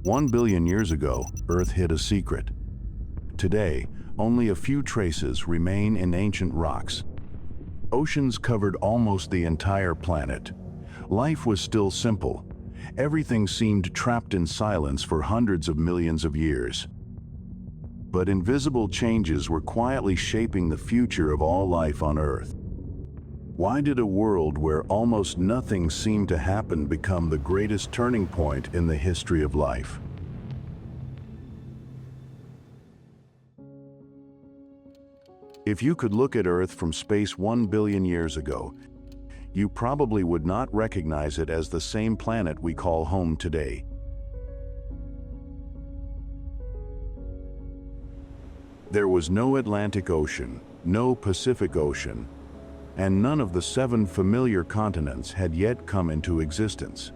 1 billion years ago, Earth hid a secret. Today, only a few traces remain in ancient rocks. Oceans covered almost the entire planet. Life was still simple. Everything seemed trapped in silence for hundreds of millions of years. But invisible changes were quietly shaping the future of all life on Earth. Why did a world where almost nothing seemed to happen become the greatest turning point in the history of life? If you could look at Earth from space 1 billion years ago, you probably would not recognize it as the same planet we call home today. There was no Atlantic Ocean, no Pacific Ocean, and none of the 7 familiar continents had yet come into existence.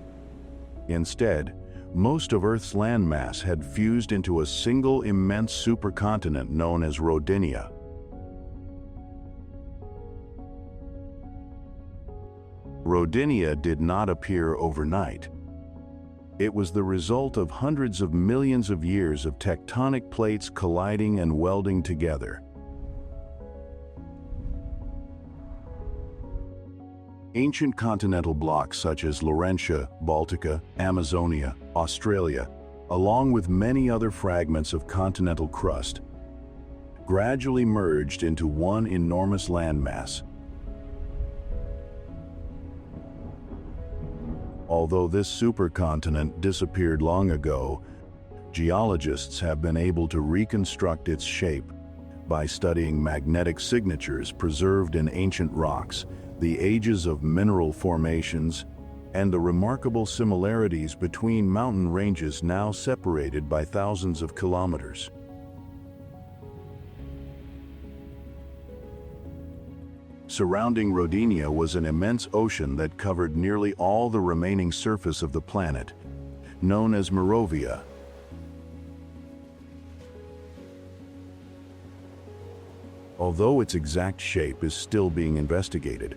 Instead, most of Earth's landmass had fused into a single immense supercontinent known as Rodinia. Rodinia did not appear overnight. It was the result of hundreds of millions of years of tectonic plates colliding and welding together. Ancient continental blocks such as Laurentia, Baltica, Amazonia, Australia, along with many other fragments of continental crust, gradually merged into one enormous landmass. Although this supercontinent disappeared long ago, geologists have been able to reconstruct its shape by studying magnetic signatures preserved in ancient rocks, the ages of mineral formations, and the remarkable similarities between mountain ranges now separated by thousands of kilometers. Surrounding Rodinia was an immense ocean that covered nearly all the remaining surface of the planet, known as Mirovia. Although its exact shape is still being investigated,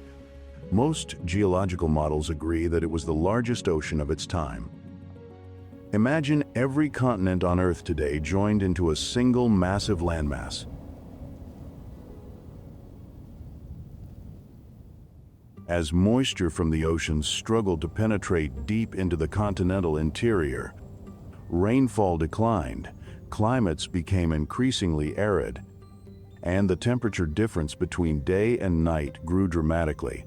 most geological models agree that it was the largest ocean of its time. Imagine every continent on Earth today joined into a single massive landmass. As moisture from the oceans struggled to penetrate deep into the continental interior, rainfall declined, climates became increasingly arid, and the temperature difference between day and night grew dramatically.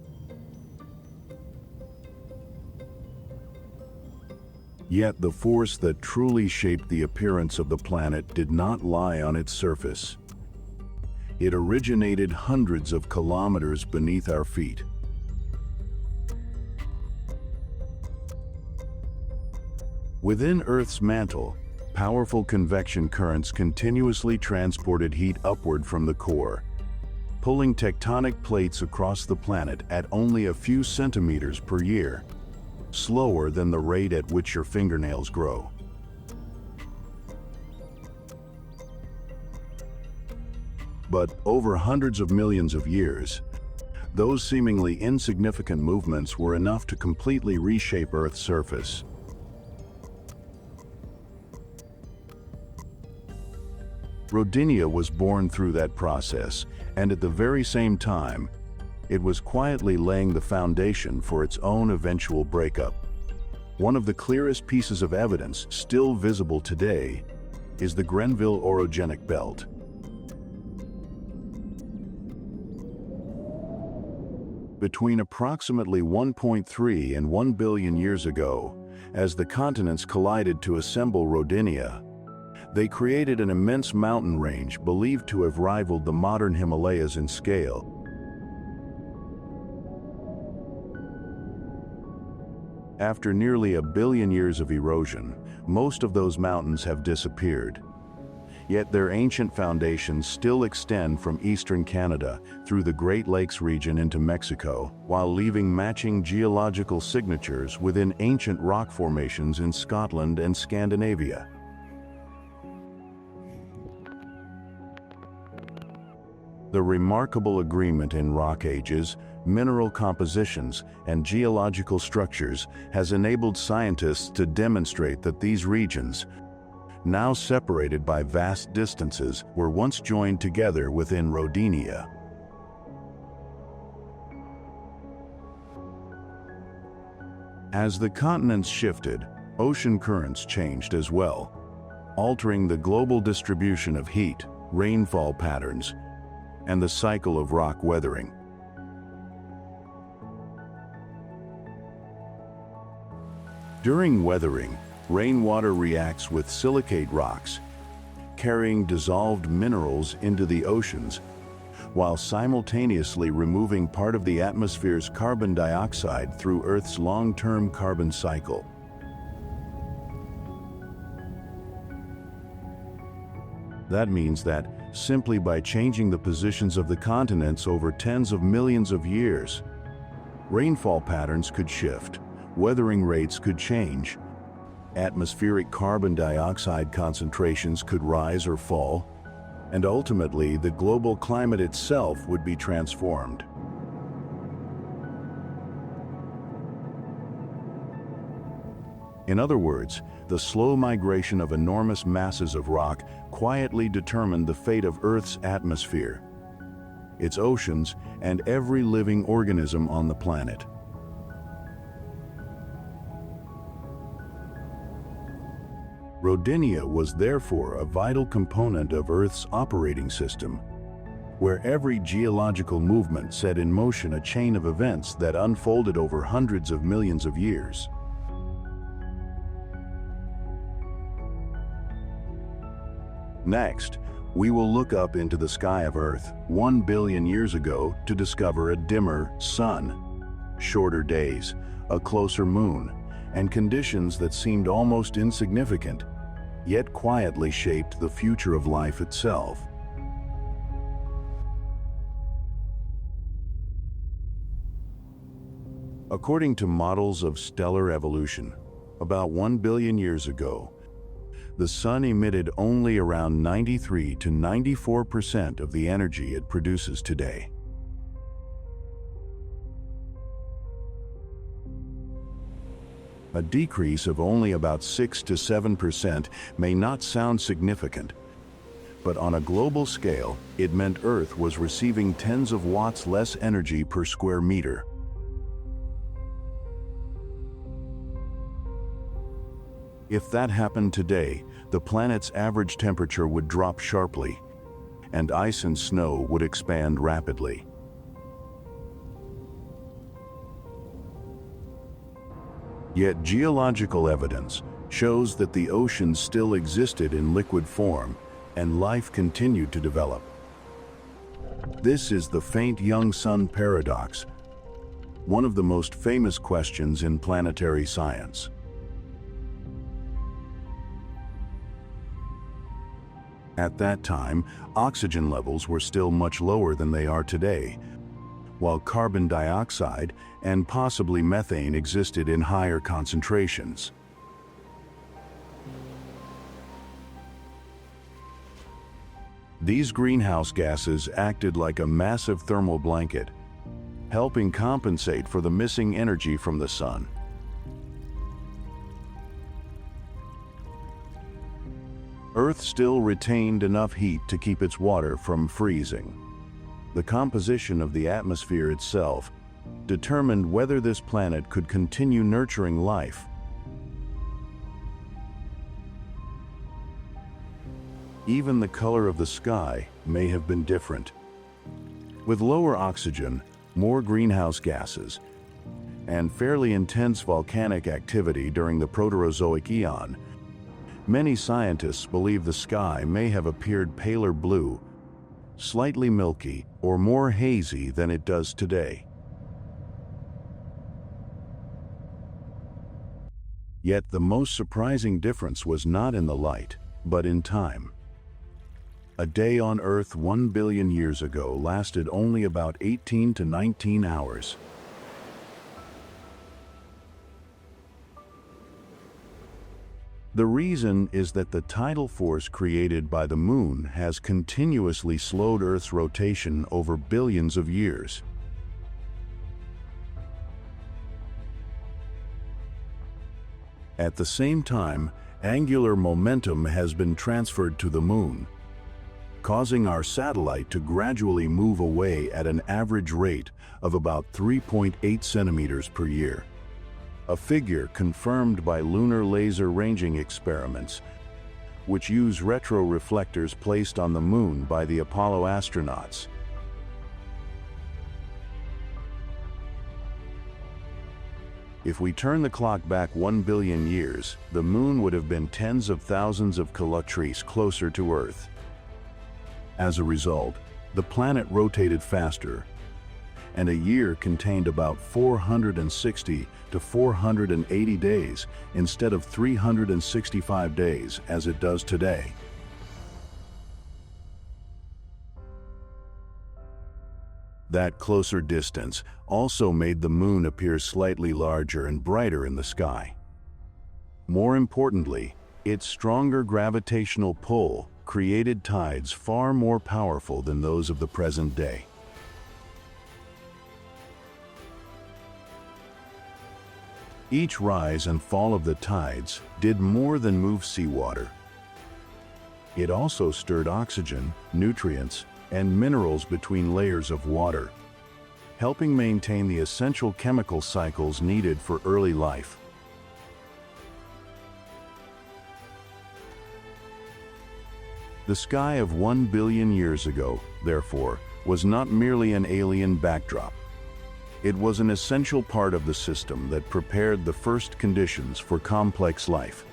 Yet the force that truly shaped the appearance of the planet did not lie on its surface. It originated hundreds of kilometers beneath our feet. Within Earth's mantle, powerful convection currents continuously transported heat upward from the core, pulling tectonic plates across the planet at only a few centimeters per year, slower than the rate at which your fingernails grow. But over hundreds of millions of years, those seemingly insignificant movements were enough to completely reshape Earth's surface. Rodinia was born through that process, and at the very same time, it was quietly laying the foundation for its own eventual breakup. One of the clearest pieces of evidence still visible today is the Grenville orogenic belt. Between approximately 1.3 and 1 billion years ago, as the continents collided to assemble Rodinia, they created an immense mountain range believed to have rivaled the modern Himalayas in scale. After nearly a billion years of erosion, most of those mountains have disappeared. Yet their ancient foundations still extend from eastern Canada through the Great Lakes region into Mexico, while leaving matching geological signatures within ancient rock formations in Scotland and Scandinavia. The remarkable agreement in rock ages mineral compositions, and geological structures has enabled scientists to demonstrate that these regions, now separated by vast distances, were once joined together within Rodinia. As the continents shifted, ocean currents changed as well, altering the global distribution of heat, rainfall patterns, and the cycle of rock weathering. During weathering, rainwater reacts with silicate rocks, carrying dissolved minerals into the oceans, while simultaneously removing part of the atmosphere's carbon dioxide through Earth's long-term carbon cycle. That means that, simply by changing the positions of the continents over tens of millions of years, rainfall patterns could shift, weathering rates could change, atmospheric carbon dioxide concentrations could rise or fall, and ultimately the global climate itself would be transformed. In other words, the slow migration of enormous masses of rock quietly determined the fate of Earth's atmosphere, its oceans, and every living organism on the planet. Rodinia was therefore a vital component of Earth's operating system, where every geological movement set in motion a chain of events that unfolded over hundreds of millions of years. Next, we will look up into the sky of Earth 1 billion years ago to discover a dimmer sun, shorter days, a closer moon, and conditions that seemed almost insignificant, yet quietly shaped the future of life itself. According to models of stellar evolution, about 1 billion years ago, the Sun emitted only around 93 to 94% of the energy it produces today. A decrease of only about 6 to 7% may not sound significant, but on a global scale, it meant Earth was receiving tens of watts less energy per square meter. If that happened today, the planet's average temperature would drop sharply, and ice and snow would expand rapidly. Yet geological evidence shows that the oceans still existed in liquid form, and life continued to develop. This is the faint young sun paradox, one of the most famous questions in planetary science. At that time, oxygen levels were still much lower than they are today, while carbon dioxide and possibly methane existed in higher concentrations. These greenhouse gases acted like a massive thermal blanket, helping compensate for the missing energy from the sun. Earth still retained enough heat to keep its water from freezing. The composition of the atmosphere itself determined whether this planet could continue nurturing life. Even the color of the sky may have been different. With lower oxygen, more greenhouse gases, and fairly intense volcanic activity during the Proterozoic eon, many scientists believe the sky may have appeared paler blue, slightly milky, or more hazy than it does today. Yet the most surprising difference was not in the light, but in time. A day on Earth 1 billion years ago lasted only about 18 to 19 hours. The reason is that the tidal force created by the moon has continuously slowed Earth's rotation over billions of years. At the same time, angular momentum has been transferred to the Moon, causing our satellite to gradually move away at an average rate of about 3.8 centimeters per year. A figure confirmed by lunar laser ranging experiments, which use retroreflectors placed on the Moon by the Apollo astronauts. If we turn the clock back 1 billion years, the Moon would have been tens of thousands of kilometers closer to Earth. As a result, the planet rotated faster, and a year contained about 460 to 480 days instead of 365 days as it does today. That closer distance also made the Moon appear slightly larger and brighter in the sky. More importantly, its stronger gravitational pull created tides far more powerful than those of the present day. Each rise and fall of the tides did more than move seawater. It also stirred oxygen, nutrients, and minerals between layers of water, helping maintain the essential chemical cycles needed for early life. The sky of 1 billion years ago, therefore, was not merely an alien backdrop. It was an essential part of the system that prepared the first conditions for complex life.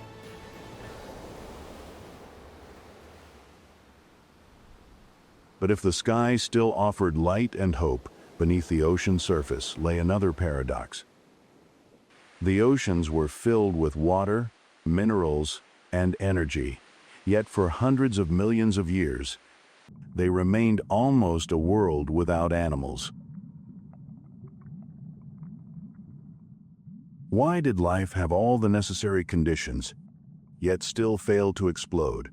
But if the sky still offered light and hope, beneath the ocean surface lay another paradox. The oceans were filled with water, minerals, and energy, yet for hundreds of millions of years, they remained almost a world without animals. Why did life have all the necessary conditions, yet still fail to explode?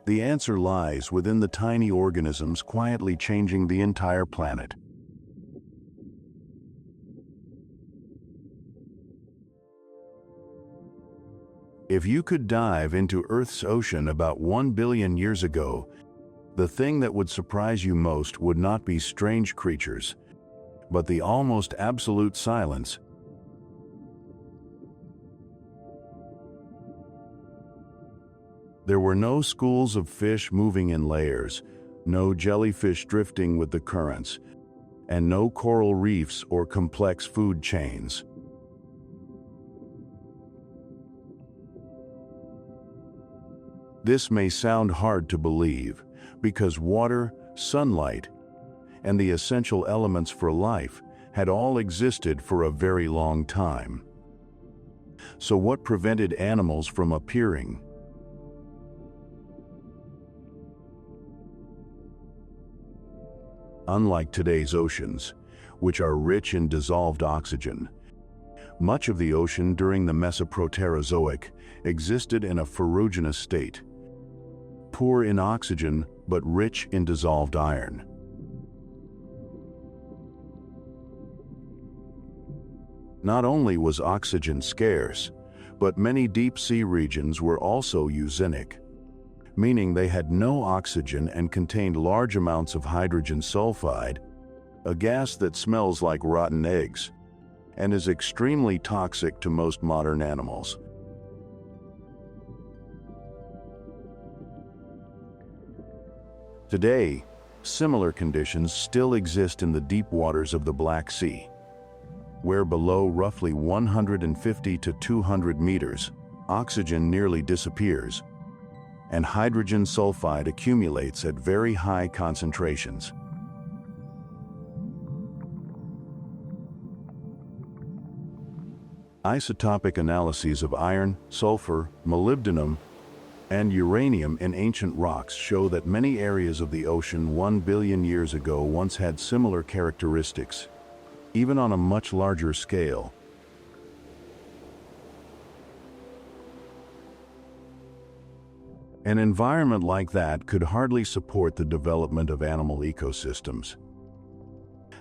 The answer lies within the tiny organisms quietly changing the entire planet. If you could dive into Earth's ocean about 1 billion years ago, the thing that would surprise you most would not be strange creatures, but the almost absolute silence. There were no schools of fish moving in layers, no jellyfish drifting with the currents, and no coral reefs or complex food chains. This may sound hard to believe, because water, sunlight, and the essential elements for life had all existed for a very long time. So what prevented animals from appearing? Unlike today's oceans, which are rich in dissolved oxygen, much of the ocean during the Mesoproterozoic existed in a ferruginous state, poor in oxygen but rich in dissolved iron. Not only was oxygen scarce, but many deep-sea regions were also euthynic, meaning they had no oxygen and contained large amounts of hydrogen sulfide, a gas that smells like rotten eggs and is extremely toxic to most modern animals. Today, similar conditions still exist in the deep waters of the Black Sea, where below roughly 150 to 200 meters, oxygen nearly disappears, and hydrogen sulfide accumulates at very high concentrations. Isotopic analyses of iron, sulfur, molybdenum, and uranium in ancient rocks show that many areas of the ocean 1 billion years ago once had similar characteristics, even on a much larger scale. An environment like that could hardly support the development of animal ecosystems.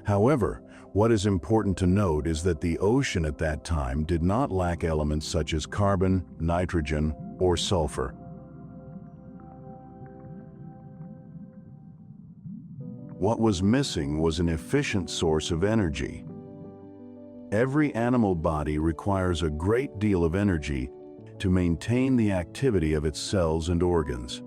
However, what is important to note is that the ocean at that time did not lack elements such as carbon, nitrogen, or sulfur. What was missing was an efficient source of energy. Every animal body requires a great deal of energy to maintain the activity of its cells and organs.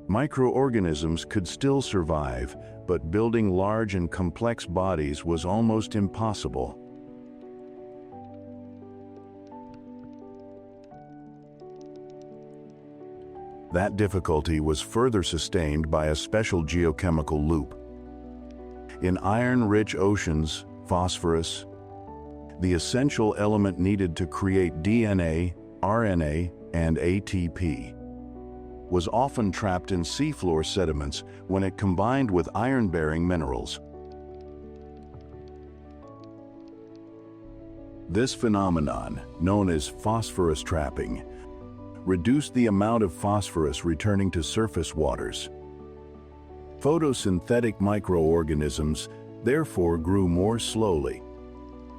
Microorganisms could still survive, but building large and complex bodies was almost impossible. That difficulty was further sustained by a special geochemical loop. In iron-rich oceans, phosphorus, the essential element needed to create DNA, RNA, and ATP, was often trapped in seafloor sediments when it combined with iron-bearing minerals. This phenomenon, known as phosphorus trapping, reduced the amount of phosphorus returning to surface waters. Photosynthetic microorganisms therefore grew more slowly,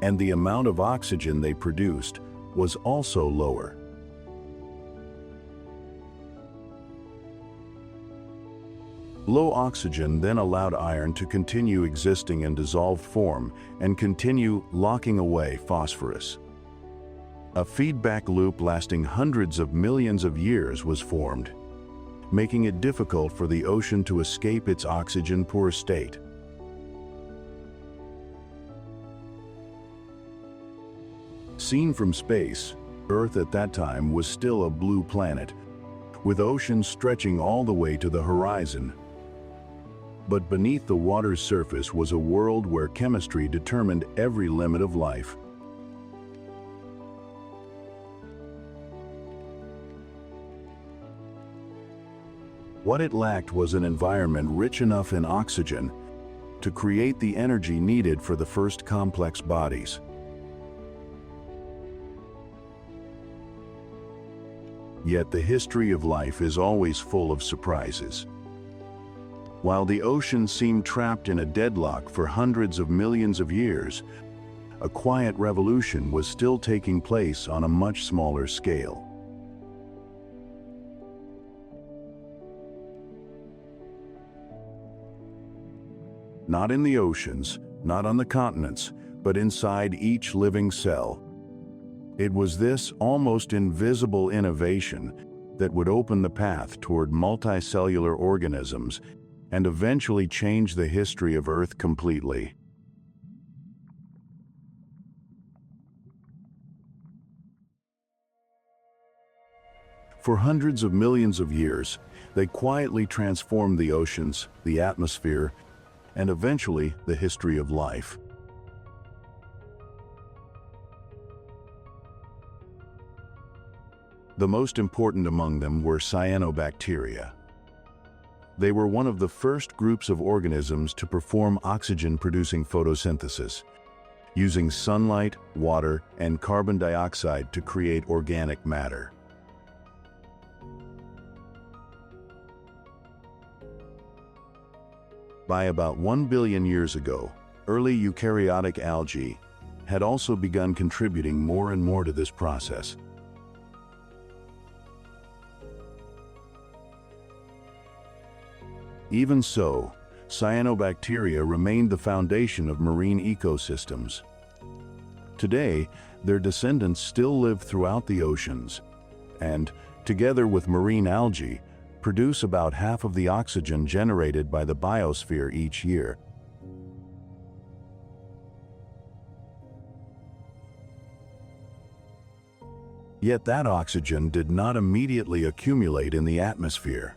and the amount of oxygen they produced was also lower. Low oxygen then allowed iron to continue existing in dissolved form and continue locking away phosphorus. A feedback loop lasting hundreds of millions of years was formed, making it difficult for the ocean to escape its oxygen-poor state. Seen from space, Earth at that time was still a blue planet, with oceans stretching all the way to the horizon. But beneath the water's surface was a world where chemistry determined every limit of life. What it lacked was an environment rich enough in oxygen to create the energy needed for the first complex bodies. Yet the history of life is always full of surprises. While the ocean seemed trapped in a deadlock for hundreds of millions of years, a quiet revolution was still taking place on a much smaller scale. Not in the oceans, not on the continents, but inside each living cell. It was this almost invisible innovation that would open the path toward multicellular organisms and eventually change the history of Earth completely. For hundreds of millions of years, they quietly transformed the oceans, the atmosphere, and eventually the history of life. The most important among them were cyanobacteria. They were one of the first groups of organisms to perform oxygen-producing photosynthesis, using sunlight, water, and carbon dioxide to create organic matter. By about 1 billion years ago, early eukaryotic algae had also begun contributing more and more to this process. Even so, cyanobacteria remained the foundation of marine ecosystems. Today, their descendants still live throughout the oceans, and, together with marine algae, produce about half of the oxygen generated by the biosphere each year. Yet that oxygen did not immediately accumulate in the atmosphere.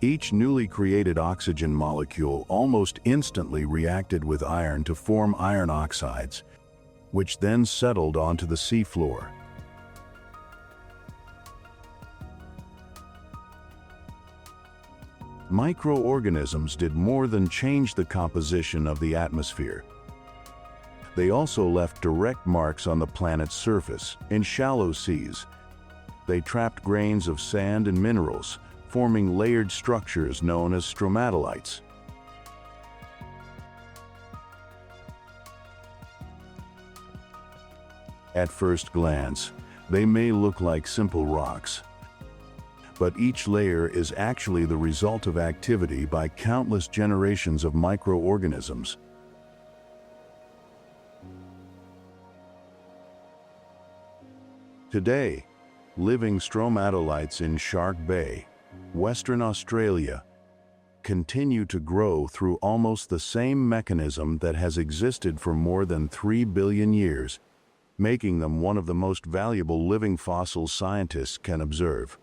Each newly created oxygen molecule almost instantly reacted with iron to form iron oxides, which then settled onto the seafloor. Microorganisms did more than change the composition of the atmosphere. They also left direct marks on the planet's surface, in shallow seas. They trapped grains of sand and minerals, forming layered structures known as stromatolites. At first glance, they may look like simple rocks, but each layer is actually the result of activity by countless generations of microorganisms. Today, living stromatolites in Shark Bay, Western Australia, continue to grow through almost the same mechanism that has existed for more than 3 billion years, making them one of the most valuable living fossils scientists can observe.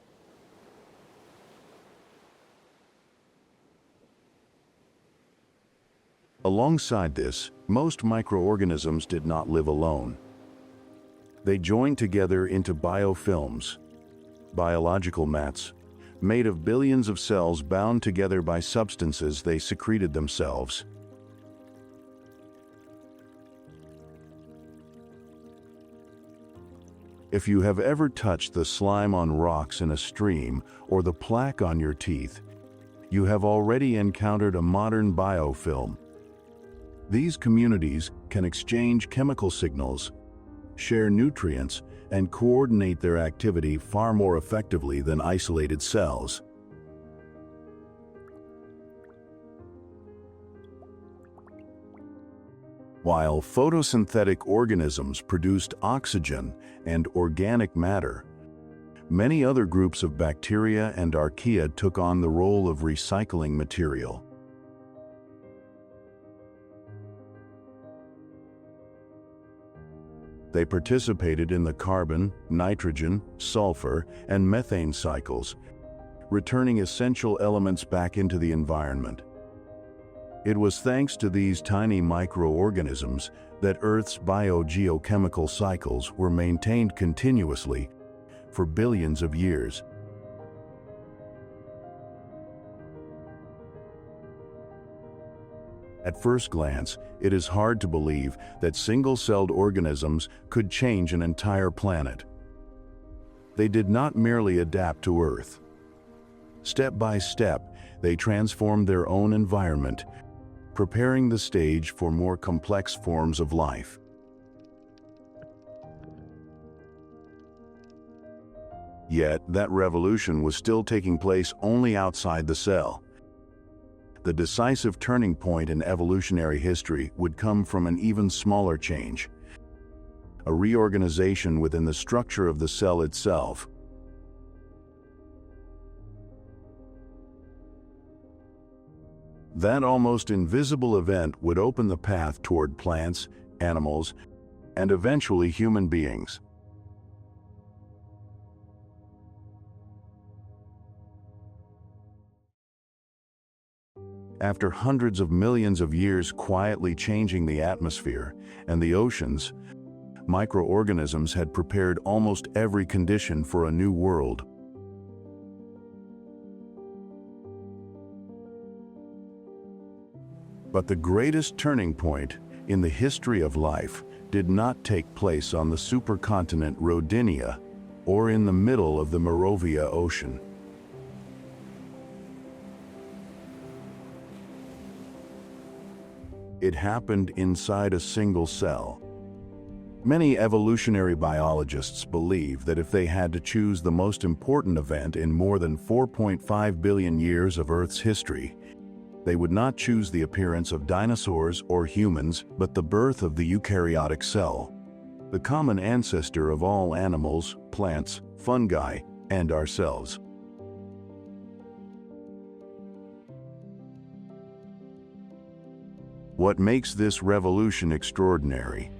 Alongside this, most microorganisms did not live alone. They joined together into biofilms, biological mats, made of billions of cells bound together by substances they secreted themselves. If you have ever touched the slime on rocks in a stream or the plaque on your teeth, you have already encountered a modern biofilm. These communities can exchange chemical signals, share nutrients, and coordinate their activity far more effectively than isolated cells. While photosynthetic organisms produced oxygen and organic matter, many other groups of bacteria and archaea took on the role of recycling material. They participated in the carbon, nitrogen, sulfur, and methane cycles, returning essential elements back into the environment. It was thanks to these tiny microorganisms that Earth's biogeochemical cycles were maintained continuously for billions of years. At first glance, it is hard to believe that single-celled organisms could change an entire planet. They did not merely adapt to Earth. Step by step, they transformed their own environment, preparing the stage for more complex forms of life. Yet, that revolution was still taking place only outside the cell. The decisive turning point in evolutionary history would come from an even smaller change, a reorganization within the structure of the cell itself. That almost invisible event would open the path toward plants, animals, and eventually human beings. After hundreds of millions of years quietly changing the atmosphere and the oceans, microorganisms had prepared almost every condition for a new world. But the greatest turning point in the history of life did not take place on the supercontinent Rodinia or in the middle of the Mirovia Ocean. It happened inside a single cell. Many evolutionary biologists believe that if they had to choose the most important event in more than 4.5 billion years of Earth's history, they would not choose the appearance of dinosaurs or humans, but the birth of the eukaryotic cell, the common ancestor of all animals, plants, fungi, and ourselves. What makes this revolution extraordinary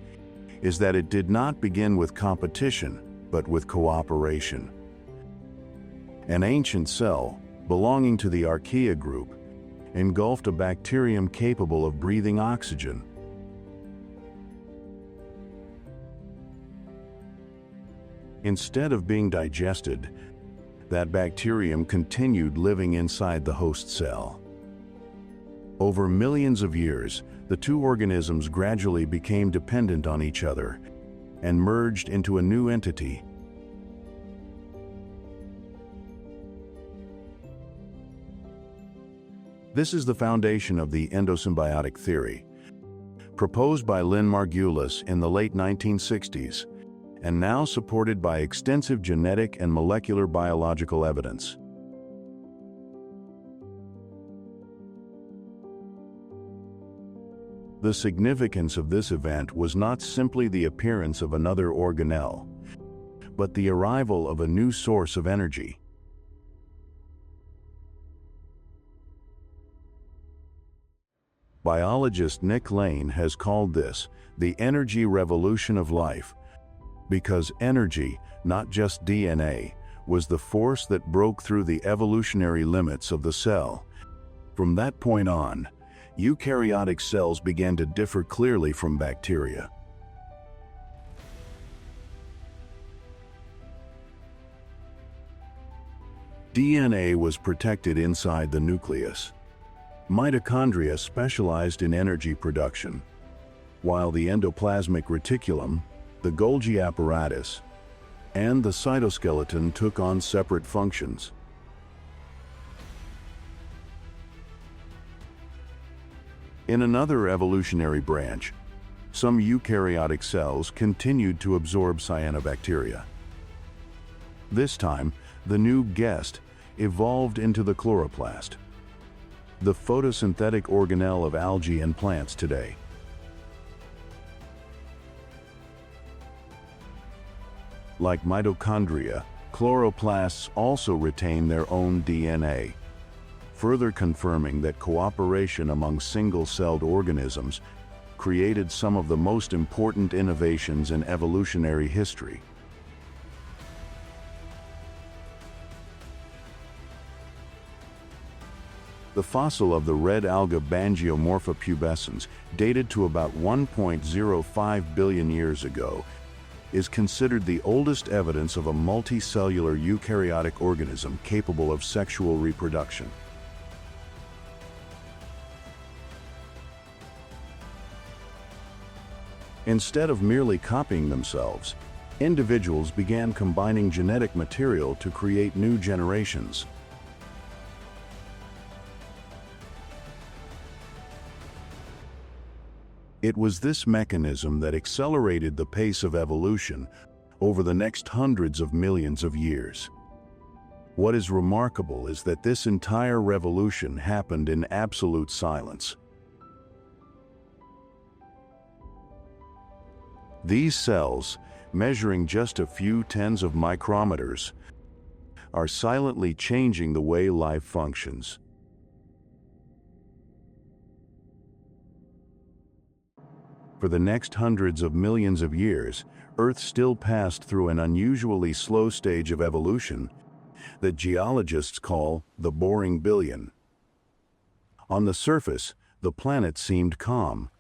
is that it did not begin with competition, but with cooperation. An ancient cell, belonging to the archaea group, engulfed a bacterium capable of breathing oxygen. Instead of being digested, that bacterium continued living inside the host cell. Over millions of years, the two organisms gradually became dependent on each other and merged into a new entity. This is the foundation of the endosymbiotic theory, proposed by Lynn Margulis in the late 1960s, and now supported by extensive genetic and molecular biological evidence. The significance of this event was not simply the appearance of another organelle, but the arrival of a new source of energy. Biologist Nick Lane has called this the energy revolution of life, because energy, not just DNA, was the force that broke through the evolutionary limits of the cell. From that point on, eukaryotic cells began to differ clearly from bacteria. DNA was protected inside the nucleus. Mitochondria specialized in energy production, while the endoplasmic reticulum, the Golgi apparatus, and the cytoskeleton took on separate functions. In another evolutionary branch, some eukaryotic cells continued to absorb cyanobacteria. This time, the new guest evolved into the chloroplast, the photosynthetic organelle of algae and plants today. Like mitochondria, chloroplasts also retain their own DNA, further confirming that cooperation among single-celled organisms created some of the most important innovations in evolutionary history. The fossil of the red alga Bangiomorpha pubescens, dated to about 1.05 billion years ago, is considered the oldest evidence of a multicellular eukaryotic organism capable of sexual reproduction. Instead of merely copying themselves, individuals began combining genetic material to create new generations. It was this mechanism that accelerated the pace of evolution over the next hundreds of millions of years. What is remarkable is that this entire revolution happened in absolute silence. These cells, measuring just a few tens of micrometers, are silently changing the way life functions. For the next hundreds of millions of years, Earth still passed through an unusually slow stage of evolution that geologists call the boring billion. On the surface, the planet seemed calm.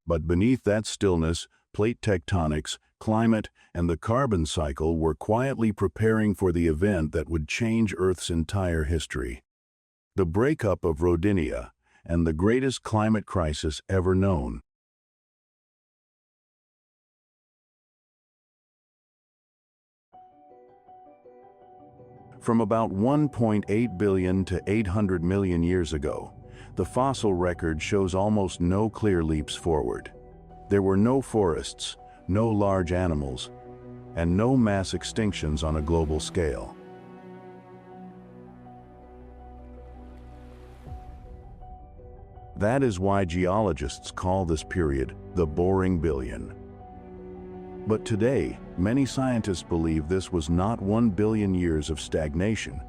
But beneath that stillness, plate tectonics, climate, and the carbon cycle were quietly preparing for the event that would change Earth's entire history. The breakup of Rodinia, and the greatest climate crisis ever known. From about 1.8 billion to 800 million years ago, the fossil record shows almost no clear leaps forward. There were no forests, no large animals, and no mass extinctions on a global scale. That is why geologists call this period the boring billion. But today, many scientists believe this was not 1 billion years of stagnation,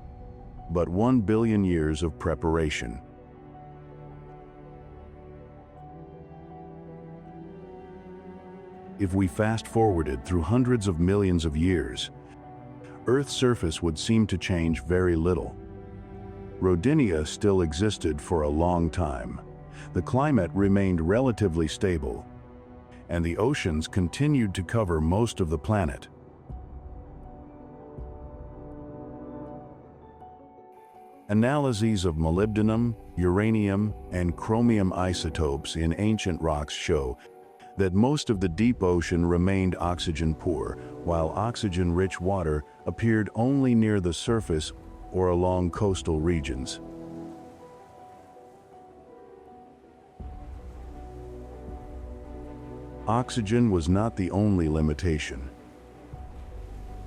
but 1 billion years of preparation. If we fast-forwarded through hundreds of millions of years, Earth's surface would seem to change very little. Rodinia still existed for a long time. The climate remained relatively stable, and the oceans continued to cover most of the planet. Analyses of molybdenum, uranium, and chromium isotopes in ancient rocks show that most of the deep ocean remained oxygen-poor, while oxygen-rich water appeared only near the surface or along coastal regions. Oxygen was not the only limitation.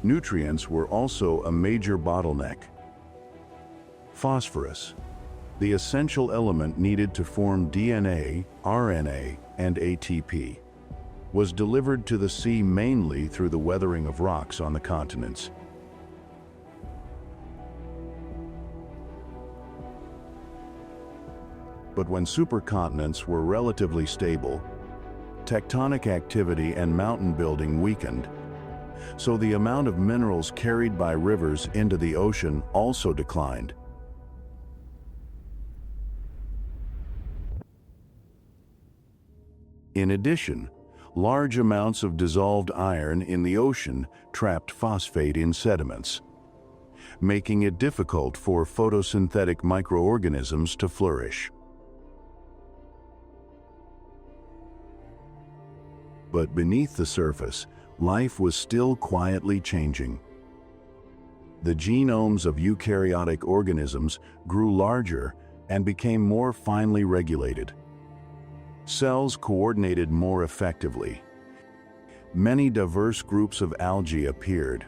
Nutrients were also a major bottleneck. Phosphorus, the essential element needed to form DNA, RNA, and ATP, was delivered to the sea mainly through the weathering of rocks on the continents. But when supercontinents were relatively stable, tectonic activity and mountain building weakened, so the amount of minerals carried by rivers into the ocean also declined. In addition, large amounts of dissolved iron in the ocean trapped phosphate in sediments, making it difficult for photosynthetic microorganisms to flourish. But beneath the surface, life was still quietly changing. The genomes of eukaryotic organisms grew larger and became more finely regulated. Cells coordinated more effectively. Many diverse groups of algae appeared,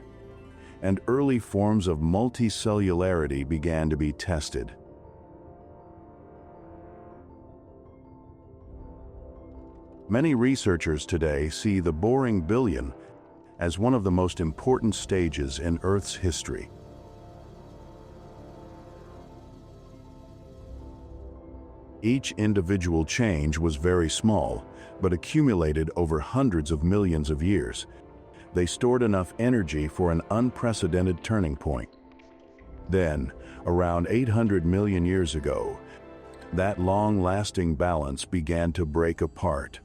and early forms of multicellularity began to be tested. Many researchers today see the boring billion as one of the most important stages in Earth's history. Each individual change was very small, but accumulated over hundreds of millions of years. They stored enough energy for an unprecedented turning point. Then, around 800 million years ago, that long-lasting balance began to break apart.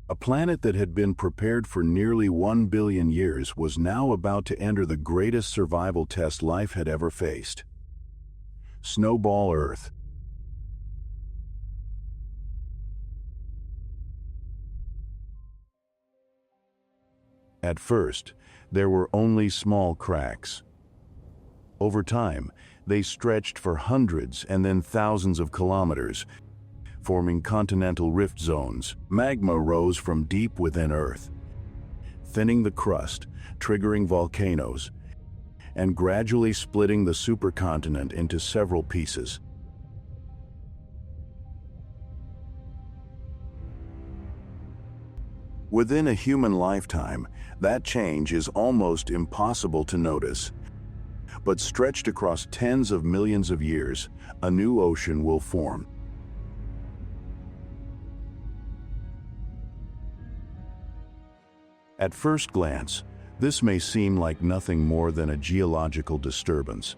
A planet that had been prepared for nearly 1 billion years was now about to enter the greatest survival test life had ever faced. Snowball Earth. At first, there were only small cracks. Over time, they stretched for hundreds and then thousands of kilometers, forming continental rift zones. Magma rose from deep within Earth, thinning the crust, triggering volcanoes, and gradually splitting the supercontinent into several pieces. Within a human lifetime, that change is almost impossible to notice. But stretched across tens of millions of years, a new ocean will form. At first glance, this may seem like nothing more than a geological disturbance.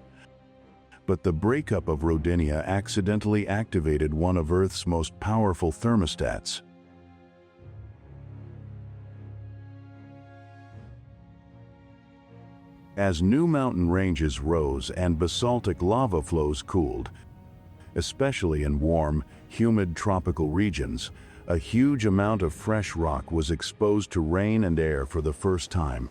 But the breakup of Rodinia accidentally activated one of Earth's most powerful thermostats. As new mountain ranges rose and basaltic lava flows cooled, especially in warm, humid tropical regions, a huge amount of fresh rock was exposed to rain and air for the first time.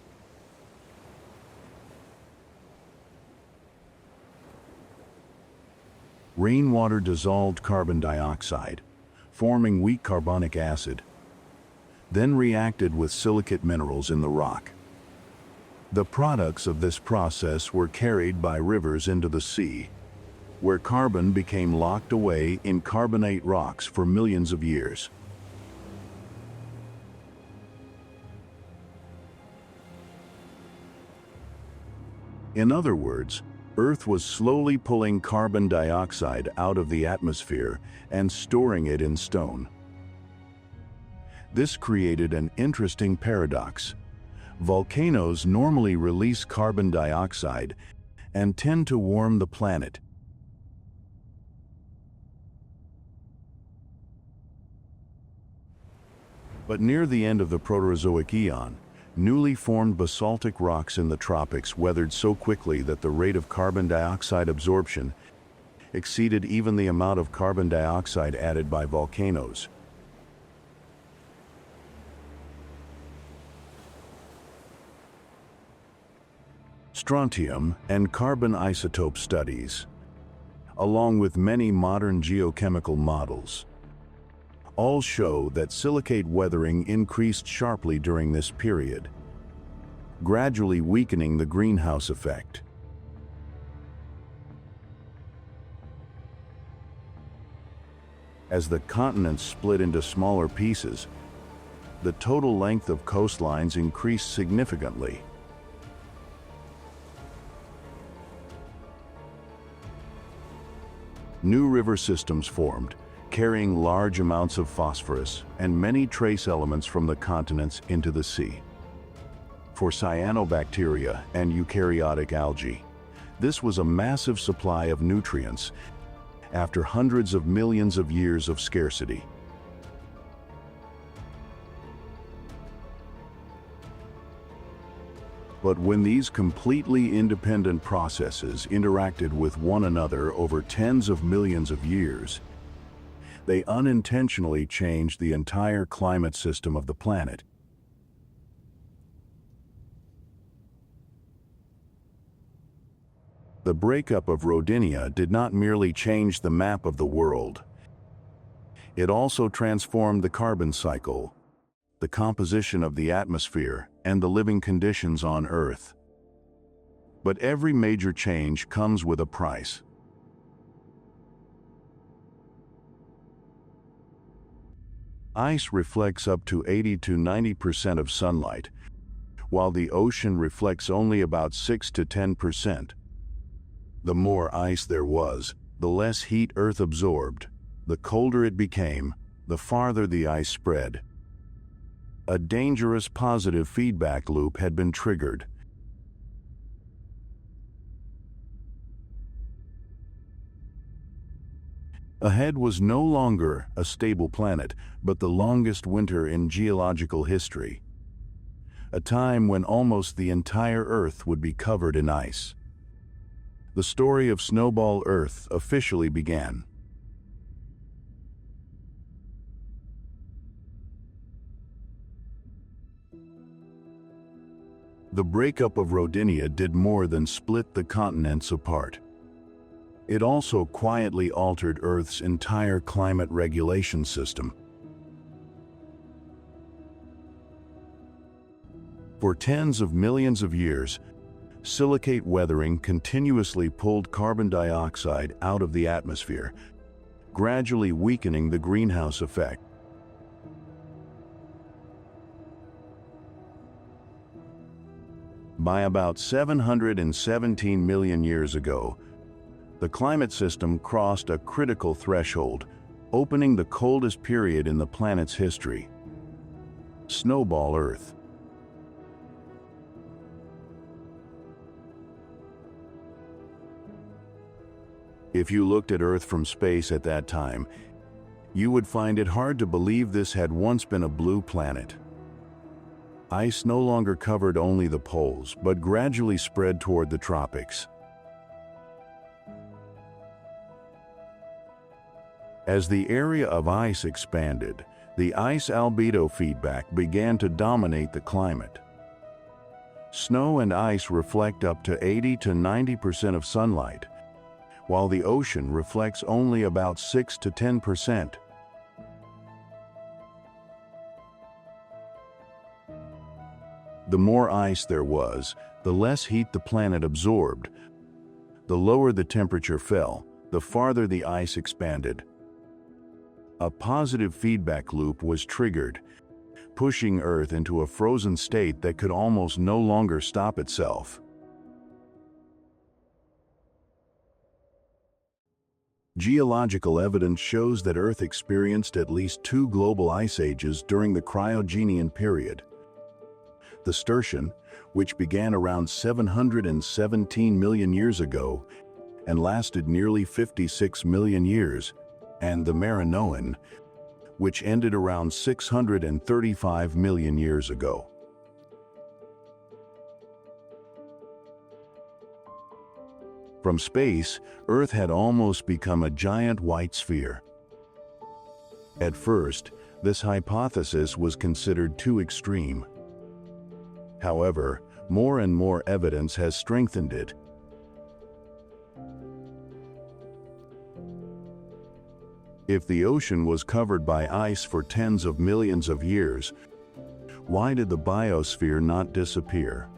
Rainwater dissolved carbon dioxide, forming weak carbonic acid, then reacted with silicate minerals in the rock. The products of this process were carried by rivers into the sea, where carbon became locked away in carbonate rocks for millions of years. In other words, Earth was slowly pulling carbon dioxide out of the atmosphere and storing it in stone. This created an interesting paradox. Volcanoes normally release carbon dioxide and tend to warm the planet. But near the end of the Proterozoic eon, newly formed basaltic rocks in the tropics weathered so quickly that the rate of carbon dioxide absorption exceeded even the amount of carbon dioxide added by volcanoes. Strontium and carbon isotope studies, along with many modern geochemical models, all show that silicate weathering increased sharply during this period, gradually weakening the greenhouse effect. As the continents split into smaller pieces, the total length of coastlines increased significantly. New river systems formed, carrying large amounts of phosphorus and many trace elements from the continents into the sea. For cyanobacteria and eukaryotic algae, this was a massive supply of nutrients after hundreds of millions of years of scarcity. But when these completely independent processes interacted with one another over tens of millions of years, they unintentionally changed the entire climate system of the planet. The breakup of Rodinia did not merely change the map of the world. It also transformed the carbon cycle, the composition of the atmosphere, and the living conditions on Earth. But every major change comes with a price. Ice reflects up to 80 to 90% of sunlight, while the ocean reflects only about 6 to 10%. The more ice there was, the less heat Earth absorbed. The colder it became, the farther the ice spread. A dangerous positive feedback loop had been triggered. Ahead was no longer a stable planet, but the longest winter in geological history. A time when almost the entire Earth would be covered in ice. The story of Snowball Earth officially began. The breakup of Rodinia did more than split the continents apart. It also quietly altered Earth's entire climate regulation system. For tens of millions of years, silicate weathering continuously pulled carbon dioxide out of the atmosphere, gradually weakening the greenhouse effect. By about 717 million years ago, the climate system crossed a critical threshold, opening the coldest period in the planet's history. Snowball Earth. If you looked at Earth from space at that time, you would find it hard to believe this had once been a blue planet. Ice no longer covered only the poles, but gradually spread toward the tropics. As the area of ice expanded, the ice albedo feedback began to dominate the climate. Snow and ice reflect up to 80 to 90% of sunlight, while the ocean reflects only about 6 to 10%. The more ice there was, the less heat the planet absorbed. The lower the temperature fell, the farther the ice expanded. A positive feedback loop was triggered, pushing Earth into a frozen state that could almost no longer stop itself. Geological evidence shows that Earth experienced at least 2 global ice ages during the Cryogenian period. The Sturtian, which began around 717 million years ago and lasted nearly 56 million years, and the Minoan, which ended around 635 million years ago. From space, Earth had almost become a giant white sphere. At first, this hypothesis was considered too extreme. However, more and more evidence has strengthened it. If the ocean was covered by ice for tens of millions of years, why did the biosphere not disappear?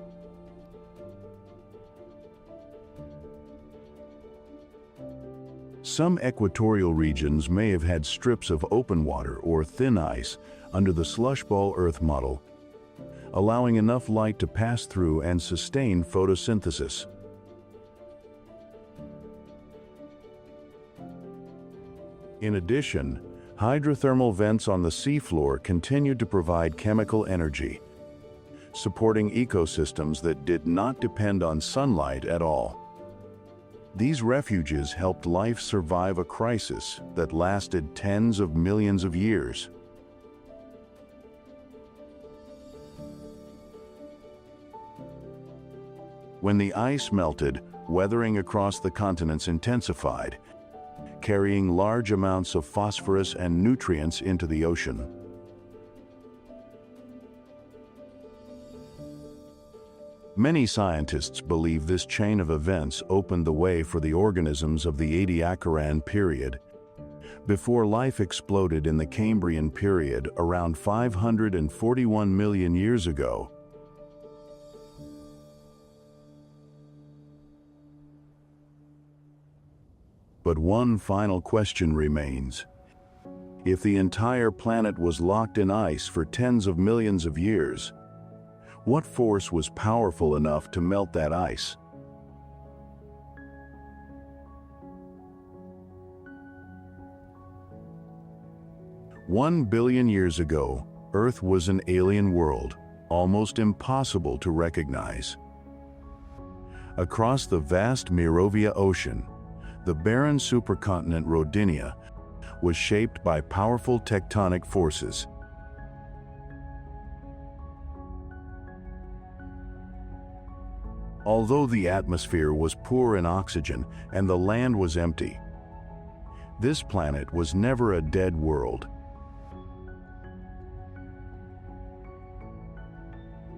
Some equatorial regions may have had strips of open water or thin ice under the slushball Earth model, allowing enough light to pass through and sustain photosynthesis. In addition, hydrothermal vents on the seafloor continued to provide chemical energy, supporting ecosystems that did not depend on sunlight at all. These refuges helped life survive a crisis that lasted tens of millions of years. When the ice melted, weathering across the continents intensified, carrying large amounts of phosphorus and nutrients into the ocean. Many scientists believe this chain of events opened the way for the organisms of the Ediacaran period, before life exploded in the Cambrian period around 541 million years ago. But one final question remains. If the entire planet was locked in ice for tens of millions of years, what force was powerful enough to melt that ice? One billion years ago, Earth was an alien world, almost impossible to recognize. Across the vast Mirovia Ocean, the barren supercontinent Rodinia was shaped by powerful tectonic forces. Although the atmosphere was poor in oxygen and the land was empty, this planet was never a dead world.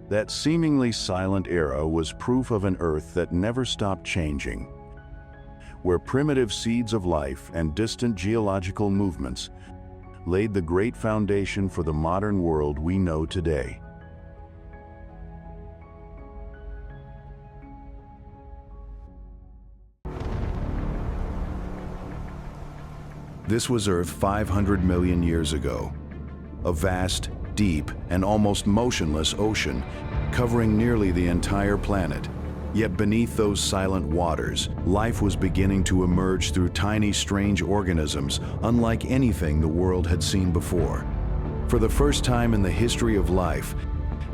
That seemingly silent era was proof of an Earth that never stopped changing, where primitive seeds of life and distant geological movements laid the great foundation for the modern world we know today. This was Earth 500 million years ago, a vast, deep, and almost motionless ocean covering nearly the entire planet. Yet beneath those silent waters, life was beginning to emerge through tiny, strange organisms unlike anything the world had seen before. For the first time in the history of life,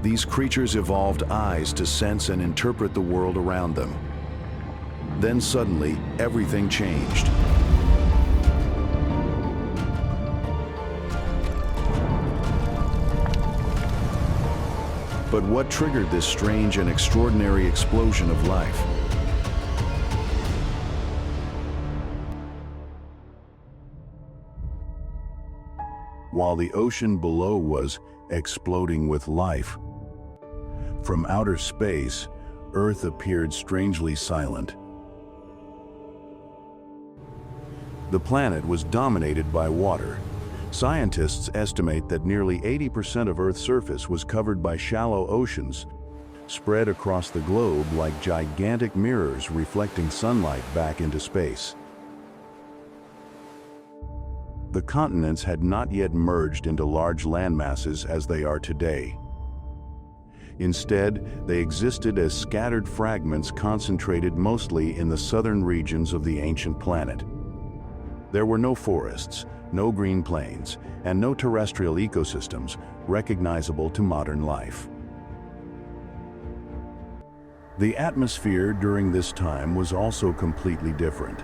these creatures evolved eyes to sense and interpret the world around them. Then suddenly, everything changed. But what triggered this strange and extraordinary explosion of life? While the ocean below was exploding with life, from outer space, Earth appeared strangely silent. The planet was dominated by water. Scientists estimate that nearly 80% of Earth's surface was covered by shallow oceans, spread across the globe like gigantic mirrors reflecting sunlight back into space. The continents had not yet merged into large landmasses as they are today. Instead, they existed as scattered fragments concentrated mostly in the southern regions of the ancient planet. There were no forests, no green plains, and no terrestrial ecosystems recognizable to modern life. The atmosphere during this time was also completely different.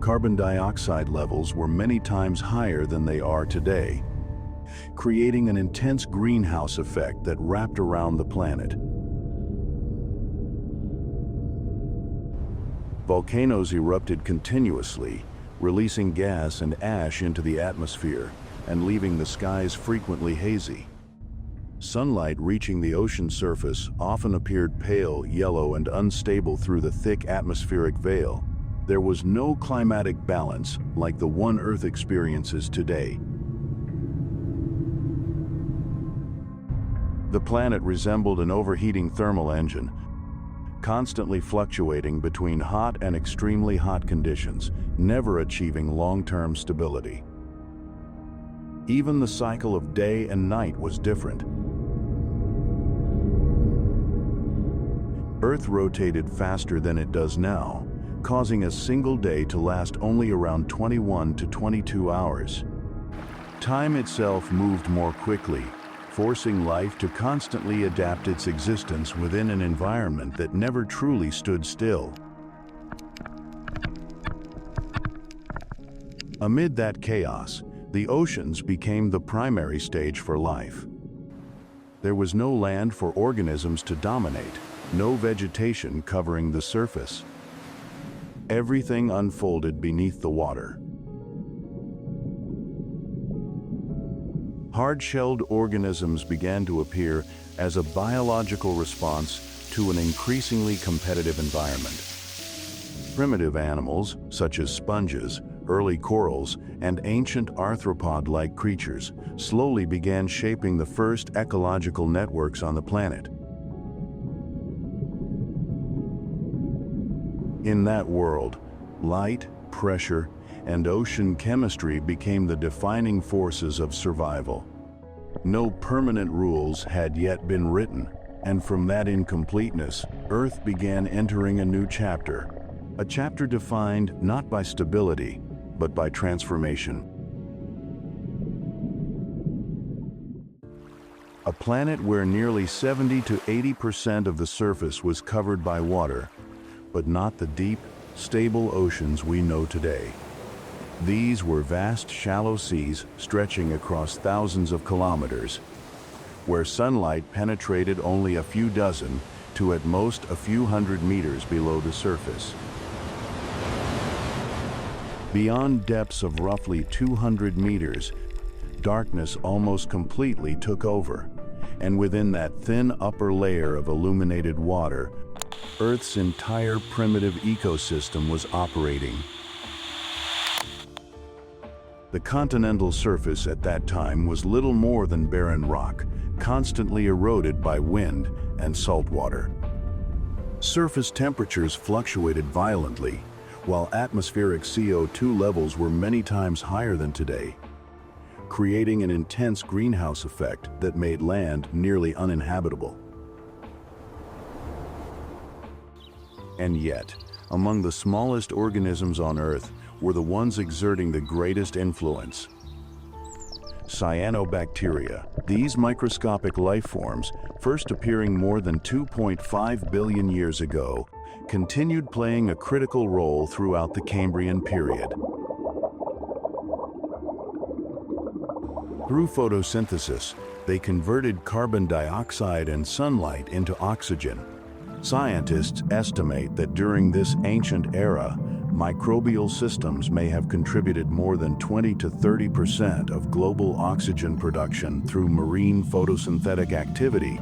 Carbon dioxide levels were many times higher than they are today, creating an intense greenhouse effect that wrapped around the planet. Volcanoes erupted continuously, releasing gas and ash into the atmosphere and leaving the skies frequently hazy. Sunlight reaching the ocean surface often appeared pale, yellow, and unstable through the thick atmospheric veil. There was no climatic balance like the one Earth experiences today. The planet resembled an overheating thermal engine, constantly fluctuating between hot and extremely hot conditions, never achieving long-term stability. Even the cycle of day and night was different. Earth rotated faster than it does now, causing a single day to last only around 21 to 22 hours. Time itself moved more quickly, forcing life to constantly adapt its existence within an environment that never truly stood still. Amid that chaos, the oceans became the primary stage for life. There was no land for organisms to dominate, no vegetation covering the surface. Everything unfolded beneath the water. Hard-shelled organisms began to appear as a biological response to an increasingly competitive environment. Primitive animals, such as sponges, early corals, and ancient arthropod-like creatures, slowly began shaping the first ecological networks on the planet. In that world, light, pressure, and ocean chemistry became the defining forces of survival. No permanent rules had yet been written, and from that incompleteness, Earth began entering a new chapter. A chapter defined not by stability, but by transformation. A planet where nearly 70 to 80% of the surface was covered by water, but not the deep, stable oceans we know today. These were vast, shallow seas stretching across thousands of kilometers, where sunlight penetrated only a few dozen to at most a few hundred meters below the surface. Beyond depths of roughly 200 meters, darkness almost completely took over, and within that thin upper layer of illuminated water, Earth's entire primitive ecosystem was operating. The continental surface at that time was little more than barren rock, constantly eroded by wind and salt water. Surface temperatures fluctuated violently, while atmospheric CO2 levels were many times higher than today, creating an intense greenhouse effect that made land nearly uninhabitable. And yet, among the smallest organisms on Earth were the ones exerting the greatest influence. Cyanobacteria, these microscopic life forms, first appearing more than 2.5 billion years ago, continued playing a critical role throughout the Cambrian period. Through photosynthesis, they converted carbon dioxide and sunlight into oxygen. Scientists estimate that during this ancient era, microbial systems may have contributed more than 20 to 30% of global oxygen production through marine photosynthetic activity,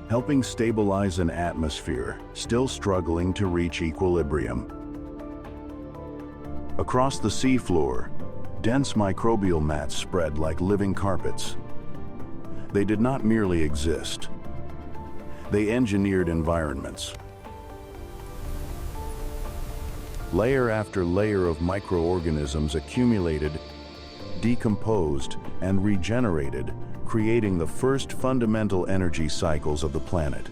helping stabilize an atmosphere still struggling to reach equilibrium. Across the seafloor, dense microbial mats spread like living carpets. They did not merely exist. They engineered environments. Layer after layer of microorganisms accumulated, decomposed, and regenerated, creating the first fundamental energy cycles of the planet.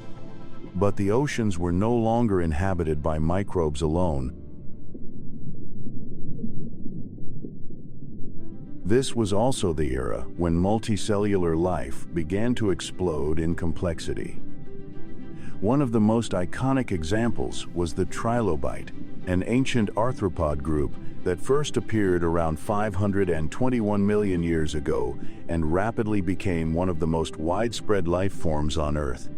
But the oceans were no longer inhabited by microbes alone. This was also the era when multicellular life began to explode in complexity. One of the most iconic examples was the trilobite, an ancient arthropod group that first appeared around 521 million years ago and rapidly became one of the most widespread life forms on Earth.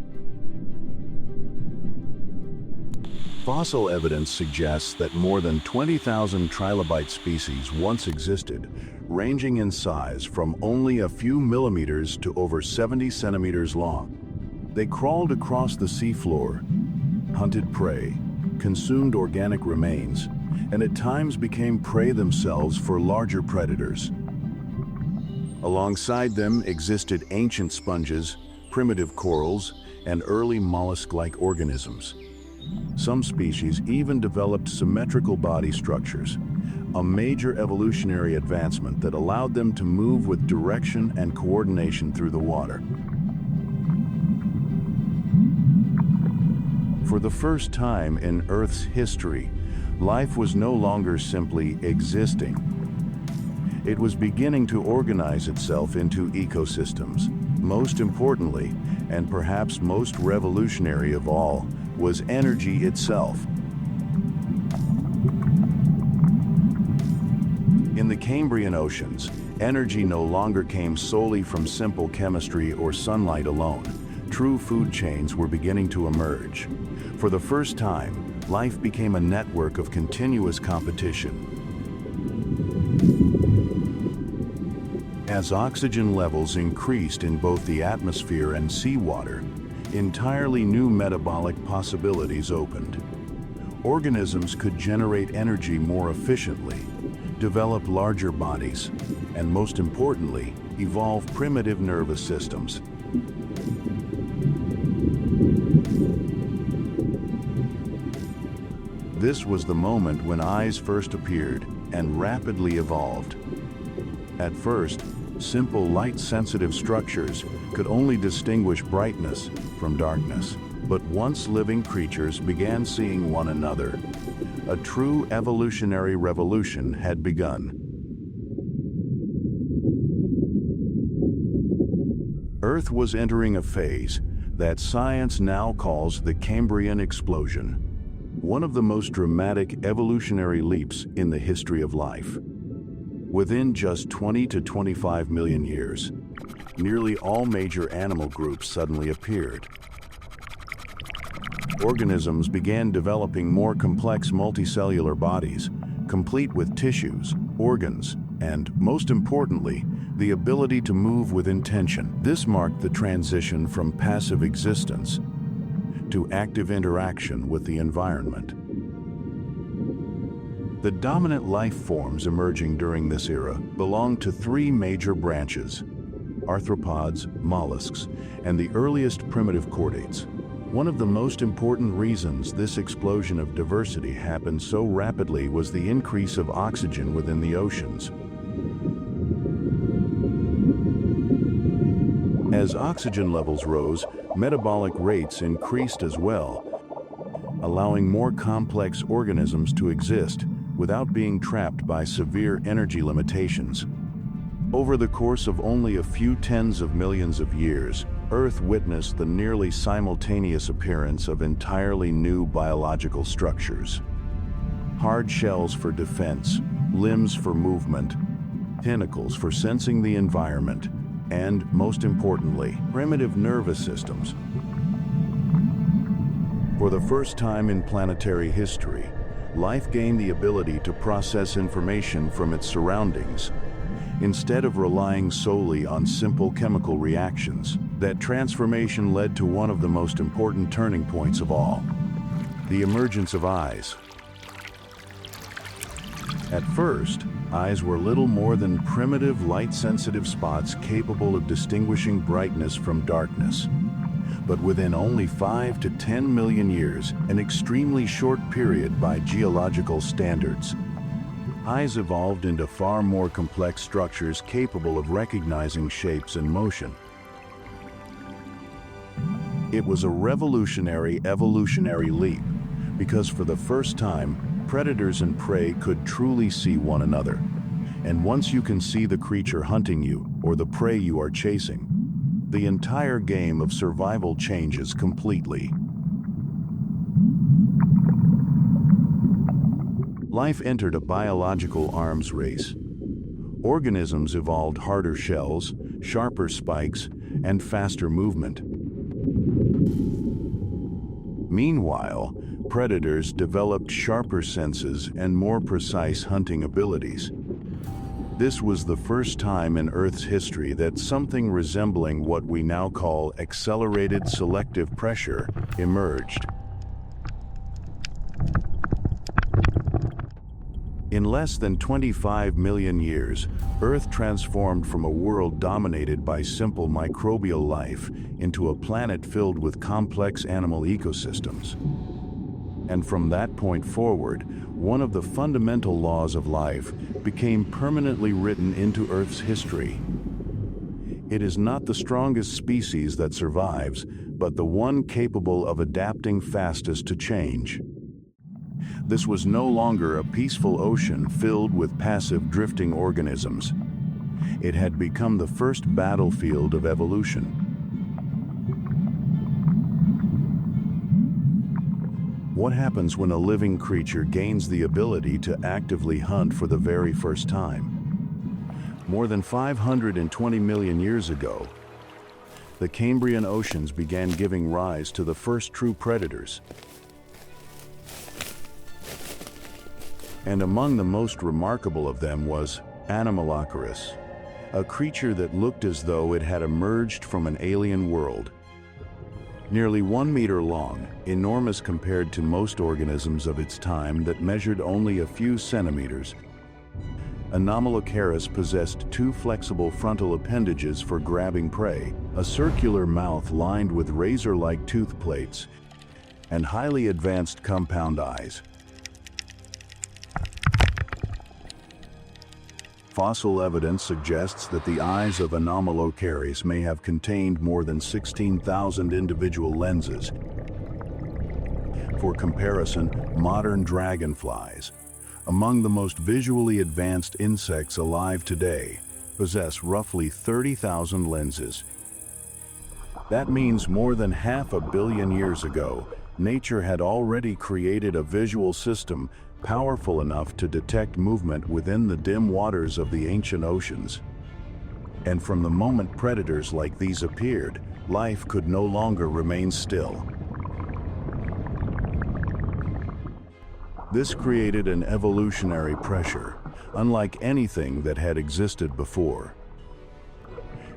Fossil evidence suggests that more than 20,000 trilobite species once existed, ranging in size from only a few millimeters to over 70 centimeters long. They crawled across the seafloor, hunted prey, consumed organic remains, and at times became prey themselves for larger predators. Alongside them existed ancient sponges, primitive corals, and early mollusk-like organisms. Some species even developed symmetrical body structures, a major evolutionary advancement that allowed them to move with direction and coordination through the water. For the first time in Earth's history, life was no longer simply existing. It was beginning to organize itself into ecosystems. Most importantly, and perhaps most revolutionary of all, was energy itself. In the Cambrian oceans, energy no longer came solely from simple chemistry or sunlight alone. True food chains were beginning to emerge. For the first time, life became a network of continuous competition. As oxygen levels increased in both the atmosphere and seawater, entirely new metabolic possibilities opened. Organisms could generate energy more efficiently, develop larger bodies, and most importantly, evolve primitive nervous systems. This was the moment when eyes first appeared and rapidly evolved. At first, simple light-sensitive structures could only distinguish brightness from darkness. But once living creatures began seeing one another, a true evolutionary revolution had begun. Earth was entering a phase that science now calls the Cambrian explosion, one of the most dramatic evolutionary leaps in the history of life. Within just 20 to 25 million years, nearly all major animal groups suddenly appeared. Organisms began developing more complex multicellular bodies, complete with tissues, organs, and, most importantly, the ability to move with intention. This marked the transition from passive existence to active interaction with the environment. The dominant life forms emerging during this era belonged to three major branches: arthropods, mollusks, and the earliest primitive chordates. One of the most important reasons this explosion of diversity happened so rapidly was the increase of oxygen within the oceans. As oxygen levels rose, metabolic rates increased as well, allowing more complex organisms to exist without being trapped by severe energy limitations. Over the course of only a few tens of millions of years, Earth witnessed the nearly simultaneous appearance of entirely new biological structures. Hard shells for defense, limbs for movement, tentacles for sensing the environment, and, most importantly, primitive nervous systems. For the first time in planetary history, life gained the ability to process information from its surroundings, instead of relying solely on simple chemical reactions. That transformation led to one of the most important turning points of all: the emergence of eyes. At first, eyes were little more than primitive light-sensitive spots capable of distinguishing brightness from darkness. But within only 5 to 10 million years, an extremely short period by geological standards, eyes evolved into far more complex structures capable of recognizing shapes and motion. It was a revolutionary evolutionary leap, because for the first time, predators and prey could truly see one another. And once you can see the creature hunting you, or the prey you are chasing, the entire game of survival changes completely. Life entered a biological arms race. Organisms evolved harder shells, sharper spikes, and faster movement. Meanwhile, predators developed sharper senses and more precise hunting abilities. This was the first time in Earth's history that something resembling what we now call accelerated selective pressure emerged. In less than 25 million years, Earth transformed from a world dominated by simple microbial life into a planet filled with complex animal ecosystems. And from that point forward, one of the fundamental laws of life became permanently written into Earth's history. It is not the strongest species that survives, but the one capable of adapting fastest to change. This was no longer a peaceful ocean filled with passive drifting organisms. It had become the first battlefield of evolution. What happens when a living creature gains the ability to actively hunt for the very first time? More than 520 million years ago, the Cambrian oceans began giving rise to the first true predators. And among the most remarkable of them was Anomalocaris, a creature that looked as though it had emerged from an alien world. Nearly 1 meter long, enormous compared to most organisms of its time that measured only a few centimeters, Anomalocaris possessed two flexible frontal appendages for grabbing prey, a circular mouth lined with razor-like tooth plates, and highly advanced compound eyes. Fossil evidence suggests that the eyes of Anomalocaris may have contained more than 16,000 individual lenses. For comparison, modern dragonflies, among the most visually advanced insects alive today, possess roughly 30,000 lenses. That means more than 500 million years ago, nature had already created a visual system powerful enough to detect movement within the dim waters of the ancient oceans. And from the moment predators like these appeared, life could no longer remain still. This created an evolutionary pressure, unlike anything that had existed before.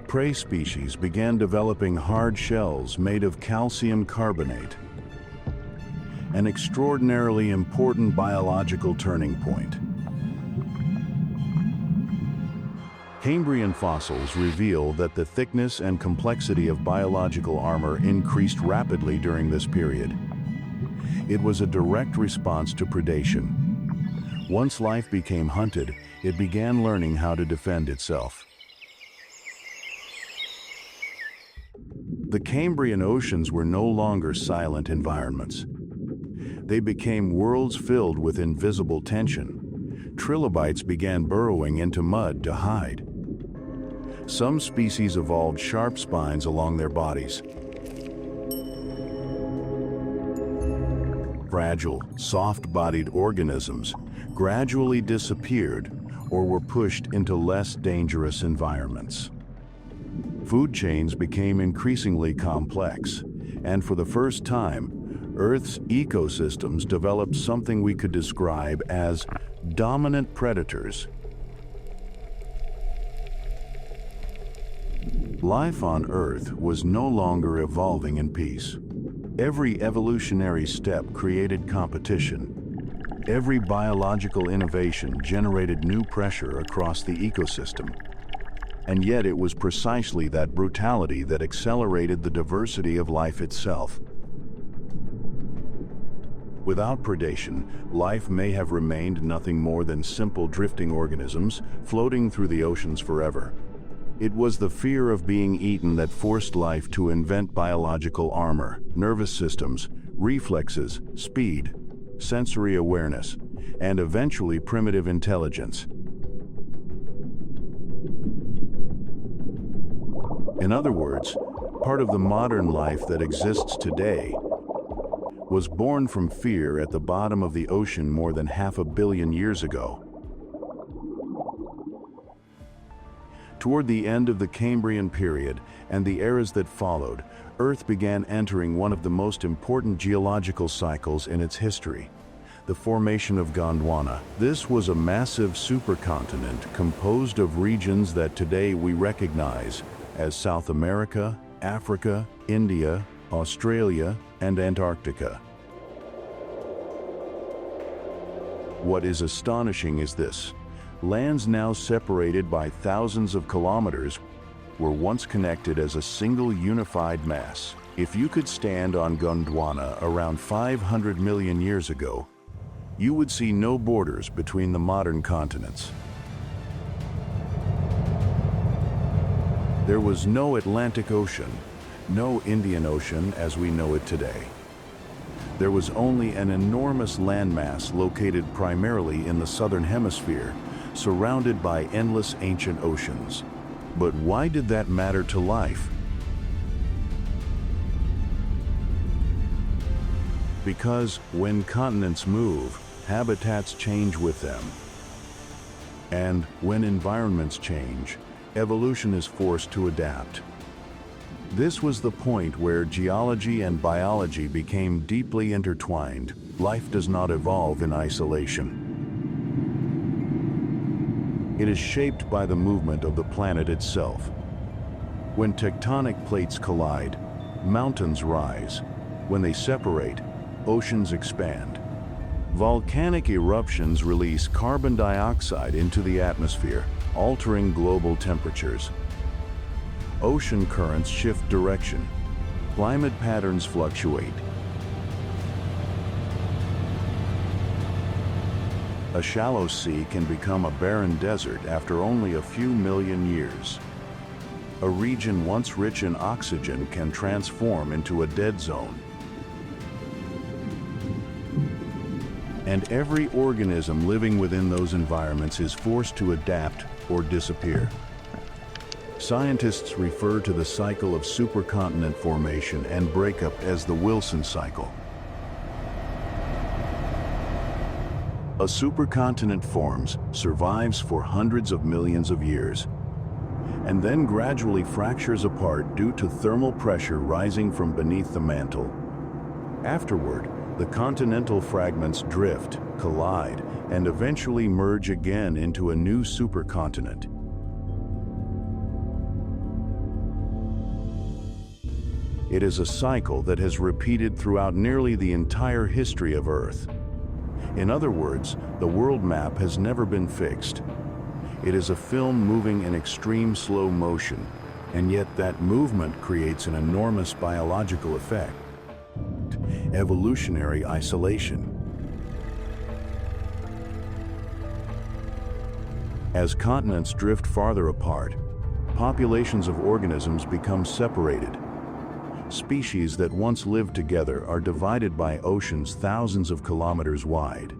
Prey species began developing hard shells made of calcium carbonate, an extraordinarily important biological turning point. Cambrian fossils reveal that the thickness and complexity of biological armor increased rapidly during this period. It was a direct response to predation. Once life became hunted, it began learning how to defend itself. The Cambrian oceans were no longer silent environments. They became worlds filled with invisible tension. Trilobites began burrowing into mud to hide. Some species evolved sharp spines along their bodies. Fragile, soft-bodied organisms gradually disappeared or were pushed into less dangerous environments. Food chains became increasingly complex, and for the first time, Earth's ecosystems developed something we could describe as dominant predators. Life on Earth was no longer evolving in peace. Every evolutionary step created competition. Every biological innovation generated new pressure across the ecosystem. And yet it was precisely that brutality that accelerated the diversity of life itself. Without predation, life may have remained nothing more than simple drifting organisms floating through the oceans forever. It was the fear of being eaten that forced life to invent biological armor, nervous systems, reflexes, speed, sensory awareness, and eventually primitive intelligence. In other words, part of the modern life that exists today was born from fear at the bottom of the ocean more than 500 million years ago. Toward the end of the Cambrian period and the eras that followed, Earth began entering one of the most important geological cycles in its history, the formation of Gondwana. This was a massive supercontinent composed of regions that today we recognize as South America, Africa, India, Australia, and Antarctica. What is astonishing is this: lands now separated by thousands of kilometers were once connected as a single unified mass. If you could stand on Gondwana around 500 million years ago, you would see no borders between the modern continents. There was no Atlantic Ocean, no Indian Ocean as we know it today. There was only an enormous landmass located primarily in the southern hemisphere, surrounded by endless ancient oceans. But why did that matter to life? Because when continents move, habitats change with them. And when environments change, evolution is forced to adapt. This was the point where geology and biology became deeply intertwined. Life does not evolve in isolation. It is shaped by the movement of the planet itself. When tectonic plates collide, mountains rise. When they separate, oceans expand. Volcanic eruptions release carbon dioxide into the atmosphere, altering global temperatures. Ocean currents shift direction. Climate patterns fluctuate. A shallow sea can become a barren desert after only a few million years. A region once rich in oxygen can transform into a dead zone. And every organism living within those environments is forced to adapt or disappear. Scientists refer to the cycle of supercontinent formation and breakup as the Wilson cycle. A supercontinent forms, survives for hundreds of millions of years, and then gradually fractures apart due to thermal pressure rising from beneath the mantle. Afterward, the continental fragments drift, collide, and eventually merge again into a new supercontinent. It is a cycle that has repeated throughout nearly the entire history of Earth. In other words, the world map has never been fixed. It is a film moving in extreme slow motion, and yet that movement creates an enormous biological effect: evolutionary isolation. As continents drift farther apart, populations of organisms become separated. Species that once lived together are divided by oceans thousands of kilometers wide.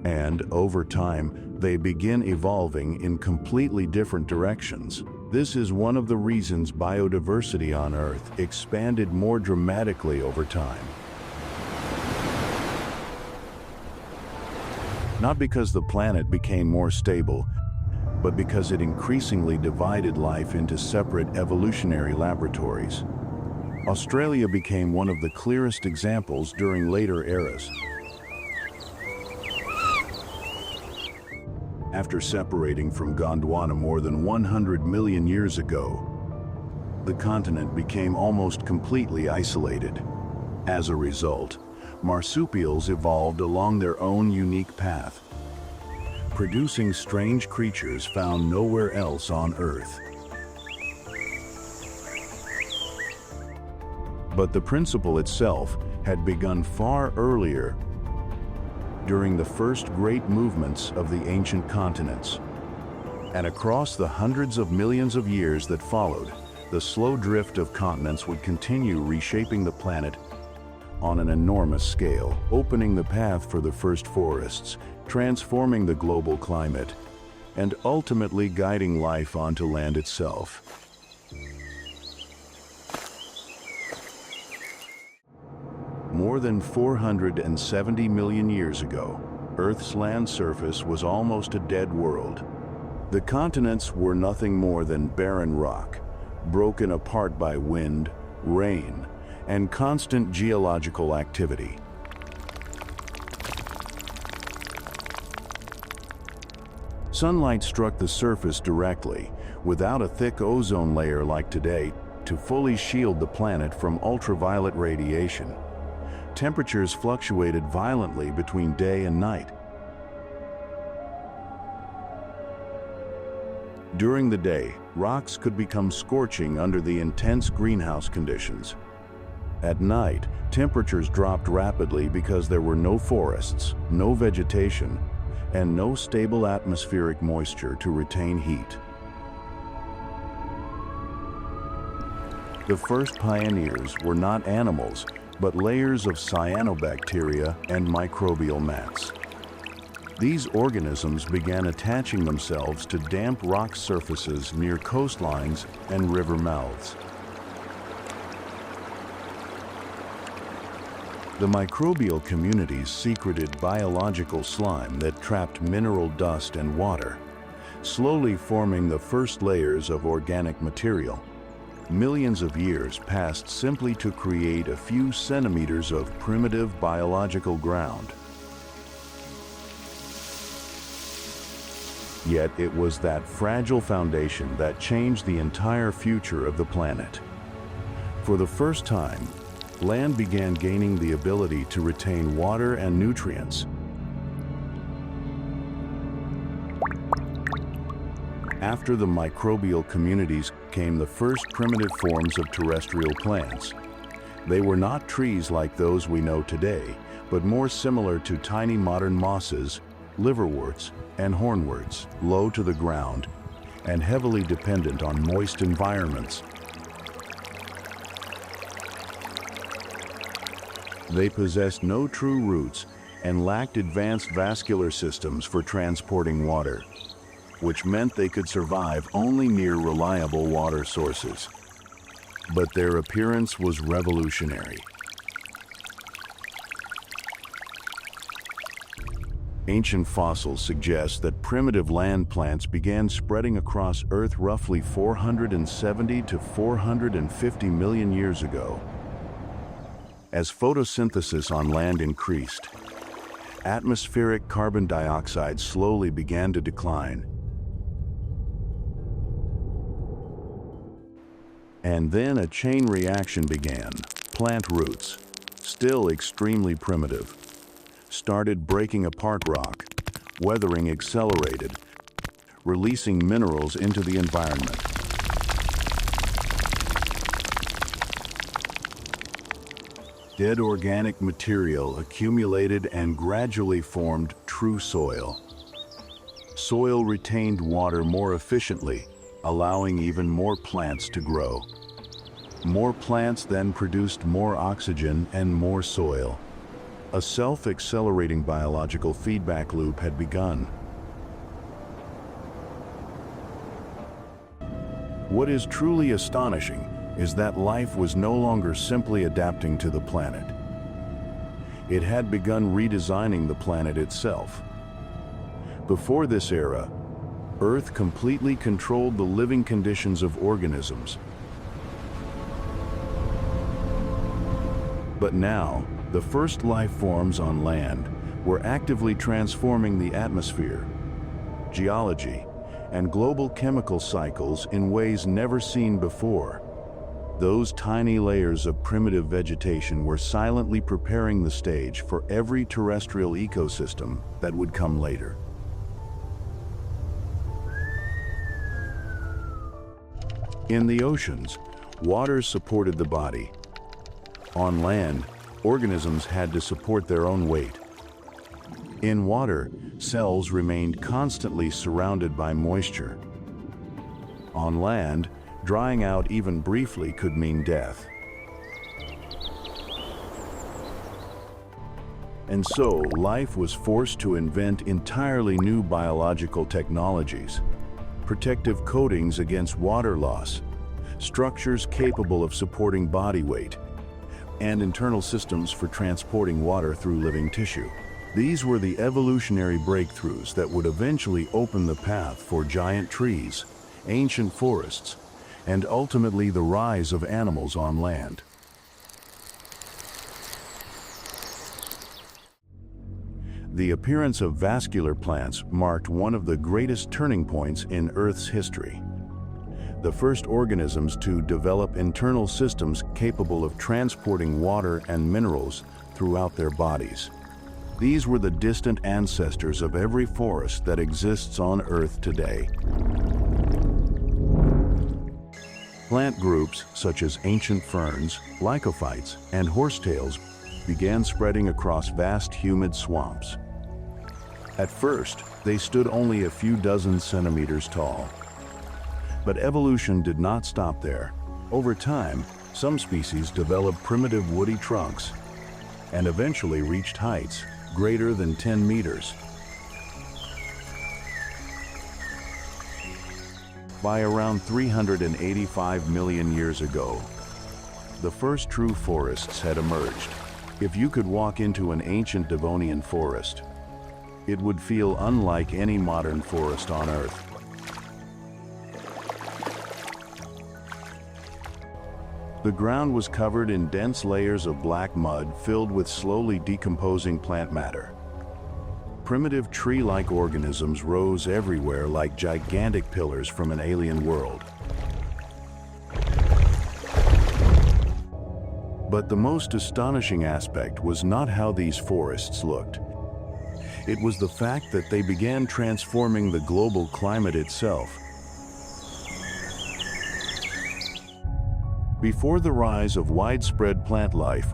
And over time, they begin evolving in completely different directions. This is one of the reasons biodiversity on Earth expanded more dramatically over time. Not because the planet became more stable, but because it increasingly divided life into separate evolutionary laboratories. Australia became one of the clearest examples during later eras. After separating from Gondwana more than 100 million years ago, the continent became almost completely isolated. As a result, marsupials evolved along their own unique path, producing strange creatures found nowhere else on Earth. But the principle itself had begun far earlier, during the first great movements of the ancient continents. And across the hundreds of millions of years that followed, the slow drift of continents would continue reshaping the planet on an enormous scale, opening the path for the first forests, transforming the global climate, and ultimately guiding life onto land itself. More than 470 million years ago, Earth's land surface was almost a dead world. The continents were nothing more than barren rock, broken apart by wind, rain, and constant geological activity. Sunlight struck the surface directly, without a thick ozone layer like today to fully shield the planet from ultraviolet radiation. Temperatures fluctuated violently between day and night. During the day, rocks could become scorching under the intense greenhouse conditions. At night, temperatures dropped rapidly because there were no forests, no vegetation, and no stable atmospheric moisture to retain heat. The first pioneers were not animals, but layers of cyanobacteria and microbial mats. These organisms began attaching themselves to damp rock surfaces near coastlines and river mouths. The microbial communities secreted biological slime that trapped mineral dust and water, slowly forming the first layers of organic material. Millions of years passed simply to create a few centimeters of primitive biological ground. Yet it was that fragile foundation that changed the entire future of the planet. For the first time, land began gaining the ability to retain water and nutrients. After the microbial communities came the first primitive forms of terrestrial plants. They were not trees like those we know today, but more similar to tiny modern mosses, liverworts, and hornworts, low to the ground and heavily dependent on moist environments. They possessed no true roots and lacked advanced vascular systems for transporting water, which meant they could survive only near reliable water sources. But their appearance was revolutionary. Ancient fossils suggest that primitive land plants began spreading across Earth roughly 470 to 450 million years ago. As photosynthesis on land increased, atmospheric carbon dioxide slowly began to decline. And then a chain reaction began. Plant roots, still extremely primitive, started breaking apart rock. Weathering accelerated, releasing minerals into the environment. Dead organic material accumulated and gradually formed true soil. Soil retained water more efficiently, allowing even more plants to grow. More plants then produced more oxygen and more soil. A self-accelerating biological feedback loop had begun. What is truly astonishing is that life was no longer simply adapting to the planet. It had begun redesigning the planet itself. Before this era, Earth completely controlled the living conditions of organisms. But now, the first life forms on land were actively transforming the atmosphere, geology, and global chemical cycles in ways never seen before. Those tiny layers of primitive vegetation were silently preparing the stage for every terrestrial ecosystem that would come later. In the oceans, water supported the body. On land, organisms had to support their own weight. In water, cells remained constantly surrounded by moisture. On land, drying out even briefly could mean death. And so, life was forced to invent entirely new biological technologies, protective coatings against water loss, structures capable of supporting body weight, and internal systems for transporting water through living tissue. These were the evolutionary breakthroughs that would eventually open the path for giant trees, ancient forests, and ultimately the rise of animals on land. The appearance of vascular plants marked one of the greatest turning points in Earth's history. The first organisms to develop internal systems capable of transporting water and minerals throughout their bodies. These were the distant ancestors of every forest that exists on Earth today. Plant groups such as ancient ferns, lycophytes, and horsetails began spreading across vast humid swamps. At first, they stood only a few dozen centimeters tall. But evolution did not stop there. Over time, some species developed primitive woody trunks and eventually reached heights greater than 10 meters. By around 385 million years ago, the first true forests had emerged. If you could walk into an ancient Devonian forest, it would feel unlike any modern forest on Earth. The ground was covered in dense layers of black mud filled with slowly decomposing plant matter. Primitive tree-like organisms rose everywhere like gigantic pillars from an alien world. But the most astonishing aspect was not how these forests looked. It was the fact that they began transforming the global climate itself. Before the rise of widespread plant life,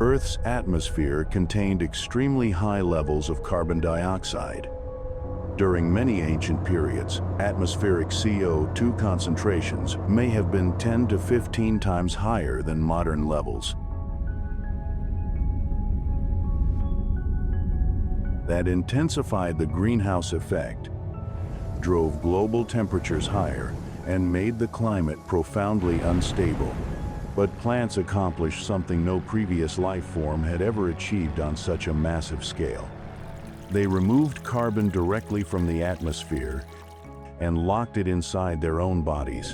Earth's atmosphere contained extremely high levels of carbon dioxide. During many ancient periods, atmospheric CO2 concentrations may have been 10 to 15 times higher than modern levels. That intensified the greenhouse effect, drove global temperatures higher, and made the climate profoundly unstable. But plants accomplished something no previous life form had ever achieved on such a massive scale. They removed carbon directly from the atmosphere and locked it inside their own bodies.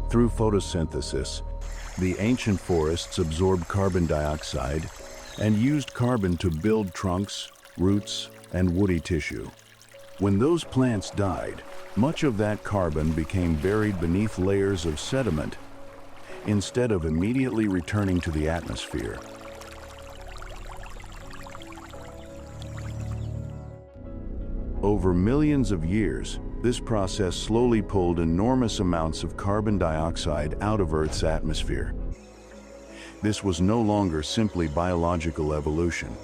Through photosynthesis, the ancient forests absorbed carbon dioxide and used carbon to build trunks, roots, and woody tissue. When those plants died, much of that carbon became buried beneath layers of sediment instead of immediately returning to the atmosphere. Over millions of years, this process slowly pulled enormous amounts of carbon dioxide out of Earth's atmosphere. This was no longer simply biological evolution.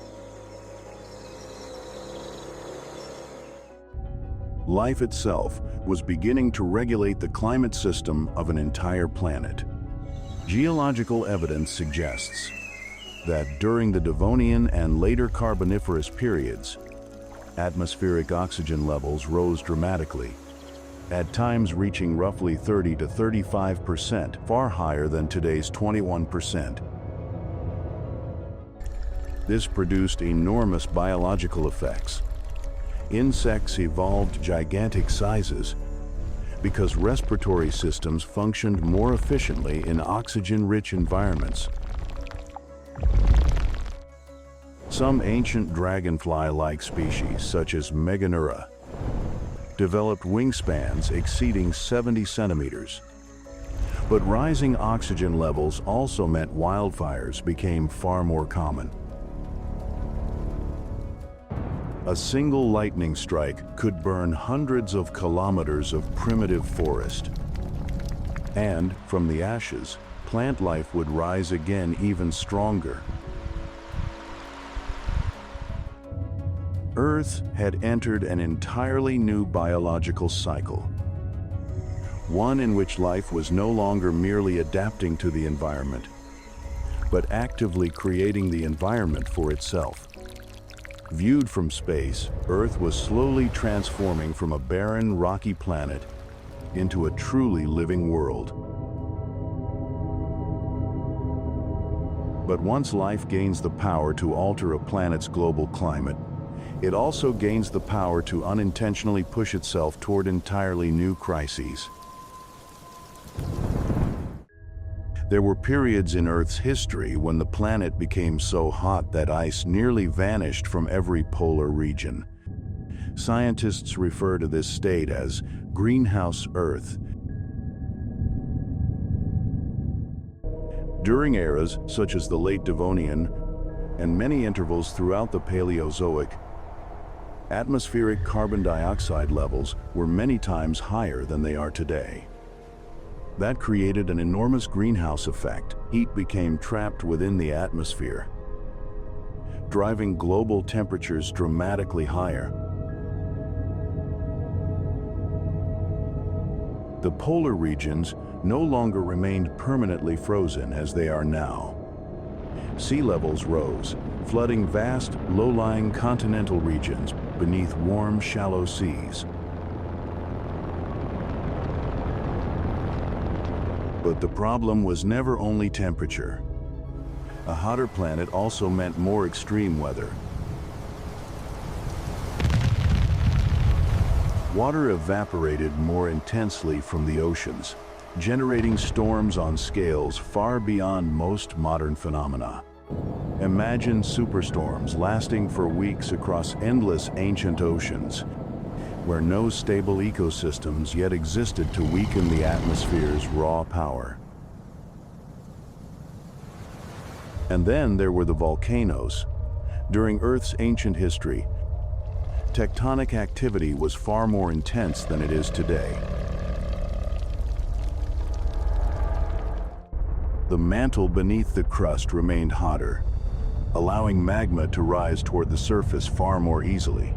Life itself was beginning to regulate the climate system of an entire planet. Geological evidence suggests that during the Devonian and later Carboniferous periods, atmospheric oxygen levels rose dramatically, at times reaching roughly 30 to 35%, far higher than today's 21%. This produced enormous biological effects. Insects evolved gigantic sizes because respiratory systems functioned more efficiently in oxygen-rich environments. Some ancient dragonfly-like species, such as Meganura, developed wingspans exceeding 70 centimeters. But rising oxygen levels also meant wildfires became far more common. A single lightning strike could burn hundreds of kilometers of primitive forest. And from the ashes, plant life would rise again even stronger. Earth had entered an entirely new biological cycle. One in which life was no longer merely adapting to the environment, but actively creating the environment for itself. Viewed from space, Earth was slowly transforming from a barren, rocky planet into a truly living world. But once life gains the power to alter a planet's global climate, it also gains the power to unintentionally push itself toward entirely new crises. There were periods in Earth's history when the planet became so hot that ice nearly vanished from every polar region. Scientists refer to this state as greenhouse Earth. During eras such as the late Devonian and many intervals throughout the Paleozoic, atmospheric carbon dioxide levels were many times higher than they are today. That created an enormous greenhouse effect. Heat became trapped within the atmosphere, driving global temperatures dramatically higher. The polar regions no longer remained permanently frozen as they are now. Sea levels rose, flooding vast, low-lying continental regions beneath warm, shallow seas. But the problem was never only temperature. A hotter planet also meant more extreme weather. Water evaporated more intensely from the oceans, generating storms on scales far beyond most modern phenomena. Imagine superstorms lasting for weeks across endless ancient oceans, where no stable ecosystems yet existed to weaken the atmosphere's raw power. And then there were the volcanoes. During Earth's ancient history, tectonic activity was far more intense than it is today. The mantle beneath the crust remained hotter, allowing magma to rise toward the surface far more easily.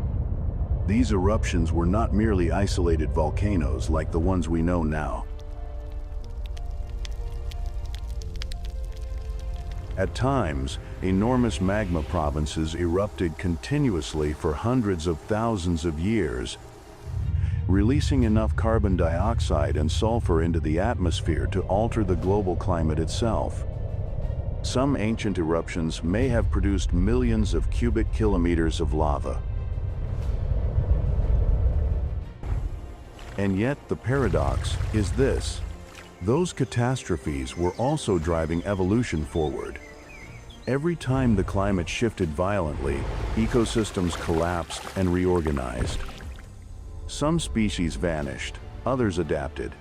These eruptions were not merely isolated volcanoes like the ones we know now. At times, enormous magma provinces erupted continuously for hundreds of thousands of years, releasing enough carbon dioxide and sulfur into the atmosphere to alter the global climate itself. Some ancient eruptions may have produced millions of cubic kilometers of lava. And yet the paradox is this: those catastrophes were also driving evolution forward. Every time the climate shifted violently, ecosystems collapsed and reorganized. Some species vanished, others adapted.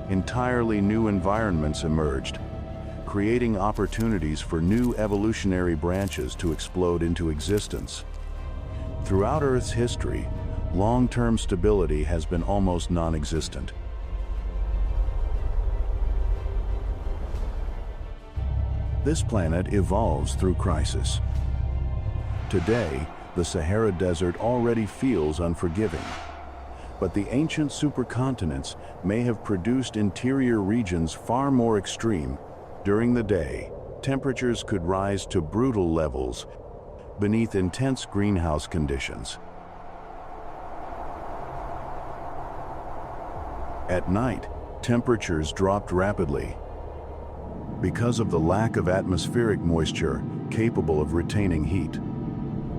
Entirely new environments emerged, creating opportunities for new evolutionary branches to explode into existence. Throughout Earth's history, long-term stability has been almost non-existent. This planet evolves through crisis. Today, the Sahara Desert already feels unforgiving. But the ancient supercontinents may have produced interior regions far more extreme. During the day, temperatures could rise to brutal levels beneath intense greenhouse conditions. At night, temperatures dropped rapidly because of the lack of atmospheric moisture capable of retaining heat.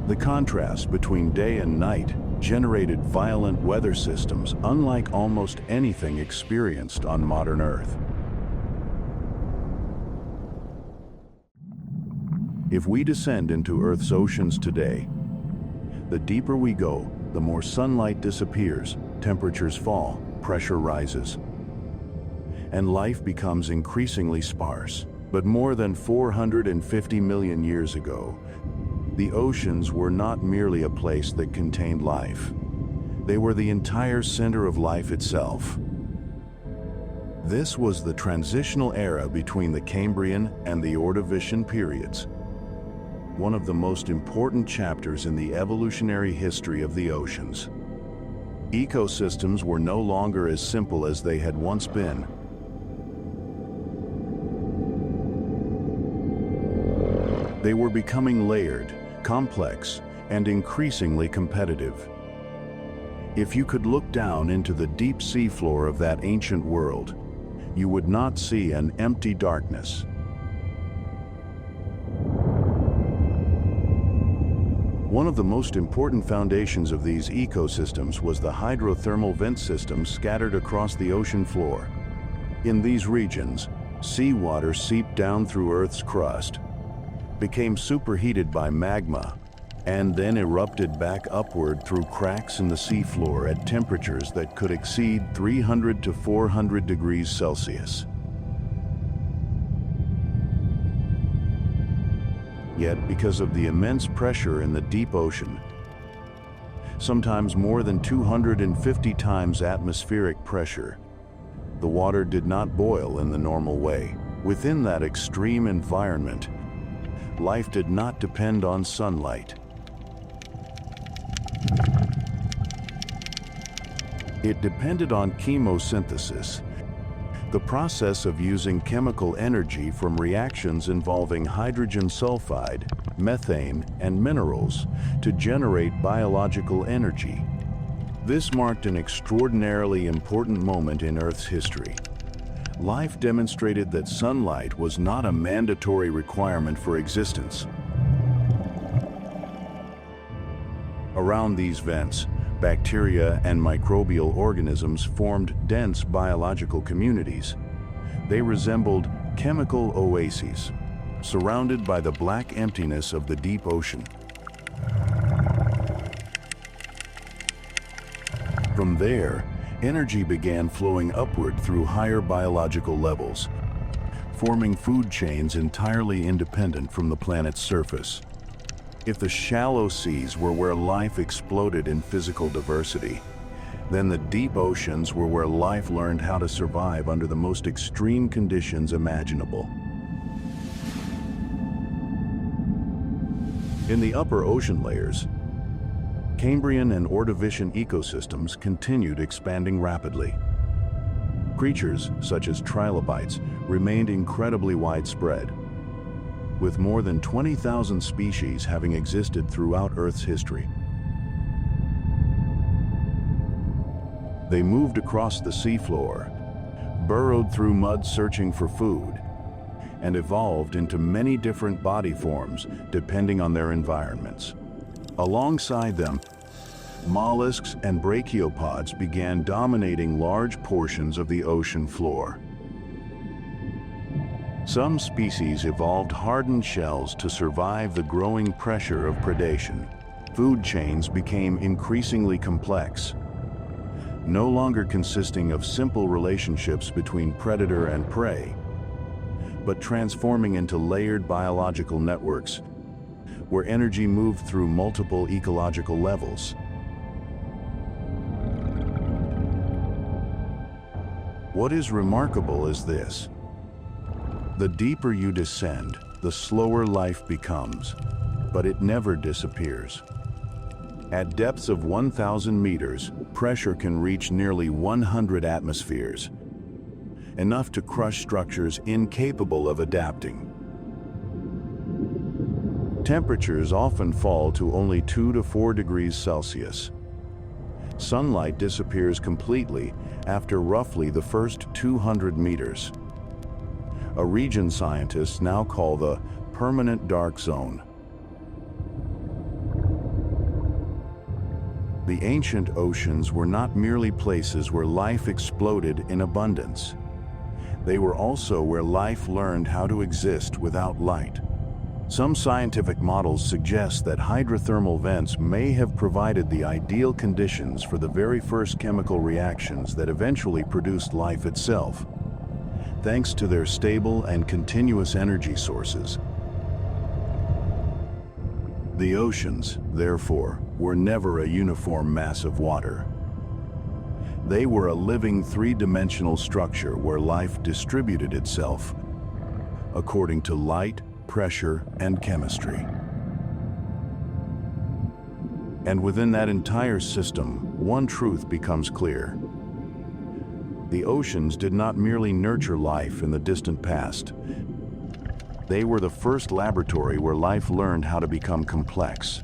The contrast between day and night generated violent weather systems unlike almost anything experienced on modern Earth. If we descend into Earth's oceans today, the deeper we go, the more sunlight disappears, temperatures fall, pressure rises, and life becomes increasingly sparse. But more than 450 million years ago, the oceans were not merely a place that contained life. They were the entire center of life itself. This was the transitional era between the Cambrian and the Ordovician periods, one of the most important chapters in the evolutionary history of the oceans. Ecosystems were no longer as simple as they had once been. They were becoming layered, complex, and increasingly competitive. If you could look down into the deep seafloor of that ancient world, you would not see an empty darkness. One of the most important foundations of these ecosystems was the hydrothermal vent systems scattered across the ocean floor. In these regions, seawater seeped down through Earth's crust, became superheated by magma, and then erupted back upward through cracks in the seafloor at temperatures that could exceed 300 to 400 degrees Celsius. Yet, because of the immense pressure in the deep ocean, sometimes more than 250 times atmospheric pressure, the water did not boil in the normal way. Within that extreme environment, life did not depend on sunlight. It depended on chemosynthesis, the process of using chemical energy from reactions involving hydrogen sulfide, methane, and minerals to generate biological energy. This marked an extraordinarily important moment in Earth's history. Life demonstrated that sunlight was not a mandatory requirement for existence. Around these vents, bacteria and microbial organisms formed dense biological communities. They resembled chemical oases, surrounded by the black emptiness of the deep ocean. From there, energy began flowing upward through higher biological levels, forming food chains entirely independent from the planet's surface. If the shallow seas were where life exploded in physical diversity, then the deep oceans were where life learned how to survive under the most extreme conditions imaginable. In the upper ocean layers, Cambrian and Ordovician ecosystems continued expanding rapidly. Creatures, such as trilobites, remained incredibly widespread, with more than 20,000 species having existed throughout Earth's history. They moved across the seafloor, burrowed through mud searching for food, and evolved into many different body forms depending on their environments. Alongside them, mollusks and brachiopods began dominating large portions of the ocean floor. Some species evolved hardened shells to survive the growing pressure of predation. Food chains became increasingly complex, no longer consisting of simple relationships between predator and prey, but transforming into layered biological networks where energy moved through multiple ecological levels. What is remarkable is this: the deeper you descend, the slower life becomes, but it never disappears. At depths of 1,000 meters, pressure can reach nearly 100 atmospheres, enough to crush structures incapable of adapting. Temperatures often fall to only 2 to 4 degrees Celsius. Sunlight disappears completely after roughly the first 200 meters. A region scientists now call the permanent dark zone. The ancient oceans were not merely places where life exploded in abundance. They were also where life learned how to exist without light. Some scientific models suggest that hydrothermal vents may have provided the ideal conditions for the very first chemical reactions that eventually produced life itself, thanks to their stable and continuous energy sources. The oceans, therefore, were never a uniform mass of water. They were a living three-dimensional structure where life distributed itself according to light, pressure, and chemistry. And within that entire system, one truth becomes clear. The oceans did not merely nurture life in the distant past. They were the first laboratory where life learned how to become complex.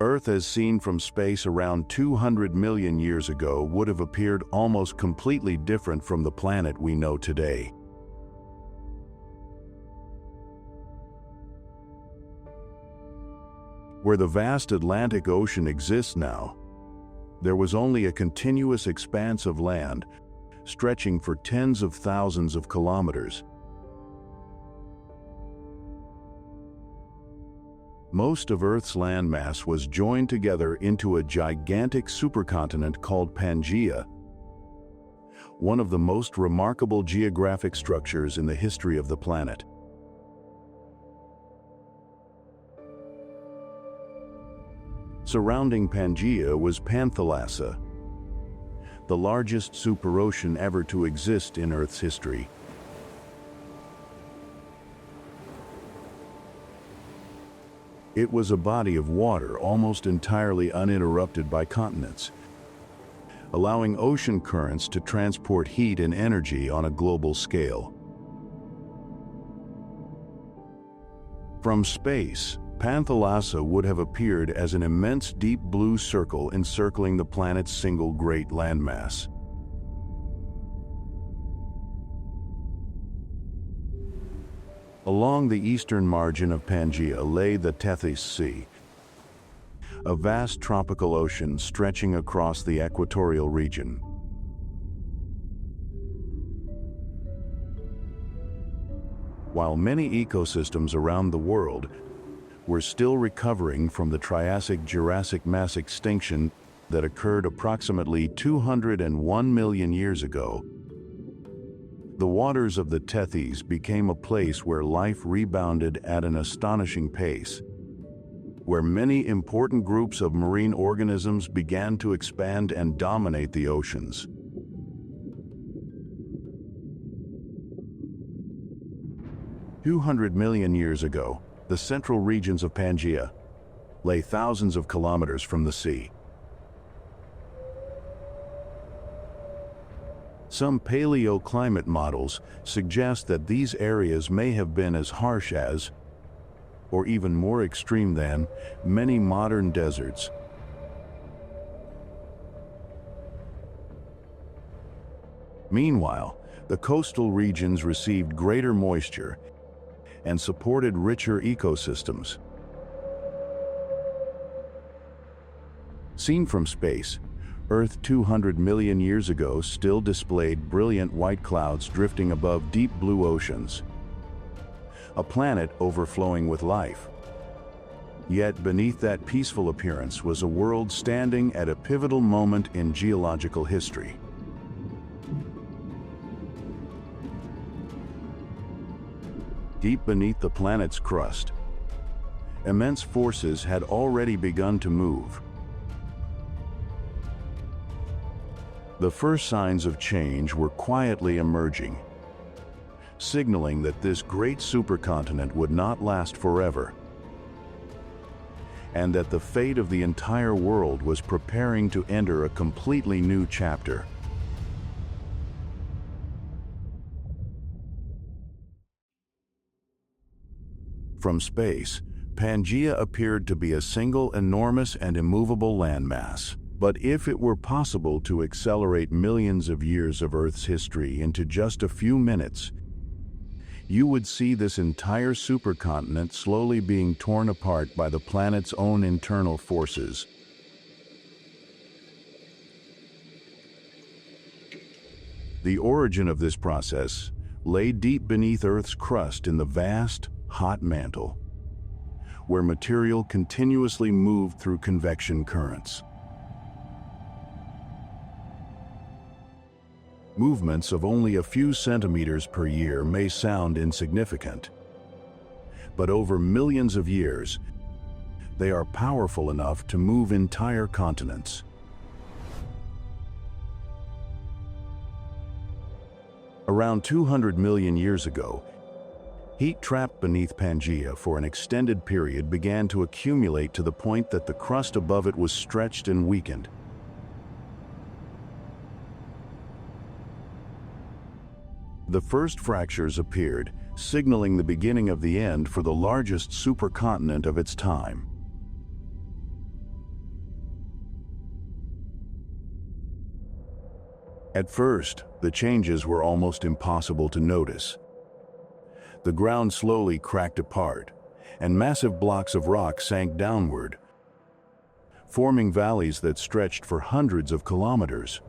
Earth as seen from space around 200 million years ago would have appeared almost completely different from the planet we know today. Where the vast Atlantic Ocean exists now, there was only a continuous expanse of land stretching for tens of thousands of kilometers. Most of Earth's landmass was joined together into a gigantic supercontinent called Pangaea, one of the most remarkable geographic structures in the history of the planet. Surrounding Pangaea was Panthalassa, the largest superocean ever to exist in Earth's history. It was a body of water almost entirely uninterrupted by continents, allowing ocean currents to transport heat and energy on a global scale. From space, Panthalassa would have appeared as an immense deep blue circle encircling the planet's single great landmass. Along the eastern margin of Pangaea lay the Tethys Sea, a vast tropical ocean stretching across the equatorial region. While many ecosystems around the world were still recovering from the Triassic-Jurassic mass extinction that occurred approximately 201 million years ago, the waters of the Tethys became a place where life rebounded at an astonishing pace, where many important groups of marine organisms began to expand and dominate the oceans. "200 million years ago, the central regions of Pangaea lay thousands of kilometers from the sea. Some paleoclimate models suggest that these areas may have been as harsh as, or even more extreme than, many modern deserts. Meanwhile, the coastal regions received greater moisture and supported richer ecosystems. Seen from space, Earth 200 million years ago still displayed brilliant white clouds drifting above deep blue oceans, a planet overflowing with life. Yet beneath that peaceful appearance was a world standing at a pivotal moment in geological history. Deep beneath the planet's crust, immense forces had already begun to move. The first signs of change were quietly emerging, signaling that this great supercontinent would not last forever, and that the fate of the entire world was preparing to enter a completely new chapter. From space, Pangaea appeared to be a single enormous and immovable landmass. But if it were possible to accelerate millions of years of Earth's history into just a few minutes, you would see this entire supercontinent slowly being torn apart by the planet's own internal forces. The origin of this process lay deep beneath Earth's crust in the vast, hot mantle, where material continuously moved through convection currents. Movements of only a few centimeters per year may sound insignificant, but over millions of years, they are powerful enough to move entire continents. Around 200 million years ago, heat trapped beneath Pangaea for an extended period began to accumulate to the point that the crust above it was stretched and weakened. The first fractures appeared, signaling the beginning of the end for the largest supercontinent of its time. At first, the changes were almost impossible to notice. The ground slowly cracked apart, and massive blocks of rock sank downward, forming valleys that stretched for hundreds of kilometers.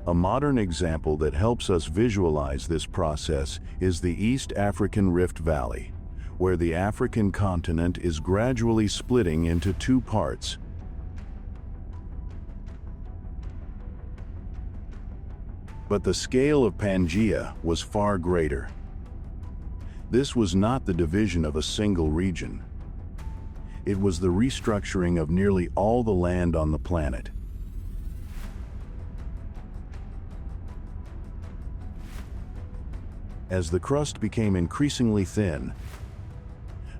A modern example that helps us visualize this process is the East African Rift Valley, where the African continent is gradually splitting into two parts. But the scale of Pangaea was far greater. This was not the division of a single region. It was the restructuring of nearly all the land on the planet. As the crust became increasingly thin,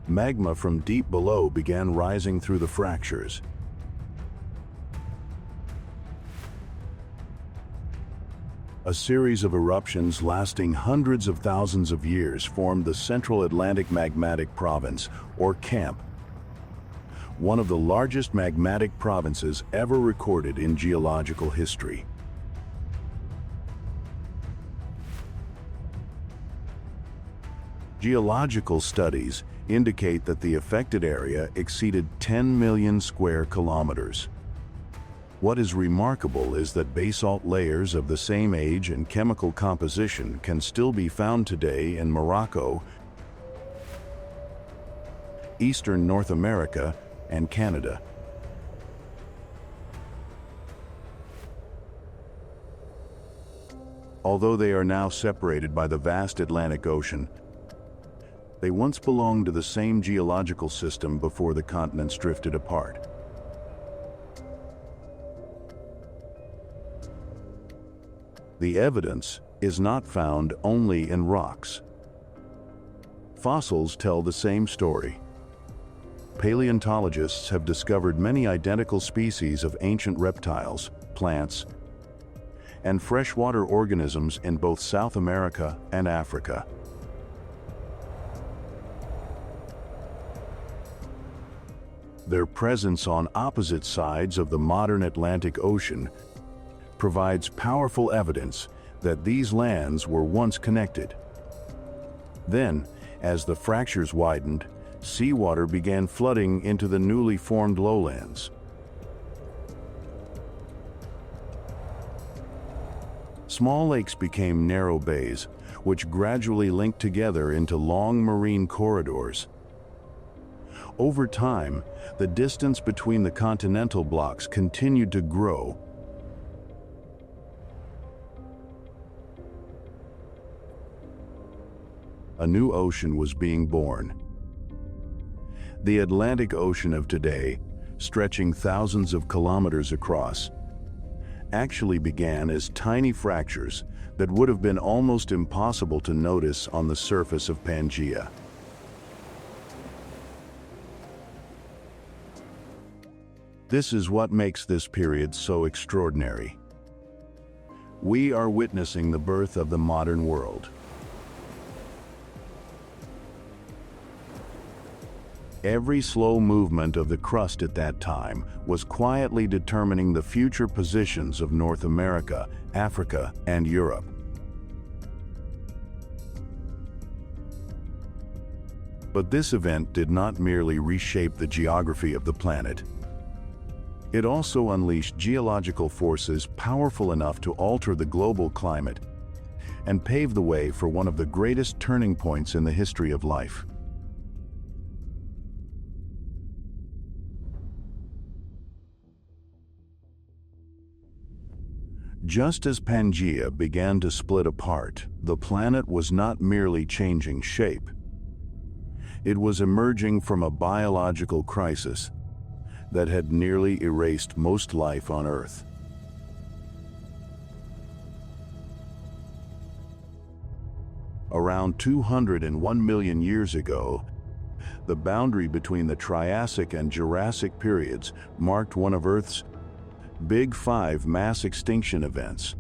magma from deep below began rising through the fractures. A series of eruptions lasting hundreds of thousands of years formed the Central Atlantic Magmatic Province, or CAMP, one of the largest magmatic provinces ever recorded in geological history. Geological studies indicate that the affected area exceeded 10 million square kilometers. What is remarkable is that basalt layers of the same age and chemical composition can still be found today in Morocco, eastern North America, and Canada. Although they are now separated by the vast Atlantic Ocean, they once belonged to the same geological system before the continents drifted apart. The evidence is not found only in rocks. Fossils tell the same story. Paleontologists have discovered many identical species of ancient reptiles, plants, and freshwater organisms in both South America and Africa. Their presence on opposite sides of the modern Atlantic Ocean provides powerful evidence that these lands were once connected. Then, as the fractures widened, seawater began flooding into the newly formed lowlands. Small lakes became narrow bays, which gradually linked together into long marine corridors. Over time, the distance between the continental blocks continued to grow. A new ocean was being born. The Atlantic Ocean of today, stretching thousands of kilometers across, actually began as tiny fractures that would have been almost impossible to notice on the surface of Pangaea. This is what makes this period so extraordinary. We are witnessing the birth of the modern world. Every slow movement of the crust at that time was quietly determining the future positions of North America, Africa, and Europe. But this event did not merely reshape the geography of the planet. It also unleashed geological forces powerful enough to alter the global climate and pave the way for one of the greatest turning points in the history of life. Just as Pangaea began to split apart, the planet was not merely changing shape. It was emerging from a biological crisis that had nearly erased most life on Earth. Around 201 million years ago, the boundary between the Triassic and Jurassic periods marked one of Earth's Big Five mass extinction events.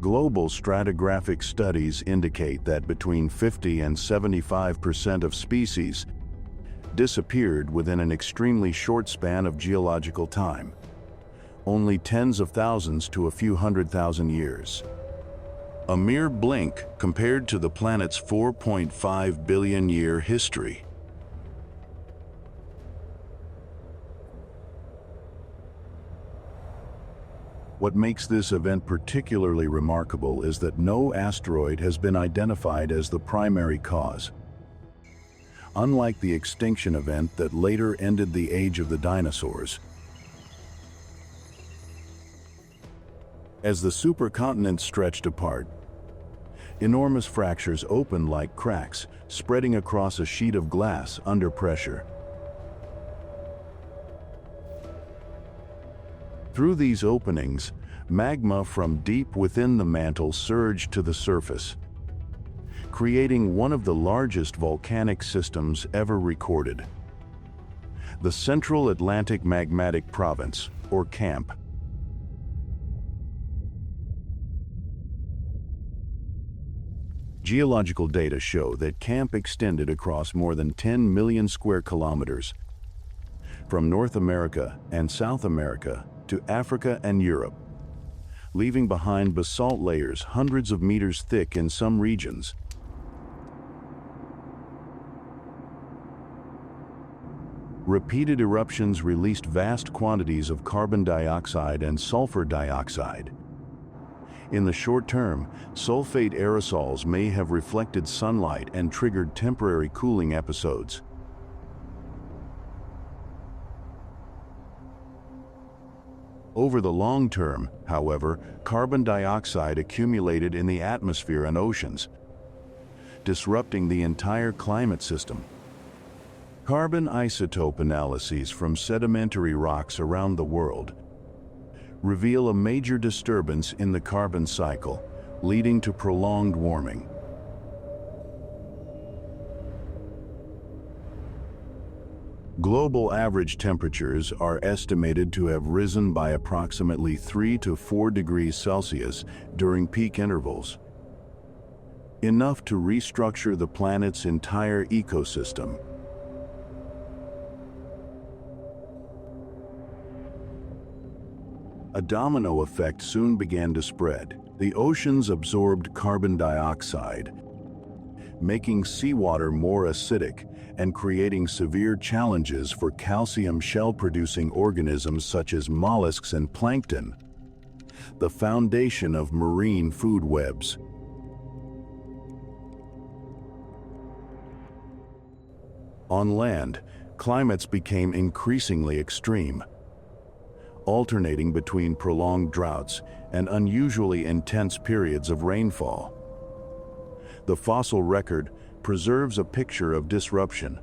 Global stratigraphic studies indicate that between 50 and 75% of species disappeared within an extremely short span of geological time, only tens of thousands to a few 100,000 years. A mere blink compared to the planet's 4.5 billion year history. What makes this event particularly remarkable is that no asteroid has been identified as the primary cause. Unlike the extinction event that later ended the age of the dinosaurs, as the supercontinent stretched apart, enormous fractures opened like cracks, spreading across a sheet of glass under pressure. Through these openings, magma from deep within the mantle surged to the surface, creating one of the largest volcanic systems ever recorded. The Central Atlantic Magmatic Province, or CAMP. Geological data show that CAMP extended across more than 10 million square kilometers, from North America and South America to Africa and Europe, leaving behind basalt layers hundreds of meters thick in some regions. Repeated eruptions released vast quantities of carbon dioxide and sulfur dioxide. In the short term, sulfate aerosols may have reflected sunlight and triggered temporary cooling episodes. Over the long term, however, carbon dioxide accumulated in the atmosphere and oceans, disrupting the entire climate system. Carbon isotope analyses from sedimentary rocks around the world reveal a major disturbance in the carbon cycle, leading to prolonged warming. Global average temperatures are estimated to have risen by approximately 3 to 4 degrees Celsius during peak intervals, enough to restructure the planet's entire ecosystem. A domino effect soon began to spread. The oceans absorbed carbon dioxide, making seawater more acidic and creating severe challenges for calcium shell-producing organisms such as mollusks and plankton, the foundation of marine food webs. On land, climates became increasingly extreme, alternating between prolonged droughts and unusually intense periods of rainfall. The fossil record preserves a picture of disruption.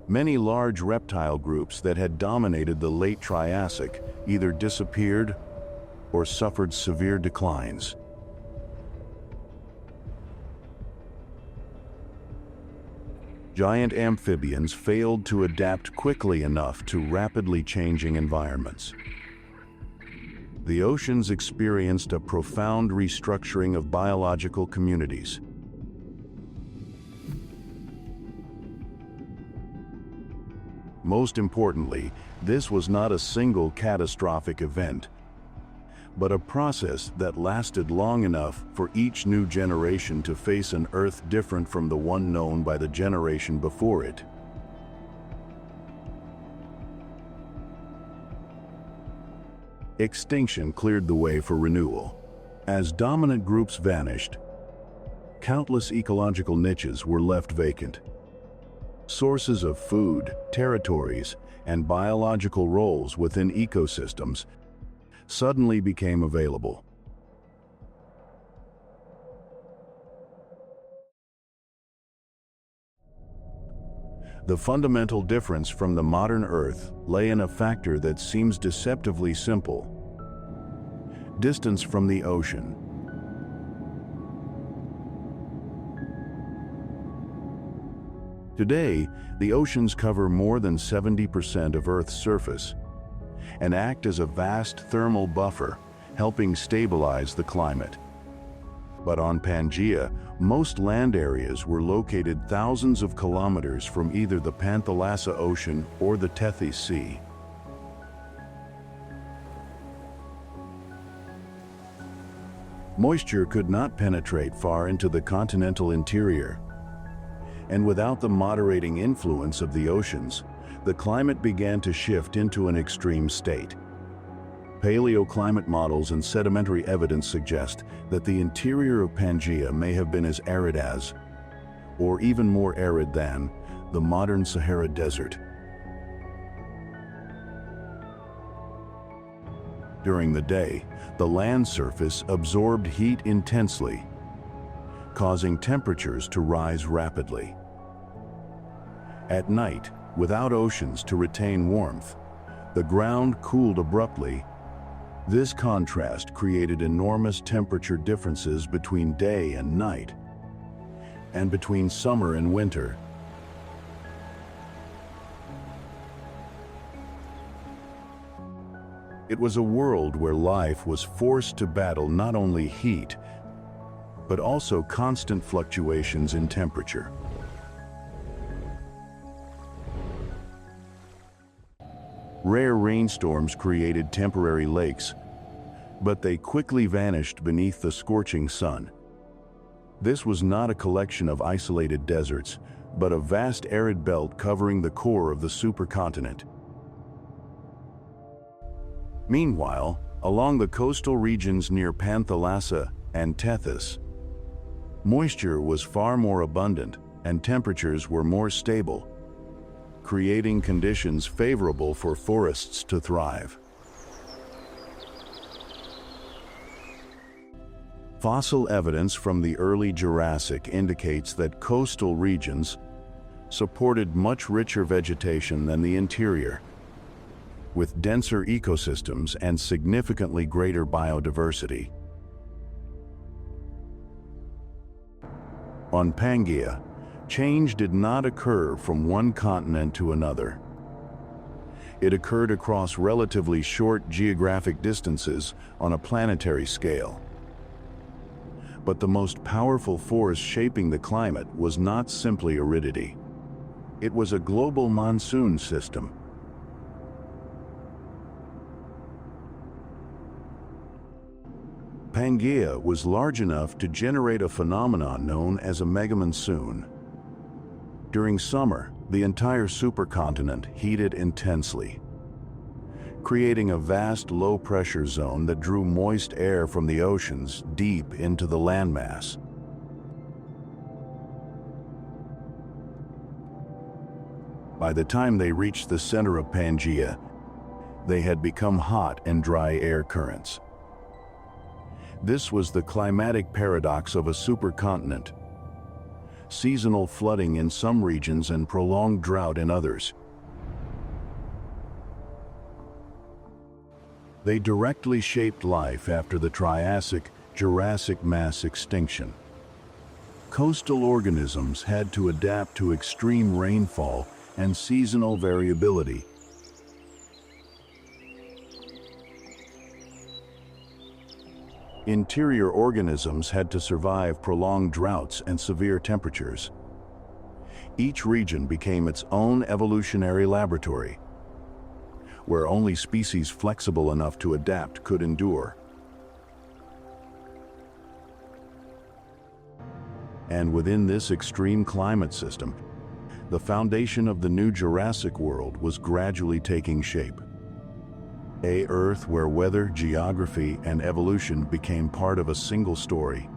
Many large reptile groups that had dominated the late Triassic either disappeared or suffered severe declines. Giant amphibians failed to adapt quickly enough to rapidly changing environments. The oceans experienced a profound restructuring of biological communities. Most importantly, this was not a single catastrophic event, but a process that lasted long enough for each new generation to face an Earth different from the one known by the generation before it. Extinction cleared the way for renewal. As dominant groups vanished, countless ecological niches were left vacant. Sources of food, territories, and biological roles within ecosystems suddenly became available. The fundamental difference from the modern Earth lay in a factor that seems deceptively simple: distance from the ocean. Today, the oceans cover more than 70% of Earth's surface and act as a vast thermal buffer, helping stabilize the climate. But on Pangaea, most land areas were located thousands of kilometers from either the Panthalassa Ocean or the Tethys Sea. Moisture could not penetrate far into the continental interior, and without the moderating influence of the oceans, the climate began to shift into an extreme state. Paleoclimate models and sedimentary evidence suggest that the interior of Pangaea may have been as arid as, or even more arid than, the modern Sahara Desert. During the day, the land surface absorbed heat intensely, causing temperatures to rise rapidly. At night, without oceans to retain warmth, the ground cooled abruptly. This contrast created enormous temperature differences between day and night, and between summer and winter. It was a world where life was forced to battle not only heat, but also constant fluctuations in temperature. Rare rainstorms created temporary lakes, but they quickly vanished beneath the scorching sun. This was not a collection of isolated deserts, but a vast arid belt covering the core of the supercontinent. Meanwhile, along the coastal regions near Panthalassa and Tethys, moisture was far more abundant and temperatures were more stable, creating conditions favorable for forests to thrive. Fossil evidence from the early Jurassic indicates that coastal regions supported much richer vegetation than the interior, with denser ecosystems and significantly greater biodiversity. On Pangaea, change did not occur from one continent to another. It occurred across relatively short geographic distances on a planetary scale. But the most powerful force shaping the climate was not simply aridity. It was a global monsoon system. Pangaea was large enough to generate a phenomenon known as a megamonsoon. During summer, the entire supercontinent heated intensely, creating a vast low-pressure zone that drew moist air from the oceans deep into the landmass. By the time they reached the center of Pangaea, they had become hot and dry air currents. This was the climatic paradox of a supercontinent: seasonal flooding in some regions and prolonged drought in others. They directly shaped life after the Triassic-Jurassic mass extinction. Coastal organisms had to adapt to extreme rainfall and seasonal variability. Interior organisms had to survive prolonged droughts and severe temperatures. Each region became its own evolutionary laboratory, where only species flexible enough to adapt could endure. And within this extreme climate system, the foundation of the new Jurassic world was gradually taking shape. A Earth where weather, geography, and evolution became part of a single story.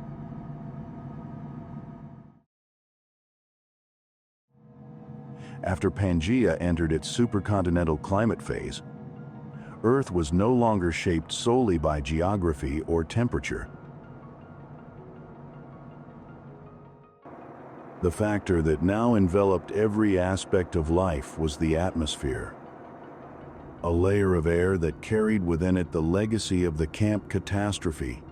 After Pangaea entered its supercontinental climate phase, Earth was no longer shaped solely by geography or temperature. The factor that now enveloped every aspect of life was the atmosphere, a layer of air that carried within it the legacy of the Camp catastrophe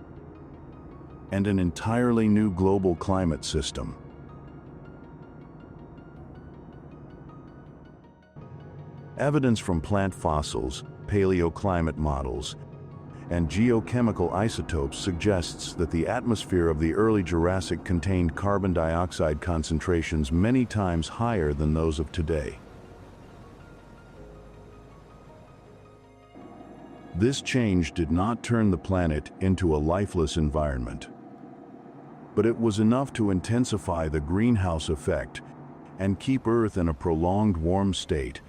and an entirely new global climate system. Evidence from plant fossils, paleoclimate models, and geochemical isotopes suggests that the atmosphere of the early Jurassic contained carbon dioxide concentrations many times higher than those of today. This change did not turn the planet into a lifeless environment, but it was enough to intensify the greenhouse effect and keep Earth in a prolonged warm state,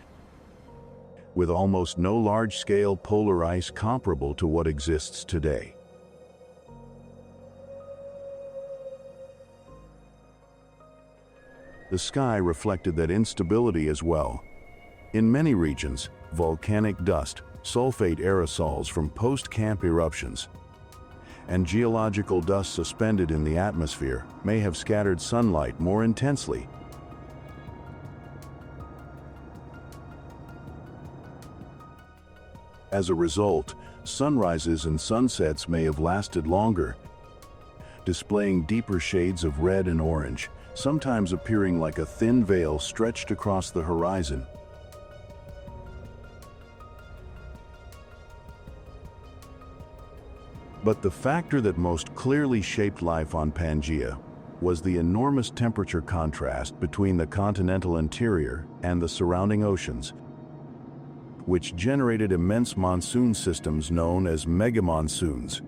with almost no large-scale polar ice comparable to what exists today. The sky reflected that instability as well. In many regions, volcanic dust, sulfate aerosols from post-camp eruptions, and geological dust suspended in the atmosphere may have scattered sunlight more intensely. As a result, sunrises and sunsets may have lasted longer, displaying deeper shades of red and orange, sometimes appearing like a thin veil stretched across the horizon. But the factor that most clearly shaped life on Pangaea was the enormous temperature contrast between the continental interior and the surrounding oceans, which generated immense monsoon systems known as megamonsoons.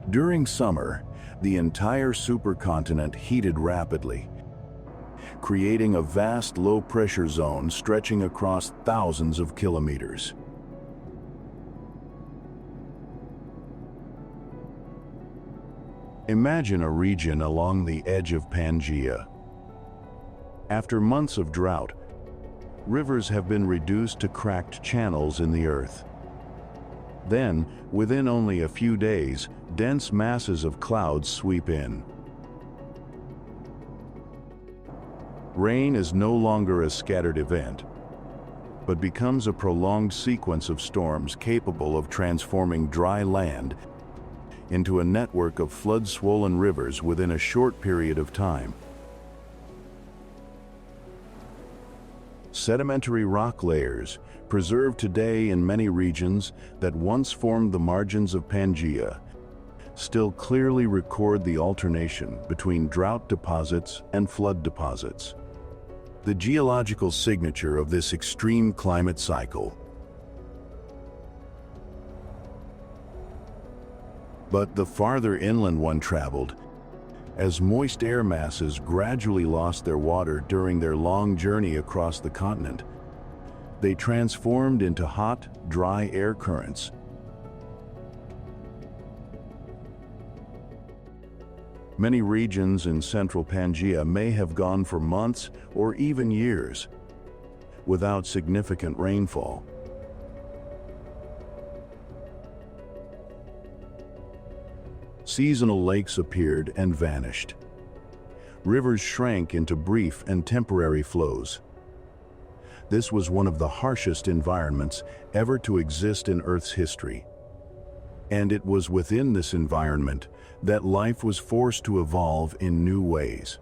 During summer, the entire supercontinent heated rapidly, creating a vast low-pressure zone stretching across thousands of kilometers. Imagine a region along the edge of Pangaea. After months of drought, rivers have been reduced to cracked channels in the earth. Then, within only a few days, dense masses of clouds sweep in. Rain is no longer a scattered event, but becomes a prolonged sequence of storms capable of transforming dry land into a network of flood-swollen rivers within a short period of time. Sedimentary rock layers, preserved today in many regions that once formed the margins of Pangaea, still clearly record the alternation between drought deposits and flood deposits, the geological signature of this extreme climate cycle. But the farther inland one traveled, as moist air masses gradually lost their water during their long journey across the continent, they transformed into hot, dry air currents. Many regions in central Pangaea may have gone for months or even years without significant rainfall. Seasonal lakes appeared and vanished. Rivers shrank into brief and temporary flows. This was one of the harshest environments ever to exist in Earth's history. And it was within this environment that life was forced to evolve in new ways.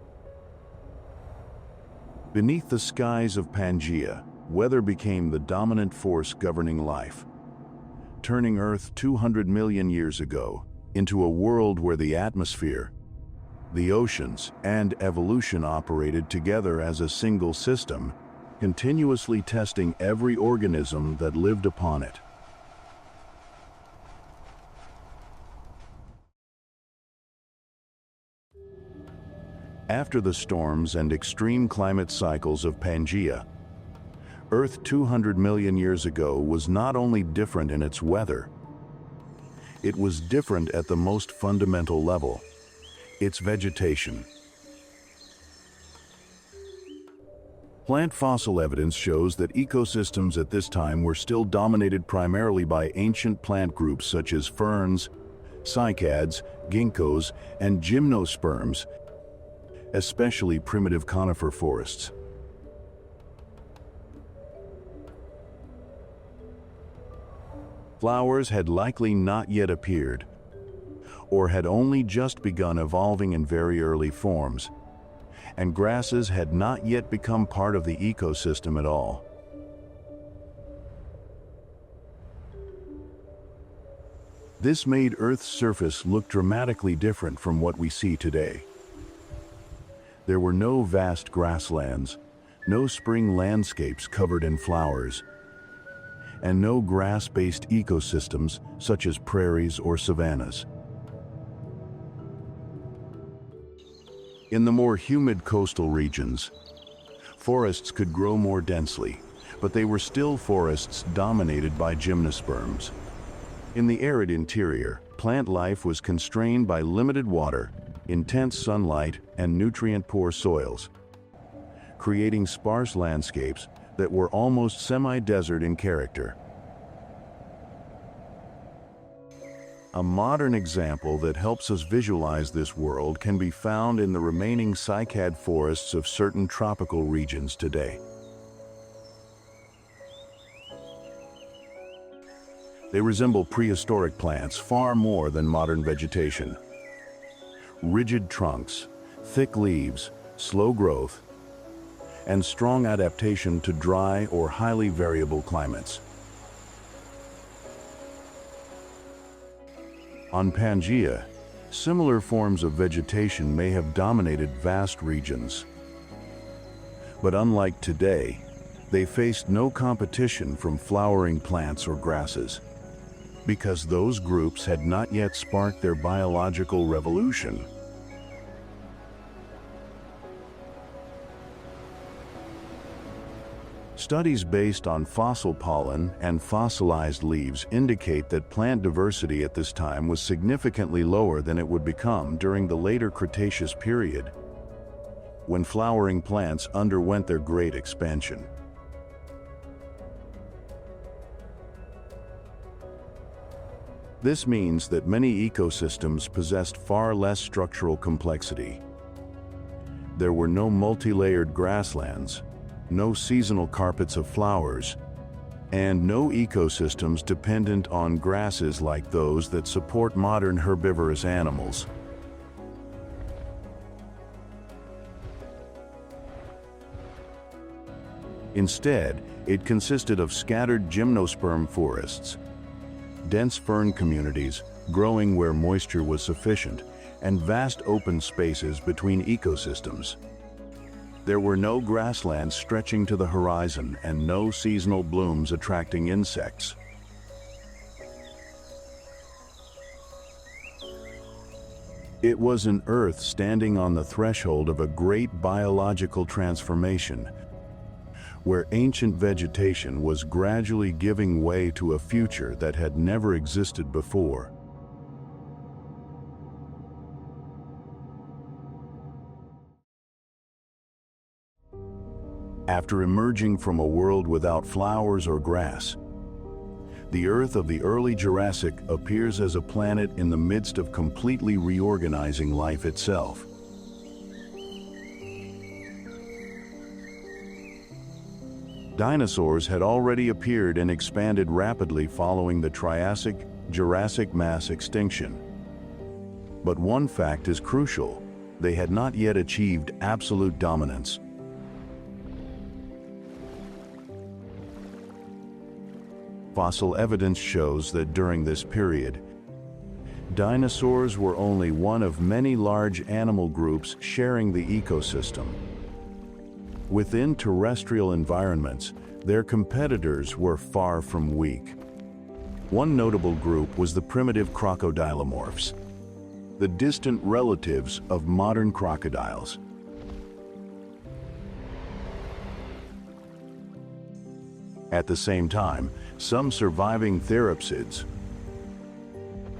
Beneath the skies of Pangaea, weather became the dominant force governing life, turning Earth 200 million years ago into a world where the atmosphere, the oceans, and evolution operated together as a single system, continuously testing every organism that lived upon it. After the storms and extreme climate cycles of Pangaea, Earth 200 million years ago was not only different in its weather, it was different at the most fundamental level, its vegetation. Plant fossil evidence shows that ecosystems at this time were still dominated primarily by ancient plant groups such as ferns, cycads, ginkgos, and gymnosperms, especially primitive conifer forests. Flowers had likely not yet appeared, or had only just begun evolving in very early forms, and grasses had not yet become part of the ecosystem at all. This made Earth's surface look dramatically different from what we see today. There were no vast grasslands, no spring landscapes covered in flowers, and no grass-based ecosystems such as prairies or savannas. In the more humid coastal regions, forests could grow more densely, but they were still forests dominated by gymnosperms. In the arid interior, plant life was constrained by limited water, intense sunlight, and nutrient-poor soils, creating sparse landscapes that were almost semi-desert in character. A modern example that helps us visualize this world can be found in the remaining cycad forests of certain tropical regions today. They resemble prehistoric plants far more than modern vegetation. Rigid trunks, thick leaves, slow growth, and strong adaptation to dry or highly variable climates. On Pangaea, similar forms of vegetation may have dominated vast regions. But unlike today, they faced no competition from flowering plants or grasses, because those groups had not yet sparked their biological revolution. Studies based on fossil pollen and fossilized leaves indicate that plant diversity at this time was significantly lower than it would become during the later Cretaceous period, when flowering plants underwent their great expansion. This means that many ecosystems possessed far less structural complexity. There were no multi-layered grasslands, no seasonal carpets of flowers, and no ecosystems dependent on grasses like those that support modern herbivorous animals. Instead, it consisted of scattered gymnosperm forests, dense fern communities growing where moisture was sufficient, and vast open spaces between ecosystems. There were no grasslands stretching to the horizon and no seasonal blooms attracting insects. It was an Earth standing on the threshold of a great biological transformation, where ancient vegetation was gradually giving way to a future that had never existed before. After emerging from a world without flowers or grass, the Earth of the early Jurassic appears as a planet in the midst of completely reorganizing life itself. Dinosaurs had already appeared and expanded rapidly following the Triassic-Jurassic mass extinction. But one fact is crucial: they had not yet achieved absolute dominance. Fossil evidence shows that during this period, dinosaurs were only one of many large animal groups sharing the ecosystem. Within terrestrial environments, their competitors were far from weak. One notable group was the primitive crocodilomorphs, the distant relatives of modern crocodiles. At the same time, some surviving therapsids,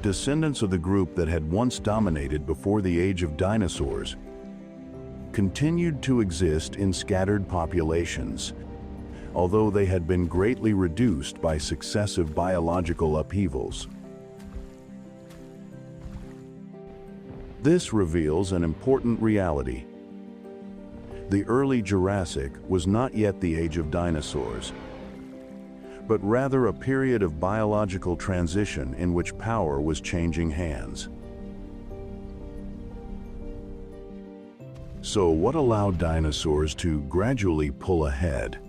descendants of the group that had once dominated before the age of dinosaurs, continued to exist in scattered populations, although they had been greatly reduced by successive biological upheavals. This reveals an important reality. The early Jurassic was not yet the age of dinosaurs, but rather a period of biological transition in which power was changing hands. So what allowed dinosaurs to gradually pull ahead?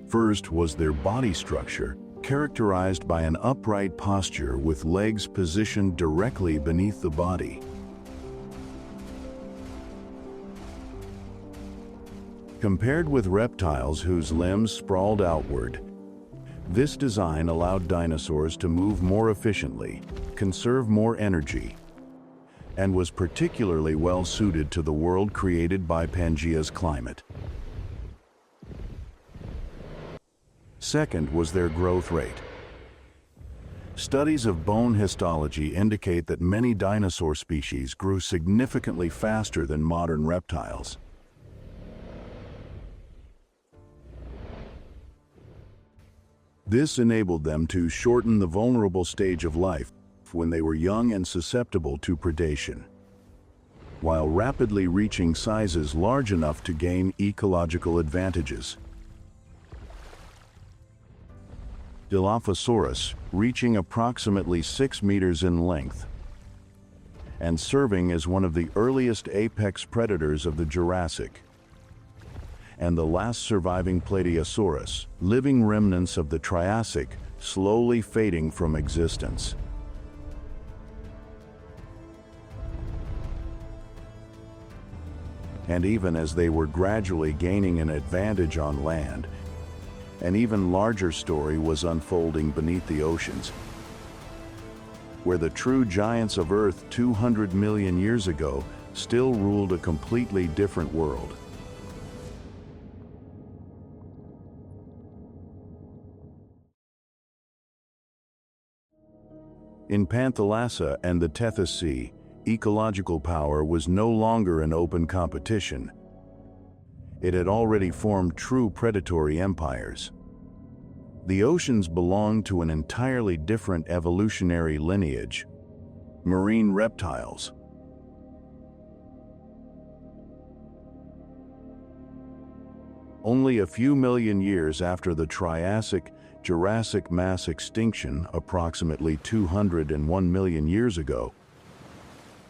First was their body structure, characterized by an upright posture with legs positioned directly beneath the body. Compared with reptiles whose limbs sprawled outward, this design allowed dinosaurs to move more efficiently, conserve more energy, and was particularly well suited to the world created by Pangaea's climate. Second was their growth rate. Studies of bone histology indicate that many dinosaur species grew significantly faster than modern reptiles. This enabled them to shorten the vulnerable stage of life when they were young and susceptible to predation, while rapidly reaching sizes large enough to gain ecological advantages. Dilophosaurus, reaching approximately 6 meters in length, and serving as one of the earliest apex predators of the Jurassic, and the last surviving Plateosaurus, living remnants of the Triassic, slowly fading from existence. And even as they were gradually gaining an advantage on land, an even larger story was unfolding beneath the oceans, where the true giants of Earth 200 million years ago still ruled a completely different world. In Panthalassa and the Tethys Sea, ecological power was no longer an open competition. It had already formed true predatory empires. The oceans belonged to an entirely different evolutionary lineage: marine reptiles. Only a few million years after the Triassic-Jurassic mass extinction, approximately 201 million years ago,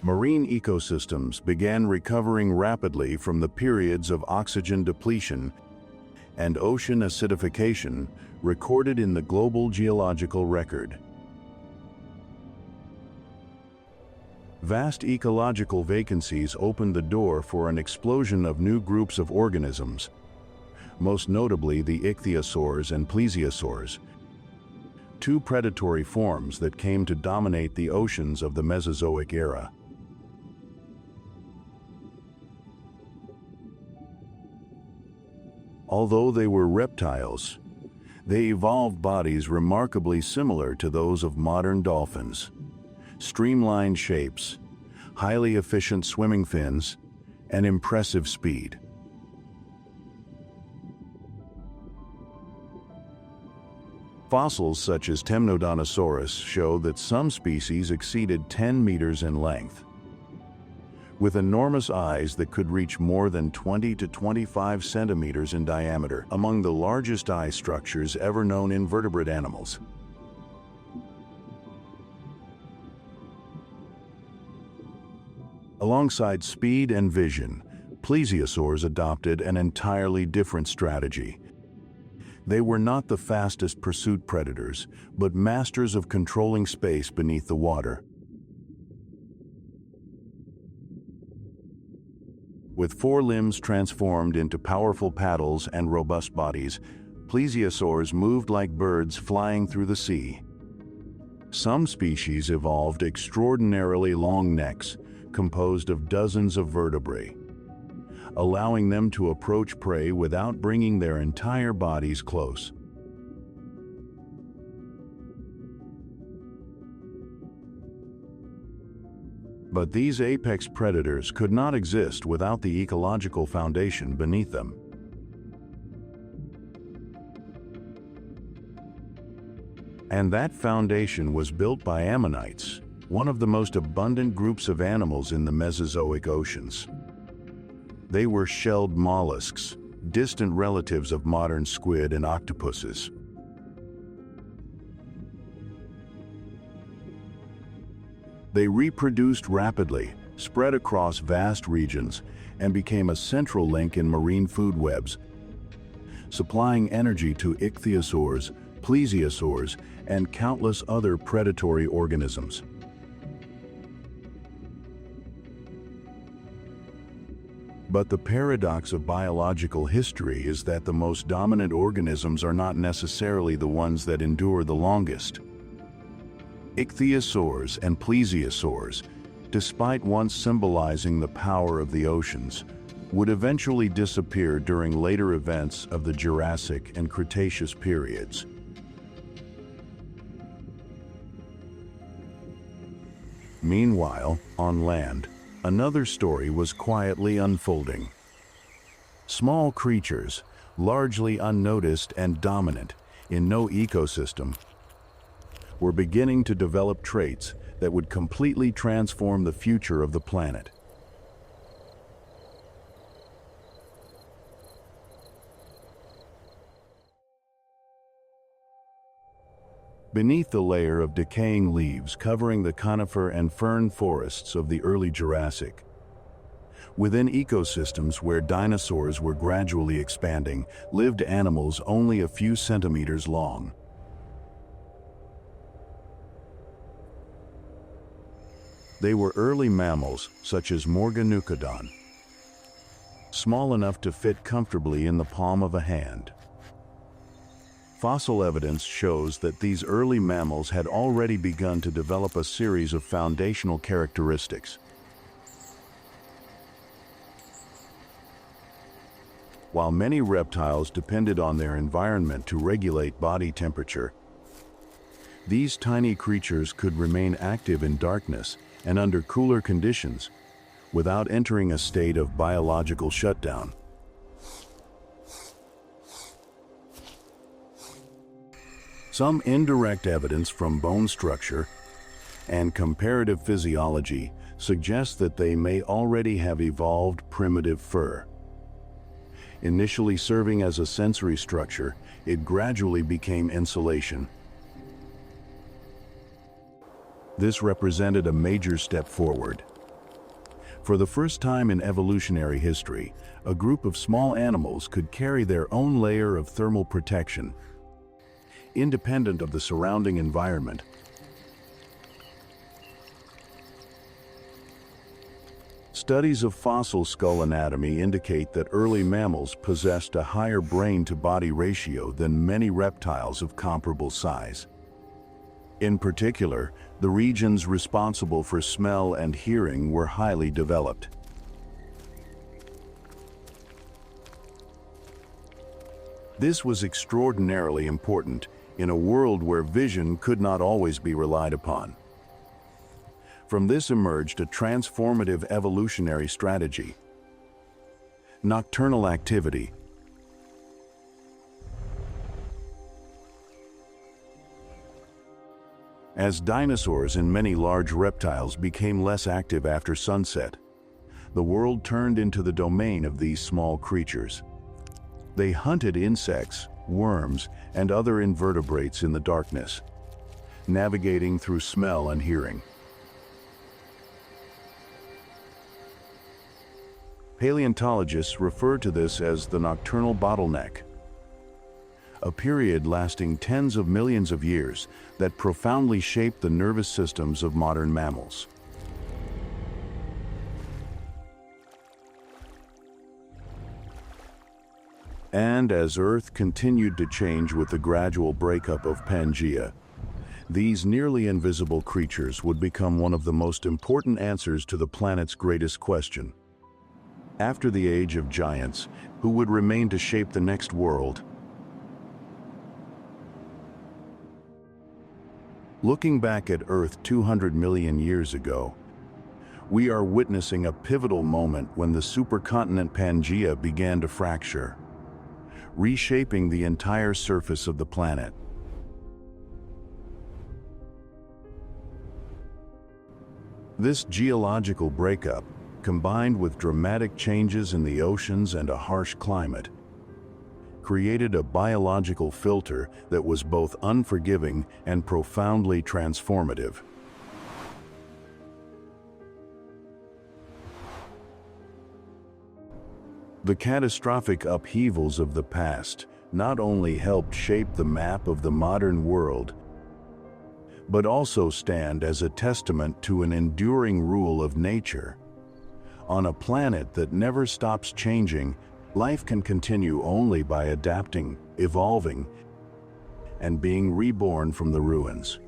marine ecosystems began recovering rapidly from the periods of oxygen depletion and ocean acidification recorded in the global geological record. Vast ecological vacancies opened the door for an explosion of new groups of organisms, most notably the ichthyosaurs and plesiosaurs, two predatory forms that came to dominate the oceans of the Mesozoic era. Although they were reptiles, they evolved bodies remarkably similar to those of modern dolphins: streamlined shapes, highly efficient swimming fins, and impressive speed. Fossils such as Temnodontosaurus show that some species exceeded 10 meters in length, with enormous eyes that could reach more than 20 to 25 centimeters in diameter, among the largest eye structures ever known in vertebrate animals. Alongside speed and vision, plesiosaurs adopted an entirely different strategy. They were not the fastest pursuit predators, but masters of controlling space beneath the water. With forelimbs transformed into powerful paddles and robust bodies, plesiosaurs moved like birds flying through the sea. Some species evolved extraordinarily long necks, composed of dozens of vertebrae, allowing them to approach prey without bringing their entire bodies close. But these apex predators could not exist without the ecological foundation beneath them. And that foundation was built by ammonites, one of the most abundant groups of animals in the Mesozoic oceans. They were shelled mollusks, distant relatives of modern squid and octopuses. They reproduced rapidly, spread across vast regions, and became a central link in marine food webs, supplying energy to ichthyosaurs, plesiosaurs, and countless other predatory organisms. But the paradox of biological history is that the most dominant organisms are not necessarily the ones that endure the longest. Ichthyosaurs and plesiosaurs, despite once symbolizing the power of the oceans, would eventually disappear during later events of the Jurassic and Cretaceous periods. Meanwhile, on land, another story was quietly unfolding. Small creatures, largely unnoticed and dominant in no ecosystem, were beginning to develop traits that would completely transform the future of the planet. Beneath the layer of decaying leaves covering the conifer and fern forests of the early Jurassic, within ecosystems where dinosaurs were gradually expanding, lived animals only a few centimeters long. They were early mammals, such as Morganucodon, small enough to fit comfortably in the palm of a hand. Fossil evidence shows that these early mammals had already begun to develop a series of foundational characteristics. While many reptiles depended on their environment to regulate body temperature, these tiny creatures could remain active in darkness and under cooler conditions without entering a state of biological shutdown. Some indirect evidence from bone structure and comparative physiology suggests that they may already have evolved primitive fur. Initially serving as a sensory structure, it gradually became insulation. This represented a major step forward. For the first time in evolutionary history, a group of small animals could carry their own layer of thermal protection, independent of the surrounding environment. Studies of fossil skull anatomy indicate that early mammals possessed a higher brain-to-body ratio than many reptiles of comparable size. In particular, the regions responsible for smell and hearing were highly developed. This was extraordinarily important in a world where vision could not always be relied upon. From this emerged a transformative evolutionary strategy: nocturnal activity. As dinosaurs and many large reptiles became less active after sunset, the world turned into the domain of these small creatures. They hunted insects, worms, and other invertebrates in the darkness, navigating through smell and hearing. Paleontologists refer to this as the nocturnal bottleneck, a period lasting tens of millions of years that profoundly shaped the nervous systems of modern mammals. And as Earth continued to change with the gradual breakup of Pangaea, these nearly invisible creatures would become one of the most important answers to the planet's greatest question. After the age of giants, who would remain to shape the next world? Looking back at Earth 200 million years ago, we are witnessing a pivotal moment when the supercontinent Pangaea began to fracture, reshaping the entire surface of the planet. This geological breakup, combined with dramatic changes in the oceans and a harsh climate, created a biological filter that was both unforgiving and profoundly transformative. The catastrophic upheavals of the past not only helped shape the map of the modern world, but also stand as a testament to an enduring rule of nature. On a planet that never stops changing, life can continue only by adapting, evolving, and being reborn from the ruins.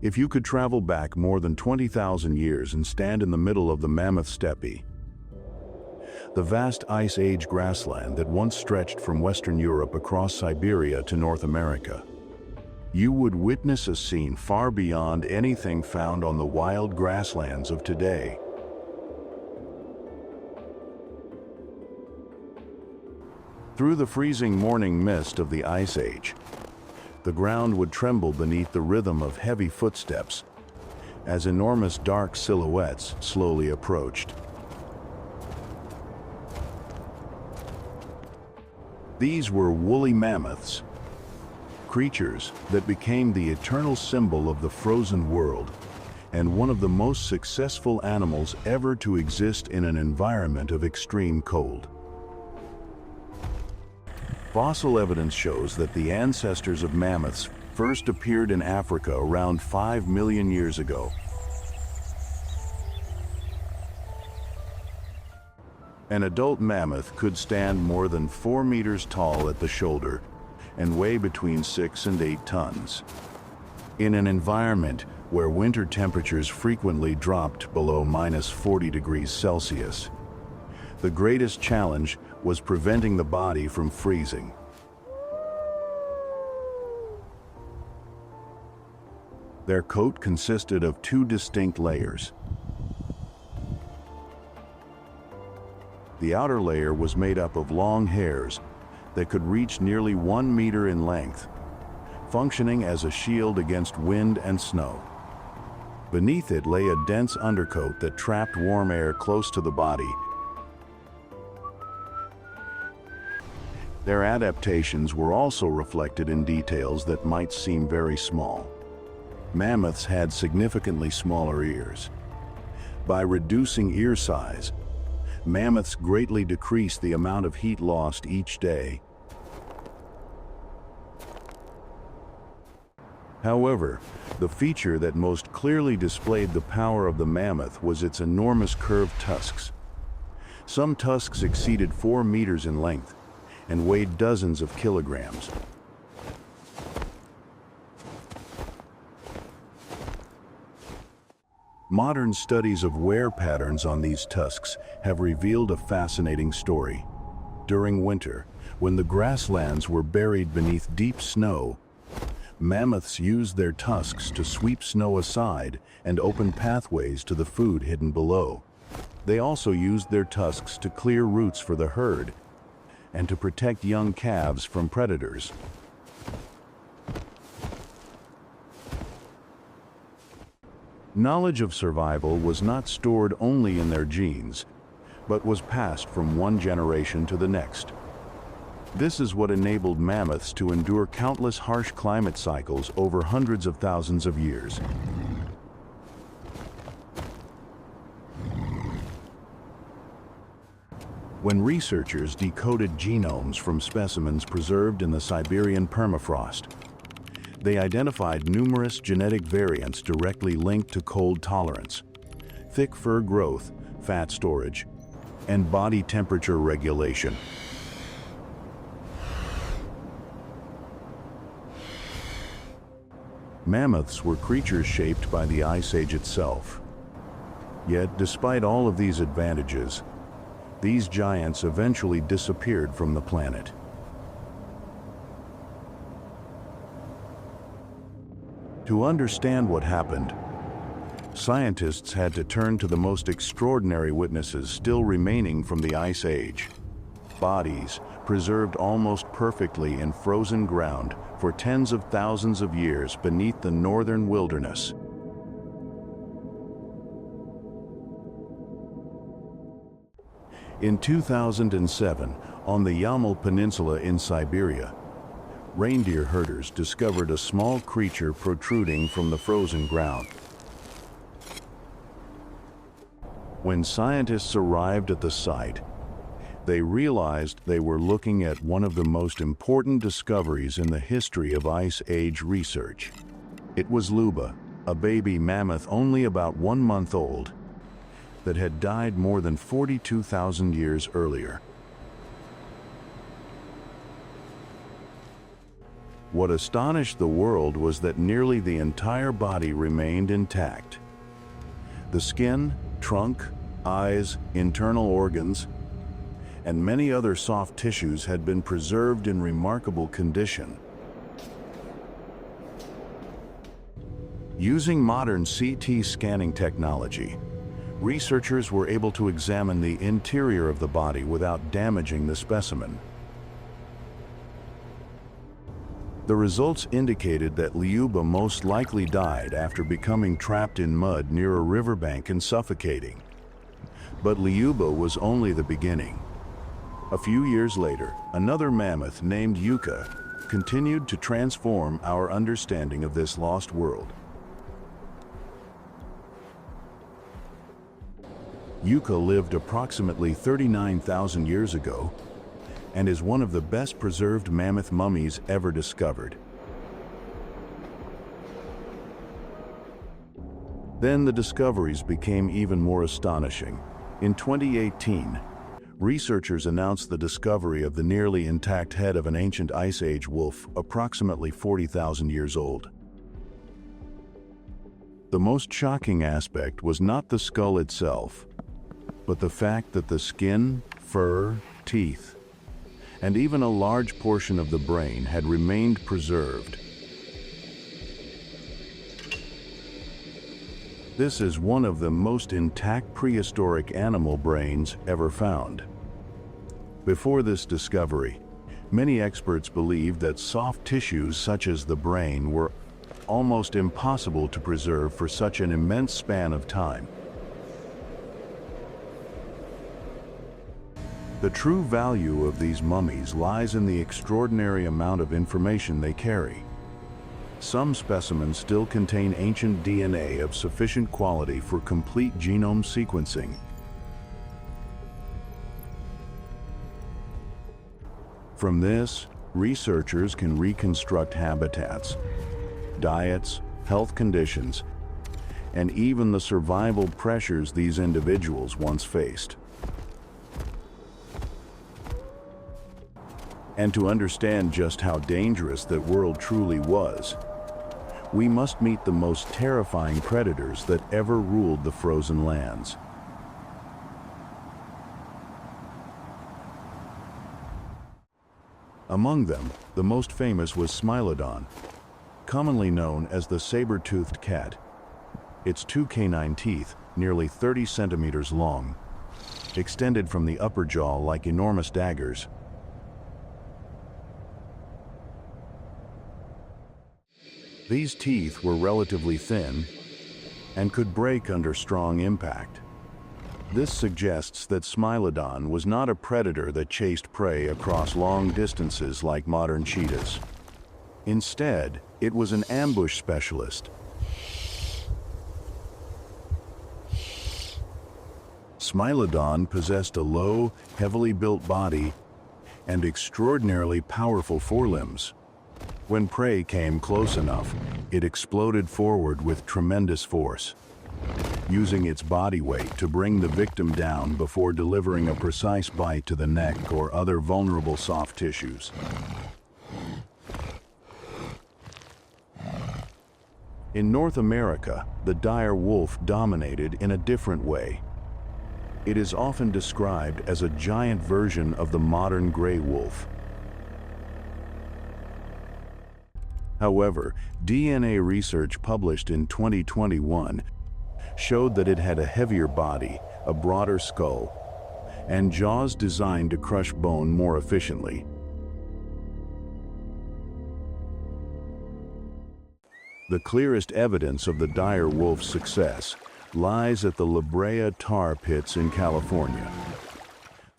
If you could travel back more than 20,000 years and stand in the middle of the mammoth steppe, the vast Ice Age grassland that once stretched from Western Europe across Siberia to North America, you would witness a scene far beyond anything found on the wild grasslands of today. Through the freezing morning mist of the Ice Age, the ground would tremble beneath the rhythm of heavy footsteps as enormous dark silhouettes slowly approached. These were woolly mammoths, creatures that became the eternal symbol of the frozen world and one of the most successful animals ever to exist in an environment of extreme cold. Fossil evidence shows that the ancestors of mammoths first appeared in Africa around 5 million years ago. An adult mammoth could stand more than 4 meters tall at the shoulder and weigh between 6 and 8 tons. In an environment where winter temperatures frequently dropped below -40 degrees Celsius, the greatest challenge was preventing the body from freezing. Their coat consisted of 2 distinct layers. The outer layer was made up of long hairs that could reach nearly 1 meter in length, functioning as a shield against wind and snow. Beneath it lay a dense undercoat that trapped warm air close to the body. Their adaptations were also reflected in details that might seem very small. Mammoths had significantly smaller ears. By reducing ear size, mammoths greatly decreased the amount of heat lost each day. However, the feature that most clearly displayed the power of the mammoth was its enormous curved tusks. Some tusks exceeded 4 meters in length and weighed dozens of kilograms. Modern studies of wear patterns on these tusks have revealed a fascinating story. During winter, when the grasslands were buried beneath deep snow, mammoths used their tusks to sweep snow aside and open pathways to the food hidden below. They also used their tusks to clear routes for the herd, and to protect young calves from predators. Knowledge of survival was not stored only in their genes, but was passed from one generation to the next. This is what enabled mammoths to endure countless harsh climate cycles over hundreds of thousands of years. When researchers decoded genomes from specimens preserved in the Siberian permafrost, they identified numerous genetic variants directly linked to cold tolerance, thick fur growth, fat storage, and body temperature regulation. Mammoths were creatures shaped by the Ice Age itself. Yet, despite all of these advantages, these giants eventually disappeared from the planet. To understand what happened, scientists had to turn to the most extraordinary witnesses still remaining from the Ice Age. Bodies preserved almost perfectly in frozen ground for tens of thousands of years beneath the northern wilderness. In 2007, on the Yamal Peninsula in Siberia, reindeer herders discovered a small creature protruding from the frozen ground. When scientists arrived at the site, they realized they were looking at one of the most important discoveries in the history of Ice Age research. It was Luba, a baby mammoth only about 1 month old, that had died more than 42,000 years earlier. What astonished the world was that nearly the entire body remained intact. The skin, trunk, eyes, internal organs, and many other soft tissues had been preserved in remarkable condition. Using modern CT scanning technology, researchers were able to examine the interior of the body without damaging the specimen. The results indicated that Luba most likely died after becoming trapped in mud near a riverbank and suffocating. But Luba was only the beginning. A few years later, another mammoth named Yucca continued to transform our understanding of this lost world. Yucca lived approximately 39,000 years ago and is one of the best preserved mammoth mummies ever discovered. Then the discoveries became even more astonishing. In 2018, researchers announced the discovery of the nearly intact head of an ancient Ice Age wolf, approximately 40,000 years old. The most shocking aspect was not the skull itself, but the fact that the skin, fur, teeth, and even a large portion of the brain had remained preserved. This is one of the most intact prehistoric animal brains ever found. Before this discovery, many experts believed that soft tissues such as the brain were almost impossible to preserve for such an immense span of time. The true value of these mummies lies in the extraordinary amount of information they carry. Some specimens still contain ancient DNA of sufficient quality for complete genome sequencing. From this, researchers can reconstruct habitats, diets, health conditions, and even the survival pressures these individuals once faced. And to understand just how dangerous that world truly was, we must meet the most terrifying predators that ever ruled the frozen lands. Among them, the most famous was Smilodon, commonly known as the saber-toothed cat. Its 2 canine teeth, nearly 30 centimeters long, extended from the upper jaw like enormous daggers, These teeth were relatively thin and could break under strong impact. This suggests that Smilodon was not a predator that chased prey across long distances like modern cheetahs. Instead, it was an ambush specialist. Smilodon possessed a low, heavily built body and extraordinarily powerful forelimbs. When prey came close enough, it exploded forward with tremendous force, using its body weight to bring the victim down before delivering a precise bite to the neck or other vulnerable soft tissues. In North America, the dire wolf dominated in a different way. It is often described as a giant version of the modern gray wolf. However, DNA research published in 2021 showed that it had a heavier body, a broader skull, and jaws designed to crush bone more efficiently. The clearest evidence of the dire wolf's success lies at the La Brea tar pits in California.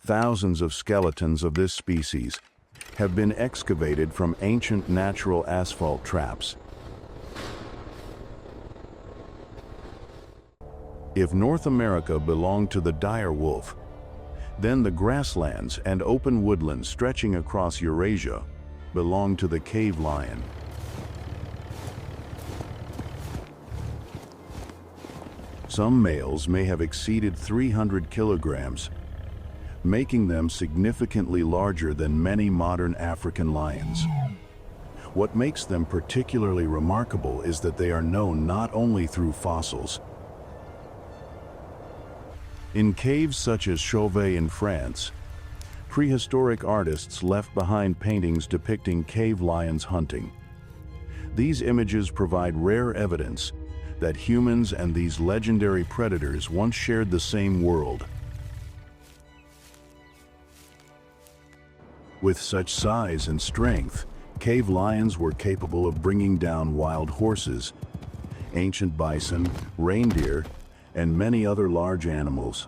Thousands of skeletons of this species have been excavated from ancient natural asphalt traps. If North America belonged to the dire wolf, then the grasslands and open woodlands stretching across Eurasia belonged to the cave lion. Some males may have exceeded 300 kilograms, making them significantly larger than many modern African lions. What makes them particularly remarkable is that they are known not only through fossils. In caves such as Chauvet in France, prehistoric artists left behind paintings depicting cave lions hunting. These images provide rare evidence that humans and these legendary predators once shared the same world. With such size and strength, cave lions were capable of bringing down wild horses, ancient bison, reindeer, and many other large animals.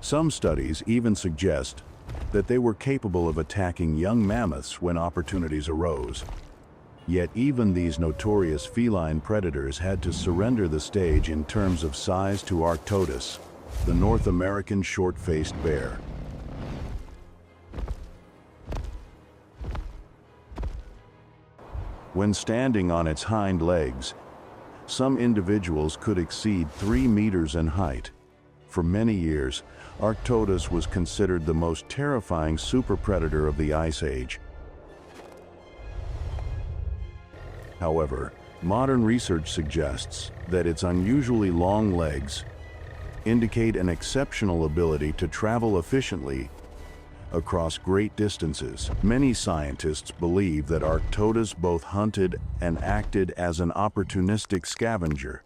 Some studies even suggest that they were capable of attacking young mammoths when opportunities arose. Yet even these notorious feline predators had to surrender the stage in terms of size to Arctodus, the North American short-faced bear. When standing on its hind legs, some individuals could exceed 3 meters in height. For many years, Arctodus was considered the most terrifying superpredator of the Ice Age. However, modern research suggests that its unusually long legs indicate an exceptional ability to travel efficiently across great distances. Many scientists believe that Arctodus both hunted and acted as an opportunistic scavenger.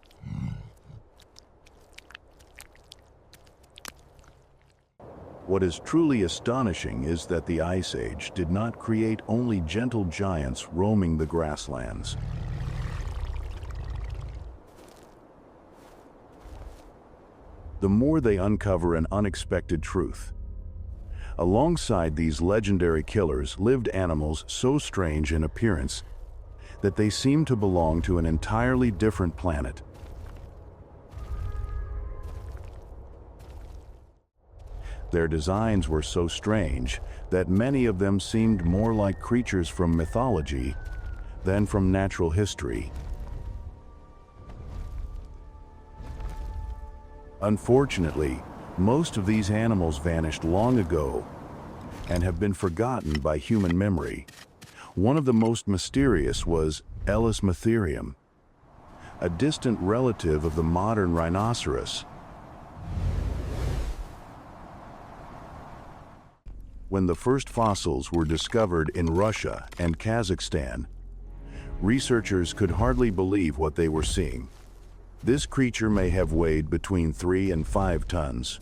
What is truly astonishing is that the Ice Age did not create only gentle giants roaming the grasslands. The more they uncover an unexpected truth. Alongside these legendary killers lived animals so strange in appearance that they seemed to belong to an entirely different planet. Their designs were so strange that many of them seemed more like creatures from mythology than from natural history. Unfortunately, most of these animals vanished long ago and have been forgotten by human memory. One of the most mysterious was Elasmotherium, a distant relative of the modern rhinoceros. When the first fossils were discovered in Russia and Kazakhstan, researchers could hardly believe what they were seeing. This creature may have weighed between 3 and 5 tons,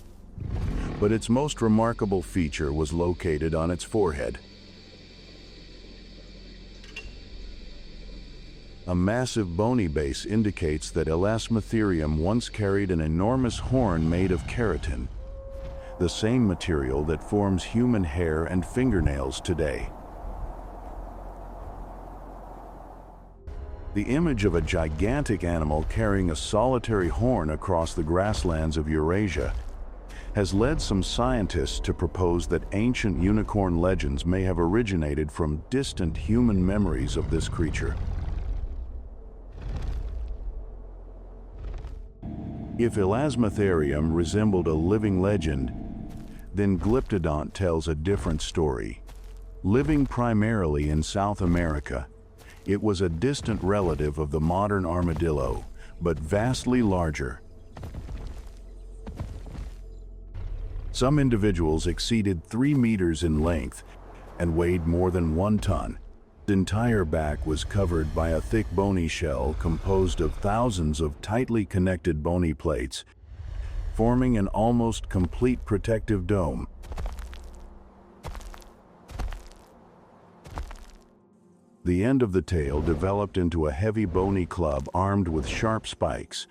but its most remarkable feature was located on its forehead. A massive bony base indicates that Elasmotherium once carried an enormous horn made of keratin, the same material that forms human hair and fingernails today. The image of a gigantic animal carrying a solitary horn across the grasslands of Eurasia has led some scientists to propose that ancient unicorn legends may have originated from distant human memories of this creature. If Elasmotherium resembled a living legend, then Glyptodont tells a different story. Living primarily in South America, it was a distant relative of the modern armadillo, but vastly larger. Some individuals exceeded 3 meters in length and weighed more than 1 ton. The entire back was covered by a thick bony shell composed of thousands of tightly connected bony plates, forming an almost complete protective dome. The end of the tail developed into a heavy bony club armed with sharp spikes,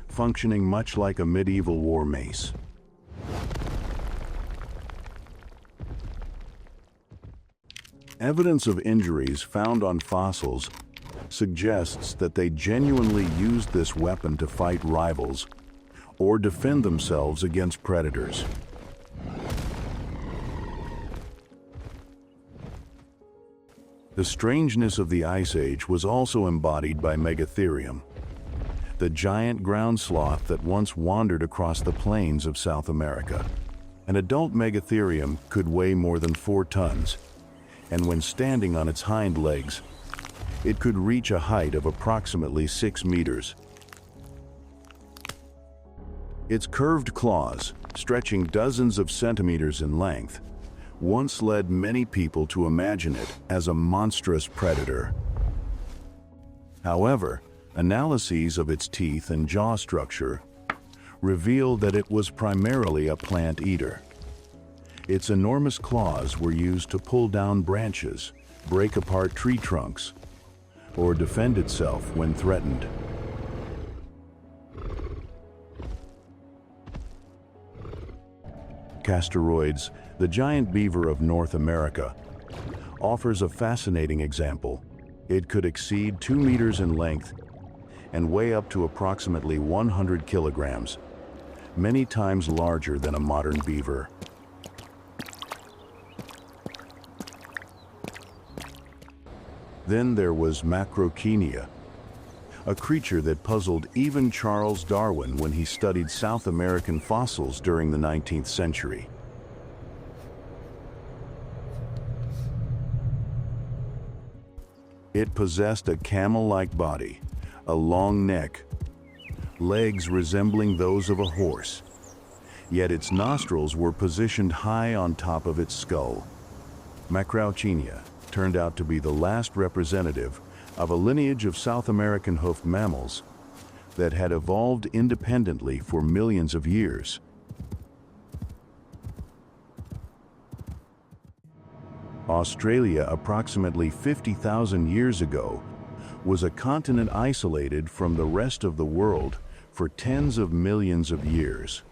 functioning much like a medieval war mace. Evidence of injuries found on fossils suggests that they genuinely used this weapon to fight rivals or defend themselves against predators. The strangeness of the Ice Age was also embodied by Megatherium, the giant ground sloth that once wandered across the plains of South America. An adult Megatherium could weigh more than 4 tons, and when standing on its hind legs, it could reach a height of approximately 6 meters. Its curved claws, stretching dozens of centimeters in length, once led many people to imagine it as a monstrous predator. However, analyses of its teeth and jaw structure reveal that it was primarily a plant eater. Its enormous claws were used to pull down branches, break apart tree trunks, or defend itself when threatened. Castoroids, the giant beaver of North America, offers a fascinating example. It could exceed 2 meters in length and weigh up to approximately 100 kilograms, many times larger than a modern beaver. Then there was Macrauchenia, a creature that puzzled even Charles Darwin when he studied South American fossils during the 19th century. It possessed a camel-like body, a long neck, legs resembling those of a horse, yet its nostrils were positioned high on top of its skull. Macrauchenia turned out to be the last representative of a lineage of South American hoofed mammals that had evolved independently for millions of years. Australia, approximately 50,000 years ago, was a continent isolated from the rest of the world for tens of millions of years.